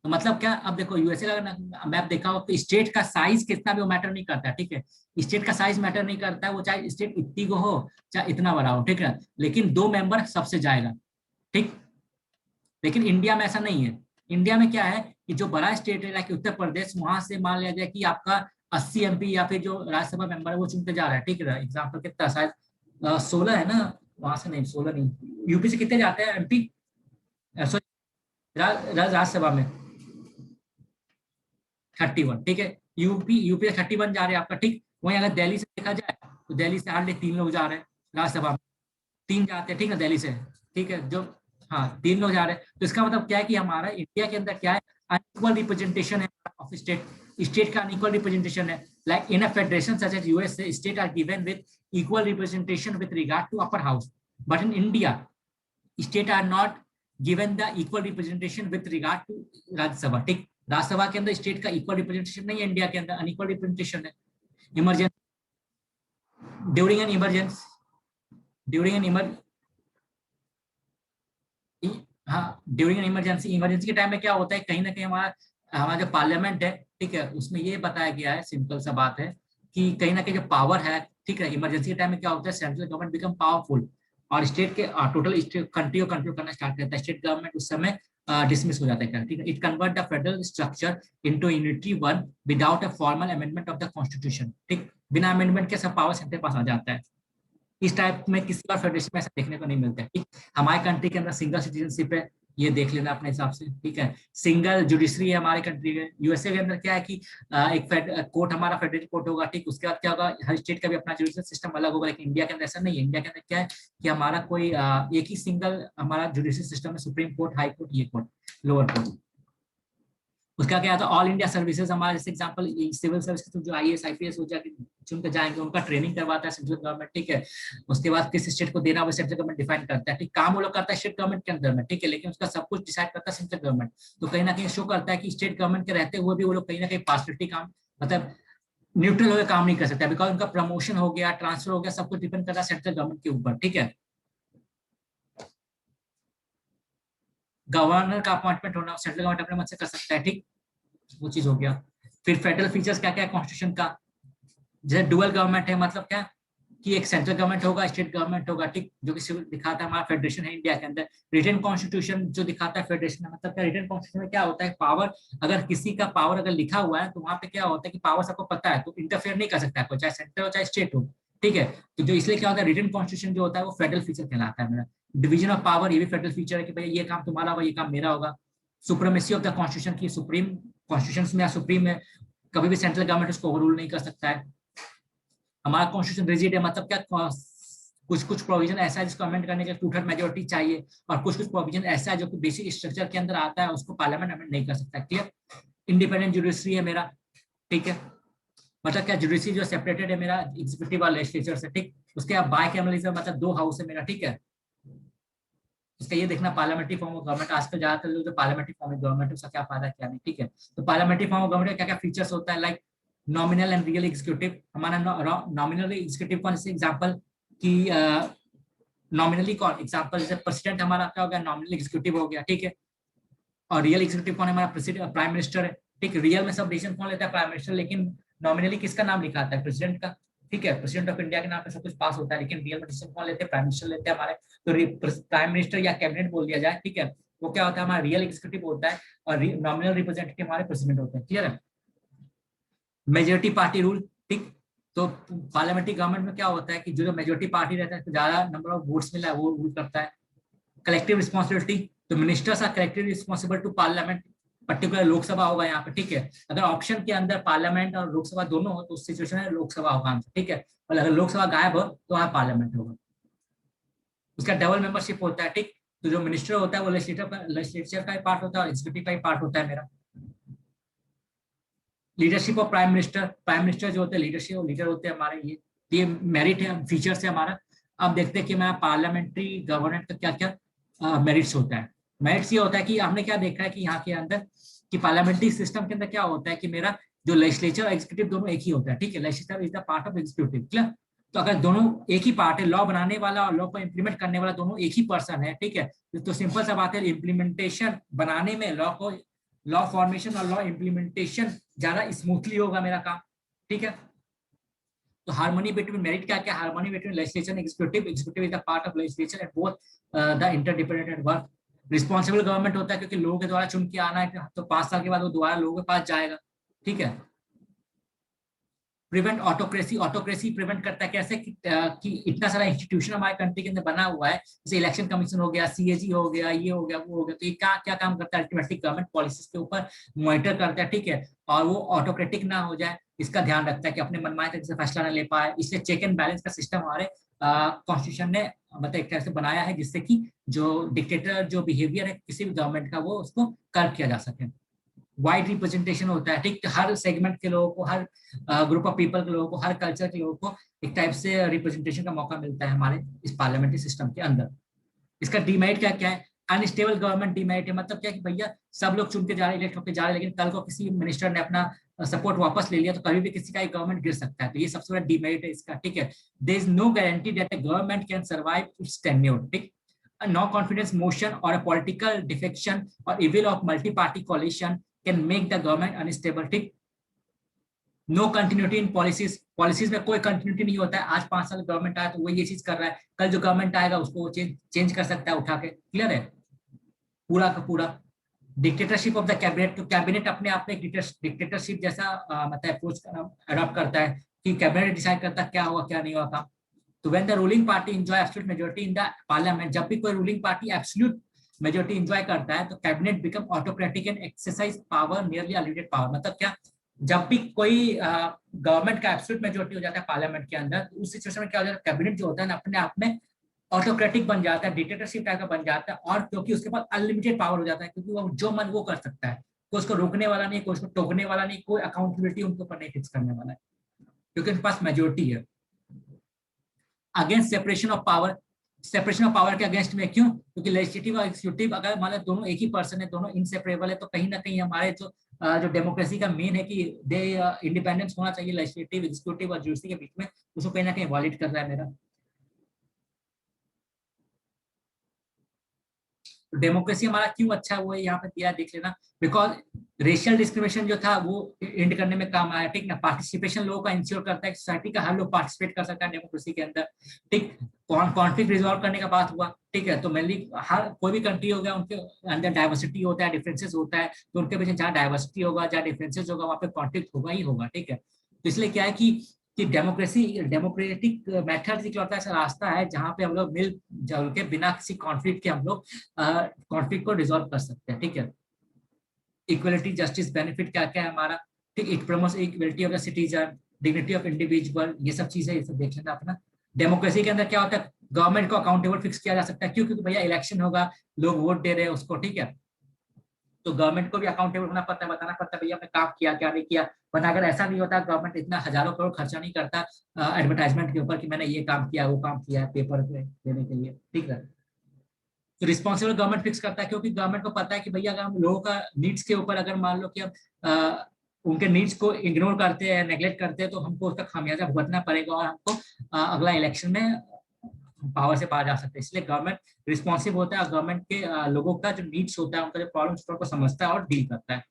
A: तो मतलब क्या, अब देखो यूएसए का मैप देखा हो तो स्टेट का साइज कितना भी वो मैटर नहीं करता है, ठीक है। स्टेट का साइज मैटर नहीं करता है, वो चाहे स्टेट इतनी को हो चाहे इतना बड़ा हो, ठीक है, लेकिन 2 मेंबर सबसे जाएगा, ठीक। लेकिन इंडिया में ऐसा नहीं है। इंडिया में क्या है कि जो बड़ा स्टेट है लाइक उत्तर प्रदेश, वहां से मान लिया जाए कि आपका 80 एमपी या फिर जो राज्यसभा मेंबर है वो चुनते जा रहा है, ठीक है। एग्जाम्पल कितना शायद 16 है ना, वहां से नहीं, 16 नहीं, यूपी से कितने जाते हैं एमपी, सॉरी राज्यसभा में 31, ठीक है। यूपी से 31 जा रहे हैं आपका, ठीक। वहीं अगर दिल्ली से देखा जाए तो दिल्ली से हार्डली 3 लोग जा रहे हैं राज्यसभा में, 3 जाते हैं, ठीक है, दिल्ली से, ठीक है। जो हाँ 3 लोग जा रहे हैं, तो इसका मतलब क्या है कि हमारा इंडिया के अंदर क्या है, अनइक्वल रिप्रेजेंटेशन है ऑफ स्टेट। स्टेट का अनइक्वल रिप्रेजेंटेशन है, like in a federation such as USA state are given with equal representation with regard to upper house, but in India state are not given the equal representation with regard to Rajya Sabha, ठीक। राज्यसभा के अंदर state का equal representation नहीं है, India के अंदर unequal representation है। Emergency, during an emergency, during an हाँ ड्यूरिंग इमरजेंसी, इमरजेंसी के टाइम में क्या होता है, कहीं ना कहीं हमारा हमारा जो पार्लियामेंट है, ठीक है, उसमें ये बताया गया है, सिंपल सा बात है कि कहीं ना कहीं जो पावर है, ठीक है, इमरजेंसी के टाइम में क्या होता है, सेंट्रल गवर्नमेंट बिकम पावरफुल और स्टेट के टोटल कंट्री को कंट्रोल करना स्टार्ट करता है, स्टेट गवर्नमेंट उस समय डिसमिस हो जाता है, ठीक है। It convert the federal structure into unitary one without a formal amendment of the constitution, ठीक। बिना अमेंडमेंट के सब पावर सेंटर पास आ जाता है। इस टाइप में किसी और फेडरेशन में ऐसा देखने को नहीं मिलता है, ठीक। हमारे कंट्री के अंदर सिंगल सिटीजनशिप है, ये देख लेना अपने हिसाब से, ठीक है। सिंगल जुडिशरी है हमारे कंट्री में। यूएसए के अंदर क्या है कि एक कोर्ट हमारा फेडरल कोर्ट होगा, ठीक। उसके बाद क्या होगा, हर स्टेट का भी अपना जुडिशल सिस्टम अलग होगा, लेकिन इंडिया के अंदर ऐसा नहीं है। इंडिया के अंदर क्या है कि हमारा कोई एक ही सिंगल हमारा जुडिशल सिस्टम है, सुप्रीम कोर्ट, हाई कोर्ट, ये कोर्ट, लोअर कोर्ट। उसका क्या था, ऑल इंडिया सर्विसेज हमारा, जैसे एग्जांपल सिविल सर्विस जो आईएएस आईपीएस हो जाके चुन के जाएंगे, उनका ट्रेनिंग करवाता है सेंट्रल गवर्नमेंट, ठीक है। उसके बाद किस स्टेट को देना वो सेंट्रल गवर्नमेंट डिफाइन करता है, ठीक। काम वो लोग करता है स्टेट गवर्नमेंट के अंदर में, ठीक है, लेकिन उसका सब कुछ डिसाइड करता है सेंट्रल गवर्नमेंट। तो कहीं ना कहीं शो करता है कि स्टेट गवर्नमेंट के रहते हुए भी वो लोग कहीं ना कहीं पार्शलिटी काम, मतलब न्यूट्रल होकर काम नहीं कर सकता, बिकॉज उनका प्रमोशन हो गया, ट्रांसफर हो गया, सब कुछ डिपेंड कर रहा है सेंट्रल गवर्नमेंट के ऊपर, ठीक है। गवर्नर का अपॉइंटमेंट होना सेंट्रल गवर्नमेंट अपने मन से कर सकता है, ठीक। वो चीज हो गया। फिर फेडरल फीचर्स क्या क्या है कॉन्स्टिट्यूशन का, जैसे डुअल गवर्नमेंट है, मतलब क्या कि एक सेंट्रल गवर्नमेंट होगा, स्टेट गवर्नमेंट होगा, ठीक, जो कि दिखाता है हमारा फेडरेशन है इंडिया के अंदर। रिटन कॉन्स्टिट्यूशन जो दिखाता है फेडरेशन है, मतलब क्या रिटन कॉन्स्टिट्यूशन में क्या होता है, पावर, अगर किसी का पावर अगर लिखा हुआ है तो वहां पे क्या होता है कि पावर सबको पता है, तो इंटरफेयर नहीं कर सकता है कोई, चाहे सेंटर हो चाहे स्टेट हो, ठीक है। तो जो इसलिए क्या होता है, रिटन कॉन्स्टिट्यूशन जो होता है वो फेडरल फीचर कहलाता है मेरा। डिवीजन ऑफ पावर, ये भी फेडरल फीचर है कि भाई ये काम तुम्हारा होगा, ये काम मेरा होगा। सुप्रीमेसी ऑफ द कॉन्स्टिट्यूशन की, सुप्रीम कॉन्स्टिट्यूशन में या सुप्रीम में कभी भी सेंट्रल गवर्नमेंट उसको ओवररूल नहीं कर सकता है। हमारा कॉन्स्टिट्यूशन रिजिड है, मतलब क्या कुछ कुछ प्रोविजन ऐसा है जिसको अमेंड करने के लिए 2/3 मेजोरिटी चाहिए, और कुछ कुछ प्रोविजन ऐसा है जो कि बेसिक स्ट्रक्चर के अंदर आता है, उसको पार्लियामेंट अमेंड नहीं कर सकता, क्लियर। इंडिपेंडेंट जुडिशरी है मेरा, ठीक है, मतलब क्या जुडिशरी जो सेपरेटेड है मेरा एग्जीक्यूटिव और लेजिस्लेचर से, ठीक। उसके बाद बाइकैमरलिज्म, मतलब 2 हाउस है मेरा, ठीक है। इसका ये देखना पार्लियामेंट्री फॉर्म ऑफ गवर्नमेंट, आजकल ज्यादातर जो पार्लियामेंट्री फॉर्म ऑफ गवर्नमेंट उसका क्या फायदा क्या नहीं, ठीक है। तो पार्लियामेंट्री फॉर्म ऑफ गवर्नमेंट क्या क्या फीचर्स होता है, like nominal and real executive. हमारा नॉमिनल एग्जीक्यूटिव कौन, जैसे एग्जांपल कि नॉमिनली कौन, एग्जांपल जैसे प्रेसिडेंट हमारा क्या हो गया, नॉमिनल एग्जीक्यूटिव हो गया, ठीक है। और रियल एग्जीक्यूटिव कौन है, हमारा प्रेसिडेंट, प्राइम मिनिस्टर है, ठीक। रियल में सब डिसीजन कौन लेता है, प्राइम मिनिस्टर, लेकिन नॉमिनली किसका नाम लिखा आता है, प्रेसिडेंट का, ठीक है। प्रेसिडेंट ऑफ इंडिया के नाम पे सब कुछ पास होता है, लेकिन रियल में डिसीजन कौन लेते हैं, प्राइम मिनिस्टर लेते हैं हमारे। तो प्राइम मिनिस्टर या कैबिनेट बोल दिया जाए, ठीक है, वो क्या होता है, हमारा रियल एग्जीक्यूटिव होता है, और नॉमिनल रिप्रेजेंटेटिव हमारे प्रेसिडेंट होते हैं, क्लियर है। मेजोरिटी पार्टी रूल, ठीक। तो पार्लियामेंट्री गवर्नमेंट में क्या होता है कि जो मेजोरिटी पार्टी रहता है, तो ज्यादा नंबर ऑफ वोट्स मिला है वो रूल करता है। कलेक्टिव रिस्पॉन्सिबिलिटी, तो ministers are collectively responsible to parliament, particular Lok Sabha होगा यहाँ पे, ठीक है। अगर ऑप्शन के अंदर पार्लियामेंट और लोकसभा दोनों हो तो उस सिचुएशन में लोकसभा होगा आंसर, ठीक है। और अगर लोकसभा गायब हो तो वहाँ पार्लियामेंट होगा। उसका डबल मेंबरशिप होता है, ठीक। तो जो मिनिस्टर होता है वो लेजिस्लेचर का ही पार्ट होता है और एग्जीक्यूटिव का ही पार्ट होता है मेरा। Leadership of prime minister, prime minister जो होते हैं लीडरशिप लीडर होते हैं हमारे, ये मेरिट है, फीचर्स है हमारा। अब देखते हैं कि मैं पार्लियामेंट्री गवर्नेंस का क्या क्या मेरिट्स होता है। मेरिट्स ये होता है कि हमने क्या देखा है कि यहाँ के अंदर कि पार्लियामेंट्री सिस्टम के अंदर क्या होता है कि मेरा जो लेजिस्लेचर और एग्जीक्यूटिव दोनों एक ही होता है, ठीक है। Legislature is the part of executive, clear. तो अगर दोनों एक ही पार्ट है, लॉ बनाने वाला और लॉ को इम्प्लीमेंट करने वाला दोनों एक ही पर्सन है, ठीक है, तो सिंपल सा बात है, इम्प्लीमेंटेशन बनाने में लॉ को लॉ फॉर्मेशन और लॉ इम्प्लीमेंटेशन ज्यादा स्मूथली होगा मेरा काम, ठीक है। तो हार्मनी बिटवीन मेरिट क्या क्या, harmony between legislation executive, executive is the part of legislation and both the interdependent work. Responsible government होता है क्योंकि लोगों के द्वारा चुन के आना है, तो 5 साल के बाद वो दोबारा लोगों के पास जाएगा, ठीक है। प्रिवेंट ऑटोक्रेसी, ऑटोक्रेसी प्रिवेंट करता है कैसे कि इतना सारा इंस्टीट्यूशन हमारे कंट्री के अंदर बना हुआ है, जैसे इलेक्शन कमीशन हो गया, सीएजी हो गया, ये हो गया, वो हो गया, तो ये क्या क्या काम करता है, अल्टीमेटली गवर्नमेंट पॉलिसीज के ऊपर मॉनिटर करता है, ठीक है। और वो ऑटोक्रेटिक ना हो जाए इसका ध्यान रखता है कि अपने मनमाने तरीके से फैसला ना ले पाए, इसलिए चेक एंड बैलेंस का सिस्टम हमारे कॉन्स्टिट्यूशन ने मतलब एक तरह से बनाया है, जिससे कि जो डिक्टेटर जो बिहेवियर है किसी भी गवर्नमेंट का वो उसको कर्ब किया जा सके। वाइड रिप्रेजेंटेशन होता है, ठीक, हर सेगमेंट के लोगों को, हर ग्रुप ऑफ पीपल के लोगों को, हर कल्चर के लोगों को एक टाइप से रिप्रेजेंटेशन का मौका मिलता है हमारे इस पार्लियामेंट्री सिस्टम के अंदर। इसका डीमेरिट क्या क्या है, अनस्टेबल गवर्नमेंट डीमेरिट है, मतलब क्या कि भैया सब लोग चुन के जा रहे, इलेक्ट होकर जा रहे, लेकिन कल को किसी मिनिस्टर ने अपना सपोर्ट वापस ले लिया तो कभी भी किसी का एक गवर्नमेंट गिर सकता है, तो ये सबसे बड़ा डीमेरिट है इसका, ठीक है। There is no guarantee that a government can survive its tenure, ठीक। A no confidence motion or a political defection or evil of multi-party coalition can make the government unstable, ठीक। No continuity in policies, policies में कोई continuity नहीं होता है, आज 5 साल government आया तो वो ये चीज कर रहा है, कल जो गवर्नमेंट आएगा उसको चेंज कर सकता है उठा के, क्लियर है पूरा का पूरा। डिक्टेटरशिप ऑफ द कैबिनेट, तो कैबिनेट अपने आप में डिक्टेटरशिप जैसा मतलब अप्रोच अडॉप्ट करता है कि कैबिनेट डिसाइड करता है क्या होगा क्या नहीं होगा। तो when the ruling party enjoy absolute majority in the parliament, जब भी कोई ruling party absolute majority enjoy करता है तो cabinet become autocratic and exercise power nearly unlimited power, मतलब क्या, जब भी कोई गवर्नमेंट का एब्सोल्यूट मेजॉरिटी हो जाता है पार्लियामेंट के अंदर, तो उस सिचुएशन में क्या हो जाता है, कैबिनेट जो होता है ना अपने आप में ऑटोक्रेटिक बन जाता है, डिक्टेटरशिप टाइप का बन जाता है, और क्योंकि उसके पास अनलिमिटेड पावर हो जाता है, क्योंकि वो जो मन वो कर सकता है, कोई उसको रोकने वाला नहीं, कोई उसको टोकने वाला नहीं, कोई अकाउंटेबिलिटी उनके ऊपर नहीं फिक्स करने वाला है, क्योंकि उनके पास मेजोरिटी है। Against separation of power, separation of power के अगेंस्ट में क्यों, क्योंकि लेजिस्लेटिव और एग्जीक्यूटिव अगर मान लो दोनों एक ही पर्सन है, दोनों इनसेपरेबल है, तो कहीं ना कहीं हमारे जो डेमोक्रेसी का मेन है कि दे इंडिपेंडेंस होना चाहिए लेजिस्लेटिव, एग्जीक्यूटिव और जुडिशरी के बीच में, उसको कहीं ना कहीं वॉलिड कर रहा है मेरा। डेमोक्रेसी हमारा क्यों अच्छा है वो यहाँ पे दिया देख लेना, बिकॉज रेशियल डिस्क्रिमिनेशन जो था वो एंड करने में काम आया, ठीक ना। पार्टिसिपेशन लोगों का इंश्योर करता है, सोसाइटी का हर लोग पार्टिसिपेट कर सकता है डेमोक्रेसी के अंदर, ठीक। कॉन्फ्लिक्ट रिजॉल्व करने का बात हुआ, ठीक है, तो मेनली हर कोई भी कंट्री हो गया उनके अंदर डाइवर्सिटी होता है, डिफरेंसेस होता है, तो उनके बीच जहाँ डाइवर्सिटी होगा, जहाँ डिफरेंसेस होगा, वहाँ पे कॉन्फ्लिक्ट होगा ही होगा, ठीक है। तो इसलिए क्या है कि डेमोक्रेसी, डेमोक्रेटिक मेथड इकलौता ऐसा रास्ता है जहाँ पे हम लोग मिल जुल के बिना किसी कॉन्फ्लिक्ट के हम लोग कॉन्फ्लिक्ट को रिजॉल्व कर सकते हैं, ठीक है। इक्वलिटी, जस्टिस, बेनिफिट क्या क्या है हमारा, ठीक, it promotes equality of the citizen, dignity of individual, ये सब चीजें, ये सब देख लेना अपना। डेमोक्रेसी के अंदर क्या होता है, गवर्नमेंट को अकाउंटेबल फिक्स किया जा सकता है, क्यों, क्योंकि भैया इलेक्शन होगा, लोग वोट दे रहे हैं उसको, ठीक है, तो गवर्नमेंट को भी अकाउंटेबल होना पड़ता है, बताना पड़ता है भैया हमने काम किया क्या नहीं किया, वरना अगर ऐसा नहीं होता, गवर्नमेंट इतना हजारों करोड़ खर्चा नहीं करता एडवर्टाइजमेंट के ऊपर कि मैंने ये काम किया वो काम किया है पेपर पे देने के लिए, ठीक है। तो रिस्पॉन्सिबल गवर्नमेंट फिक्स करता है, क्योंकि गवर्नमेंट को पता है कि भैया अगर हम लोगों का नीड्स के ऊपर अगर मान लो कि हम उनके नीड्स को इग्नोर करते हैं, नेग्लेक्ट करते हैं, तो हमको उसका खामियाजा भुगतना पड़ेगा और हमको अगला इलेक्शन में पावर से बाहर जा सकते हैं। इसलिए गवर्नमेंट रिस्पॉन्सिव होता है और गवर्नमेंट के लोगों का जो नीड्स होता है, उनका जो प्रॉब्लम्स होता है, उनको समझता है और डील करता है।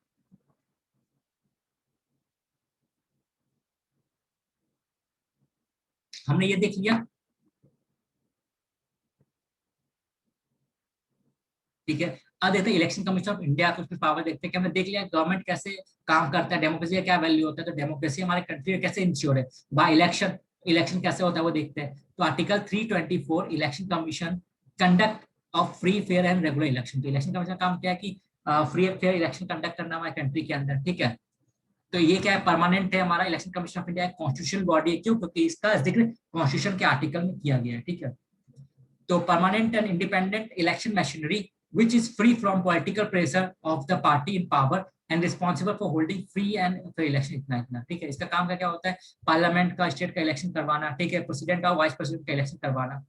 A: हमने ये देख लिया, ठीक है। अब देखते हैं इलेक्शन कमीशन ऑफ इंडिया को, उसकी पावर देखते हैं कि हमने देख लिया गवर्नमेंट कैसे काम करता है, डेमोक्रेसी का क्या वैल्यू होता है, तो डेमोक्रेसी हमारे कंट्री में कैसे इंश्योर है बाय इलेक्शन, इलेक्शन कैसे होता है वो देखते हैं। तो article 324 election commission conduct of free fair and regular election, तो इलेक्शन कमीशन का काम क्या है कि free and fair election conduct करना हमारे कंट्री के अंदर, ठीक है। तो ये क्या है, परमानेंट है हमारा election commission of India, constitutional body है, क्यों, क्योंकि इसका जिक्र कॉन्स्टिट्यूशन के आर्टिकल में किया गया है, ठीक है। तो permanent and independent election machinery which is free from political pressure of the party in power and responsible for holding free and fair election, इतना इतना, ठीक है। इसका काम क्या क्या होता है, पार्लियामेंट का, स्टेट का इलेक्शन करवाना, ठीक है, प्रेसिडेंट और वाइस प्रेसिडेंट का इलेक्शन करवाना।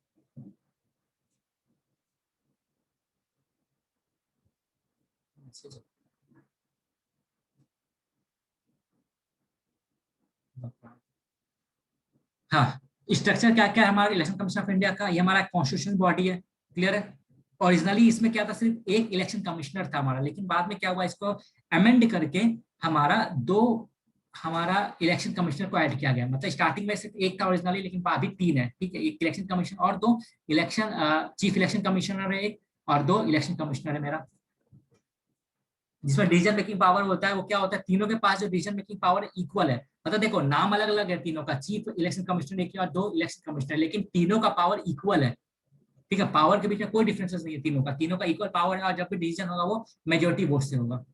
A: हाँ, स्ट्रक्चर क्या क्या है हमारा इलेक्शन कमीशन ऑफ इंडिया का, ये हमारा कॉन्स्टिट्यूशनल बॉडी है, क्लियर है। ओरिजिनली इसमें क्या था, सिर्फ एक इलेक्शन कमिश्नर था हमारा, लेकिन बाद में क्या हुआ, इसको अमेंड करके हमारा दो हमारा इलेक्शन कमिश्नर को ऐड किया गया। मतलब स्टार्टिंग में सिर्फ एक था ओरिजिनली, लेकिन अभी तीन है, ठीक है। एक इलेक्शन कमिश्नर और दो इलेक्शन चीफ इलेक्शन कमिश्नर है एक, और दो इलेक्शन कमिश्नर है मेरा। जिसमें डिसीजन मेकिंग पावर होता है वो क्या होता है, तीनों के पास जो डिसीजन मेकिंग पावर इक्वल है। मतलब देखो नाम अलग अलग है तीनों का, चीफ इलेक्शन कमिश्नर एक और दो इलेक्शन कमिश्नर, लेकिन तीनों का पावर इक्वल है, ठीक है। पावर के बीच में कोई डिफरेंसेस नहीं है, तीनों का इक्वल पावर है, और जब भी डिसीजन होगा वो मेजोरिटी वोट से होगा।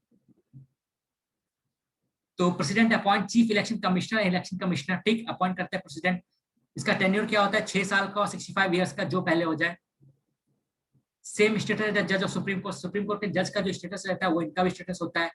A: तो president appoint chief election commissioner, election commissioner ठीक अपॉइंट करता है प्रेसिडेंट। इसका टेन्योर क्या होता है, 6 साल का और 65 ईयर्स का, जो पहले हो जाए। सेम स्टेटस जज of supreme court, supreme court के जज का जो स्टेटस रहता है वो इनका भी स्टेटस होता है।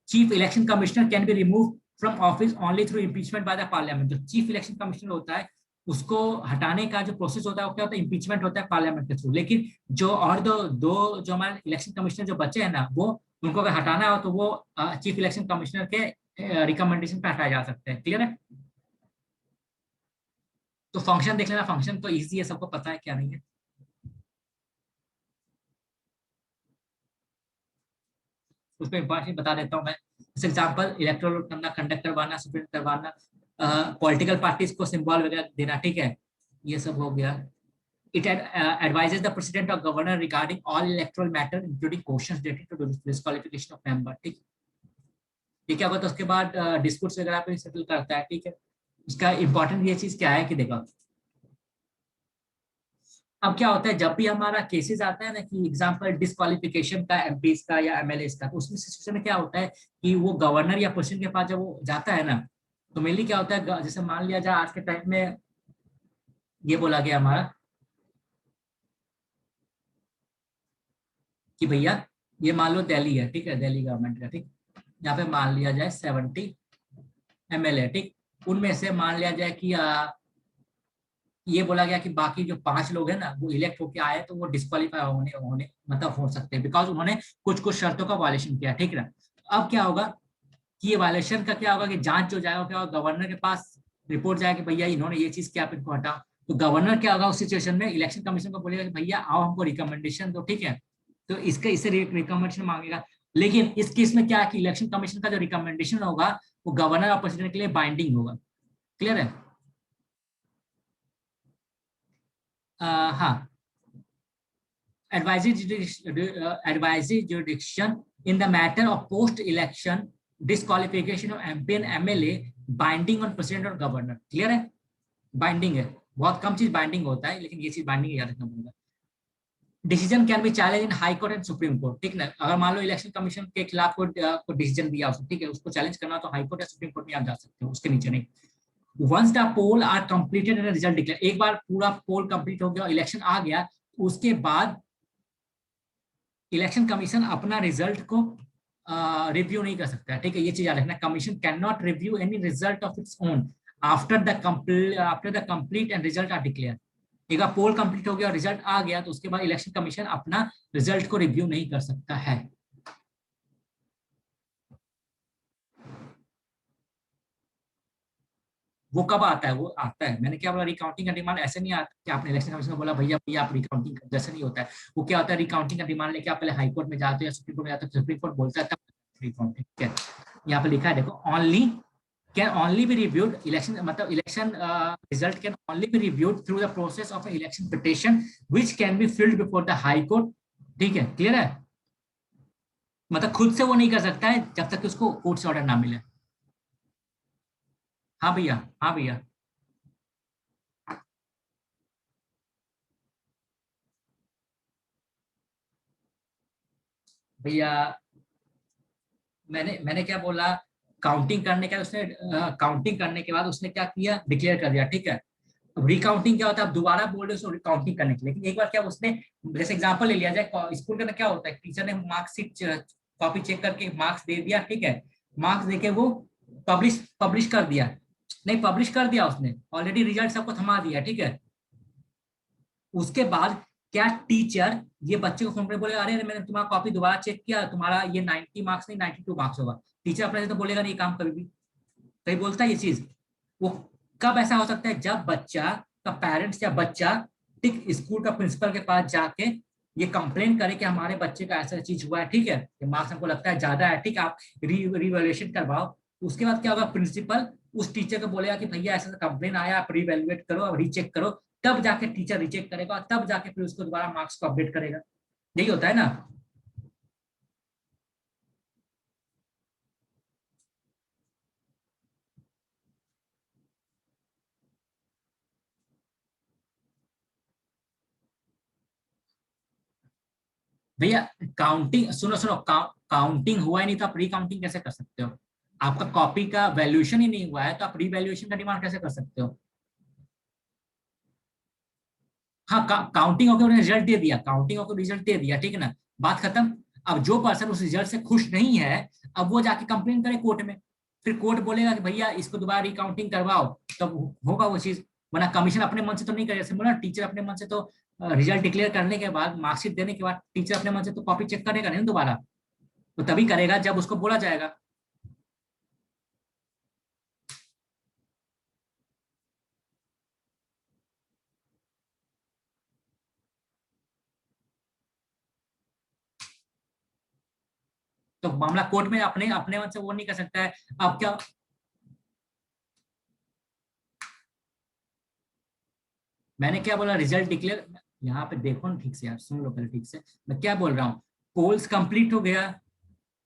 A: Chief election commissioner can be remove from office only through impeachment by the parliament. जो चीफ इलेक्शन कमिश्नर होता है उसको हटाने का जो प्रोसेस होता है वो क्या होता है, इम्पीचमेंट होता है पार्लियामेंट के थ्रू। लेकिन जो और दो दो जो हमारे इलेक्शन कमिश्नर जो बचे हैं ना, वो उनको अगर हटाना हो तो वो चीफ इलेक्शन कमिश्नर के रिकमेंडेशन पे हटाए जा सकते हैं। क्लियर है। तो फंक्शन देख लेना, फंक्शन तो इजी है, सबको पता है क्या नहीं है। उसको इंपॉर्टेंट बता देता हूँ मैं। जैसे एग्जाम्पल, इलेक्टोरल करना, कंडक्ट करवाना, सुप्रीम करवाना, पॉलिटिकल पार्टीज को सिंबल वगैरह देना, ठीक है। ये सब हो गया। It advises the president or governor regarding all electoral matter, including questions related to disqualification of member, ठीक। ये क्या होता है, उसके बाद डिस्प्यूट्स वगैरह पे सेटल करता है, ठीक है। इसका इंपॉर्टेंट ये चीज क्या है कि देखो, अब क्या होता है जब भी हमारा केसेस आता है ना, कि एग्जांपल डिस्क्वालिफिकेशन का एमपीस का या एमएलए का, तो उसमें सिचुएशन में क्या होता है कि वो गवर्नर या प्रेसिडेंट के पास जब वो जाता है ना, तो मेनली क्या होता है, जैसे मान लिया जाए आज के टाइम में ये बोला गया हमारा कि भैया ये मान लो दिल्ली है, ठीक है, दिल्ली गवर्नमेंट का, ठीक। यहाँ पे मान लिया जाए 70 एमएलए, ठीक। उनमें से मान लिया जाए कि ये बोला गया कि बाकी जो 5 लोग हैं ना वो इलेक्ट होके आए तो वो डिस्क्वालीफाई होने होने मतलब हो सकते हैं, बिकॉज उन्होंने कुछ कुछ शर्तों का वायलेशन किया, ठीक है। अब क्या होगा कि ये वायलेशन का क्या होगा कि जांच जो जाएगा, क्या होगा, गवर्नर के पास रिपोर्ट जाएगा कि भैया इन्होंने ये चीज किया, आप इनको हटाओ। तो गवर्नर क्या होगा उस सिचुएशन में, इलेक्शन कमीशन को बोलेगा कि भैया आओ हमको रिकमेंडेशन दो, ठीक है। तो इससे रिकमेंडेशन मांगेगा। लेकिन इस केस में क्या है कि इलेक्शन कमीशन का जो रिकमेंडेशन होगा वो गवर्नर और प्रेसिडेंट के लिए बाइंडिंग होगा। क्लियर है। हाँ। advisory jurisdiction in the matter of post-election disqualification of MP and MLA binding on president और गवर्नर। क्लियर है। बाइंडिंग है, बहुत कम चीज बाइंडिंग होता है, लेकिन ये चीज बाइंडिंग याद रखना पड़ेगा। Decision can be challenge in high court and supreme court, ठीक ना। अगर मान लो इलेक्शन कमीशन के खिलाफ कोई डिसीजन दिया उसको, ठीक है, उसको चैलेंज करना तो हाई कोर्ट या सुप्रीम कोर्ट में आप जा सकते हो, उसके नीचे नहीं। Once the poll are completed and result declare, एक बार पूरा पोल कंप्लीट हो गया, इलेक्शन आ गया, उसके बाद इलेक्शन कमीशन अपना रिजल्ट को रिव्यू नहीं कर सकता, ठीक है। ये चीज याद रखना, commission can not review any result of its own after the complete and result are declare. एक बार पोल कंप्लीट हो गया और रिजल्ट आ गया तो उसके बाद इलेक्शन कमीशन अपना रिजल्ट को रिव्यू नहीं कर सकता है। वो कब आता है, वो आता है, मैंने क्या बोला, रिकाउंटिंग का डिमांड ऐसे नहीं आता कि आपने इलेक्शन कमीशन को बोला भैया भैया आप रिकाउंटिंग, जैसे नहीं होता है। वो क्या होता है, रिकाउंटिंग का डिमांड लेके आप पहले हाई कोर्ट में जाते हो या सुप्रीम कोर्ट में जाते हो, सुप्रीम कोर्ट बोलता है तब रिकाउंटिंग, ठीक है। यहाँ पे लिखा है देखो, only can only be reviewed election, मतलब election result can only be reviewed through the process of election petition which can be filed before the high court, ठीक है। क्लियर है। मतलब खुद से वो नहीं कर सकता है जब तक कि उसको कोर्ट से ऑर्डर ना मिले। हाँ भैया, हाँ भैया। भैया मैंने मैंने क्या बोला, काउंटिंग करने के उसने काउंटिंग करने के बाद उसने क्या किया, डिक्लेयर कर दिया, ठीक है। अब रिकाउंटिंग क्या होता है, आप दोबारा बोल रहे हो रिकाउंटिंग करने के लिए, लेकिन एक बार क्या उसने, जैसे एग्जांपल ले लिया जाए, स्कूल का क्या होता है, टीचर ने मार्कशीट कॉपी चेक करके मार्क्स दे दिया, ठीक है। मार्क्स देके वो पब्लिश पब्लिश कर दिया, नहीं पब्लिश कर दिया उसने ऑलरेडी, रिजल्ट सबको थमा दिया, ठीक है। उसके बाद क्या टीचर ये बच्चे को फोन कर बोलेगा, अरे मैंने तुम्हारा कॉपी दोबारा चेक किया, तुम्हारा ये 90 मार्क्स नहीं 92 मार्क्स होगा। टीचर अपने से तो बोलेगा नहीं काम कभी भी, कहीं बोलता है ये चीज। वो कब ऐसा हो सकता है, जब बच्चा का पेरेंट्स या बच्चा ठीक स्कूल का प्रिंसिपल के पास जाके ये कंप्लेन करे कि हमारे बच्चे का ऐसा चीज हुआ है, ठीक है, कि मार्क्स हमको लगता है ज्यादा है, ठीक है, आप रिवैल्यूएशन करवाओ। उसके बाद क्या होगा, प्रिंसिपल उस टीचर को बोलेगा कि भैया ऐसा कंप्लेन आया, आप रिवैल्यूएट करो, आप रीचेक करो, तब जाके टीचर रिचेक करेगा और तब जाके फिर उसको दोबारा मार्क्स को अपडेट करेगा। यही होता है ना। भैया काउंटिंग, सुनो सुनो, काउंटिंग हुआ ही नहीं तो आप रिकाउंटिंग कैसे कर सकते हो? आपका कॉपी का वैल्यूएशन ही नहीं हुआ है तो आप रिवैल्यूएशन का डिमांड कैसे कर सकते हो? हाँ, काउंटिंग होकर उन्हें रिजल्ट दे दिया, काउंटिंग होकर रिजल्ट दे दिया, ठीक है ना, बात खत्म। अब जो पर्सन उस रिजल्ट से खुश नहीं है, अब वो जाके कंप्लेन करे कोर्ट में, फिर कोर्ट बोलेगा कि भैया इसको दोबारा रिकाउंटिंग करवाओ, तब होगा वो चीज। वरना कमीशन अपने मन से तो नहीं करे, जैसे बोला टीचर अपने मन से तो रिजल्ट डिक्लेयर करने के बाद, मार्कशीट देने के बाद टीचर अपने मन से तो कॉपी चेक करेगा नहीं दोबारा, तो तभी करेगा जब उसको बोला जाएगा। तो मामला कोर्ट में अपने अपने मन से वो नहीं कर सकता है। अब क्या, मैंने क्या बोला, रिजल्ट डिक्लेयर, यहाँ पे देखो ना ठीक से यार, सुन लो पहले ठीक से, मैं क्या बोल रहा हूँ। पोल्स कंप्लीट हो गया,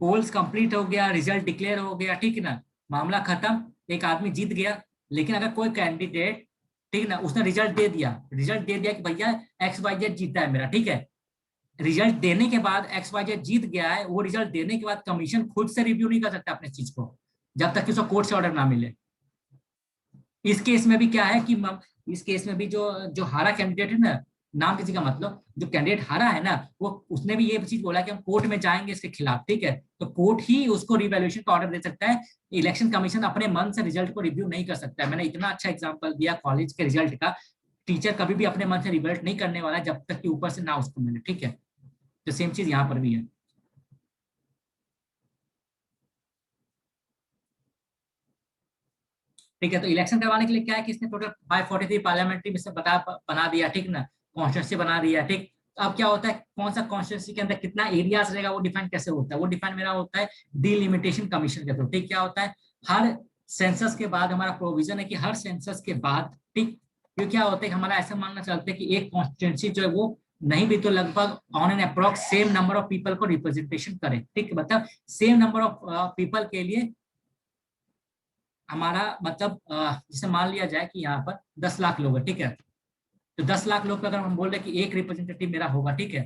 A: पोल्स कंप्लीट हो गया, रिजल्ट डिक्लेयर हो गया, ठीक है ना, मामला खत्म, एक आदमी जीत गया। लेकिन अगर कोई कैंडिडेट, ठीक है ना, उसने रिजल्ट दे दिया, रिजल्ट दे दिया कि भैया एक्स वाई जेड जीता है मेरा, ठीक है, रिजल्ट देने के बाद एक्स वाई जेड जीत गया है, वो रिजल्ट देने के बाद कमीशन खुद से रिव्यू नहीं कर सकता अपने चीज को, जब तक कि उसको कोर्ट से ऑर्डर ना मिले। इस केस में भी क्या है कि इस केस में भी जो जो हारा कैंडिडेट है ना, नाम किसी का मतलब, जो कैंडिडेट हारा है ना, वो उसने भी ये चीज बोला कि हम कोर्ट में जाएंगे इसके खिलाफ, ठीक है, तो कोर्ट ही उसको रिवैल्यूएशन का ऑर्डर दे सकता है। इलेक्शन कमीशन अपने मन से रिजल्ट को रिव्यू नहीं कर सकता है। मैंने इतना अच्छा एग्जांपल दिया कॉलेज के रिजल्ट का। टीचर कभी भी अपने मन से रिजल्ट नहीं करने वाला जब तक कि ऊपर से ना उसको मिले, ठीक है, तो सेम चीज यहाँ पर भी है। ठीक है, तो इलेक्शन करवाने के लिए क्या है कि इसने टोटल 543 पार्लियामेंट्री में से बना दिया, ठीक ना, कॉन्स्टिट्यूंसी बना दिया, ठीक। अब क्या होता है, कौन सा कॉन्स्टिट्यूंसी के अंदर कितना एरियाज रहेगा वो डिफाइन कैसे होता है, वो डिफाइन मेरा होता है डिलिमिटेशन कमीशन के थ्रू, ठीक। क्या होता है, हर सेंसस के बाद हमारा प्रोविजन है कि हर सेंसस के बाद, ठीक, ये क्या होता है कि हमारा ऐसा मानना चलता है कि एक कॉन्स्टिट्यूंसी जो है वो नहीं भी तो लगभग on an approx same number of people को रिप्रेजेंटेशन करे, ठीक, मतलब सेम नंबर ऑफ पीपल के लिए हमारा मतलब जैसे मान लिया जाए कि यहाँ पर 10 लाख लोग हैं, ठीक है, तो 10 लाख लोग पे अगर हम बोल रहे हैं कि एक रिप्रेजेंटेटिव मेरा होगा, ठीक है,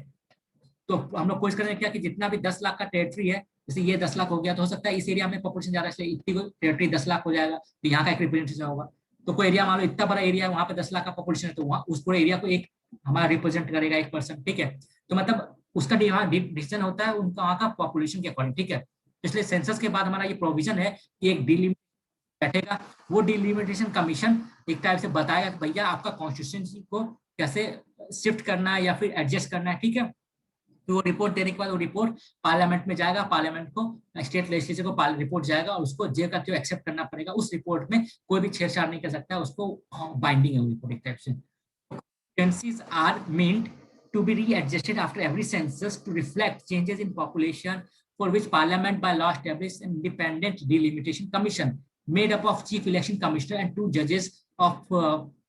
A: तो हम लोग कोशिश करेंगे क्या कि जितना भी 10 लाख का टेरिटरी है, जैसे ये 10 लाख हो गया, तो हो सकता है इस एरिया में पॉपुलेशन ज्यादा है, इसलिए इतनी टेरिटरी 10 लाख हो जाएगा, तो यहाँ का एक रिप्रेजेंटेटिव होगा। तो कोई एरिया मान लो इतना बड़ा एरिया है, वहाँ पे 10 लाख का पॉपुलेशन है, तो वहाँ उस पूरे एरिया को एक हमारा रिप्रेजेंट करेगा, एक पर्सन, ठीक है। तो मतलब उसका डिसीजन होता है उनका वहाँ का पॉपुलेशन के अकॉर्डिंग, ठीक है। इसलिए सेंसस के बाद हमारा ये प्रोविजन है कि एक बैठेगा, वो डिलिमिटेशन कमीशन एक टाइप से बताएगा कि भैया आपका कॉन्स्टिट्यूंसी को कैसे शिफ्ट करना है या फिर एडजस्ट करना है, ठीक है। तो वो रिपोर्ट देने के बाद वो रिपोर्ट पार्लियामेंट में जाएगा, पार्लियामेंट को स्टेट लेजिस्लेचर को रिपोर्ट जाएगा और उसको जे का त्यों एक्सेप्ट करना पड़ेगा। उस रिपोर्ट में कोई भी छेड़छाड़ नहीं कर सकता, उसको बाइंडिंग है वो रिपोर्ट एक टाइप से। Frequencies are meant to be readjusted after every census to reflect changes in population, for which Parliament by law established an independent delimitation commission made up of Chief Election Commissioner and 2 judges of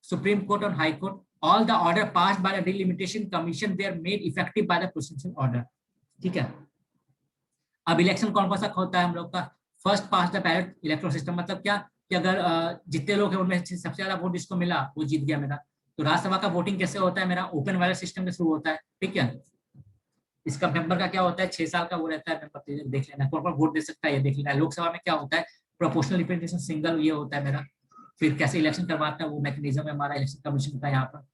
A: Supreme Court and High Court. All the order passed by the delimitation commission were made effective by the presidential order. ठीक है। अब election कौन कौन सा होता है हम लोग का, first past the ballot electoral system, मतलब क्या कि अगर जितने लोग हैं उनमें से सबसे ज्यादा वोट जिसको मिला वो जीत गया मेरा। तो राज्यसभा का वोटिंग कैसे होता है, मेरा ओपन बैलेट सिस्टम के थ्रू होता है, ठीक है। इसका मेंबर का क्या होता है, 6 साल का वो रहता है मेंबर, देख लेना कौन कौन वोट दे सकता है ये देख लेना। लोकसभा में क्या होता है, प्रोपोर्शनल रिप्रेजेंटेशन सिंगल ये होता है मेरा। फिर कैसे इलेक्शन करवाता है वो मैकेनिज्म है हमारा इलेक्शन कमीशन का यहाँ पर,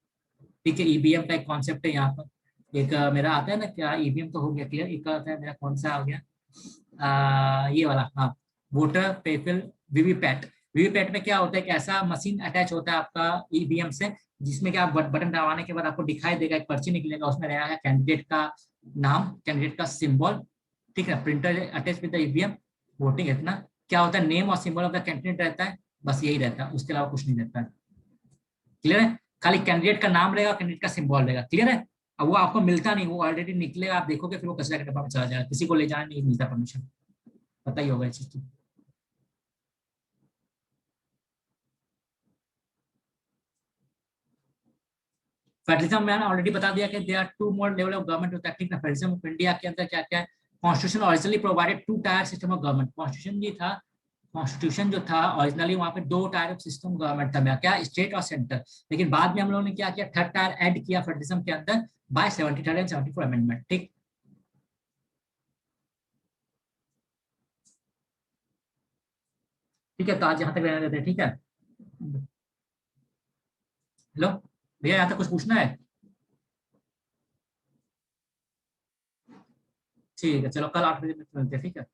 A: ठीक है। ईवीएम का एक कॉन्सेप्ट है यहाँ पर। एक मेरा आता है ना, क्या ईवीएम तो हो गया क्लियर, एक आता है मेरा कौन सा आ गया, ये वाला, हाँ, वोटर पेपल वीवीपैट। वीवीपैट में क्या होता है कि ऐसा मशीन अटैच होता है आपका ईवीएम से, जिसमें कि आप बटन दबाने के बाद आपको दिखाई देगा, एक पर्ची निकलेगा, उसमें रहेगा कैंडिडेट का नाम, कैंडिडेट का सिंबल, ठीक है, printer attach with the EVM, voting इतना क्या होता है, नेम और सिंबल ऑफ द कैंडिडेट रहता है, बस यही रहता है, उसके अलावा कुछ नहीं रहता है। क्लियर है, खाली कैंडिडेट का नाम रहेगा, कैंडिडेट का सिंबल रहेगा, क्लियर है। अब वो आपको मिलता नहीं, वो ऑलरेडी निकले, आप देखोगे फिर वो कचरा के डब्बा में चला जाएगा, किसी को ले जाना नहीं मिलता परमिशन, पता ही होगा इस चीज की। फेडरलिज्म मैंने ऑलरेडी बता दिया कि they are two more level of government होता है, ठीक ना। फेडरलिज्म ऑफ इंडिया के अंदर क्या क्या है, constitution originally provided two tier system of government, constitution ये था, कॉन्स्टिट्यूशन जो था ओरिजिनली वहां पे दो टायर ऑफ सिस्टम गवर्नमेंट था, क्या स्टेट और सेंटर। लेकिन बाद में हम लोगों ने क्या किया, थर्ड टायर ऐड किया फेडरलिज्म के अंदर bye 73rd and 74th amendment, ठीक। ठीक है, तो आज यहाँ तक रहने देते हैं, ठीक है। हेलो भैया, यहाँ तक कुछ पूछना है? ठीक है, चलो कल 8 बजे मिलते हैं, ठीक है।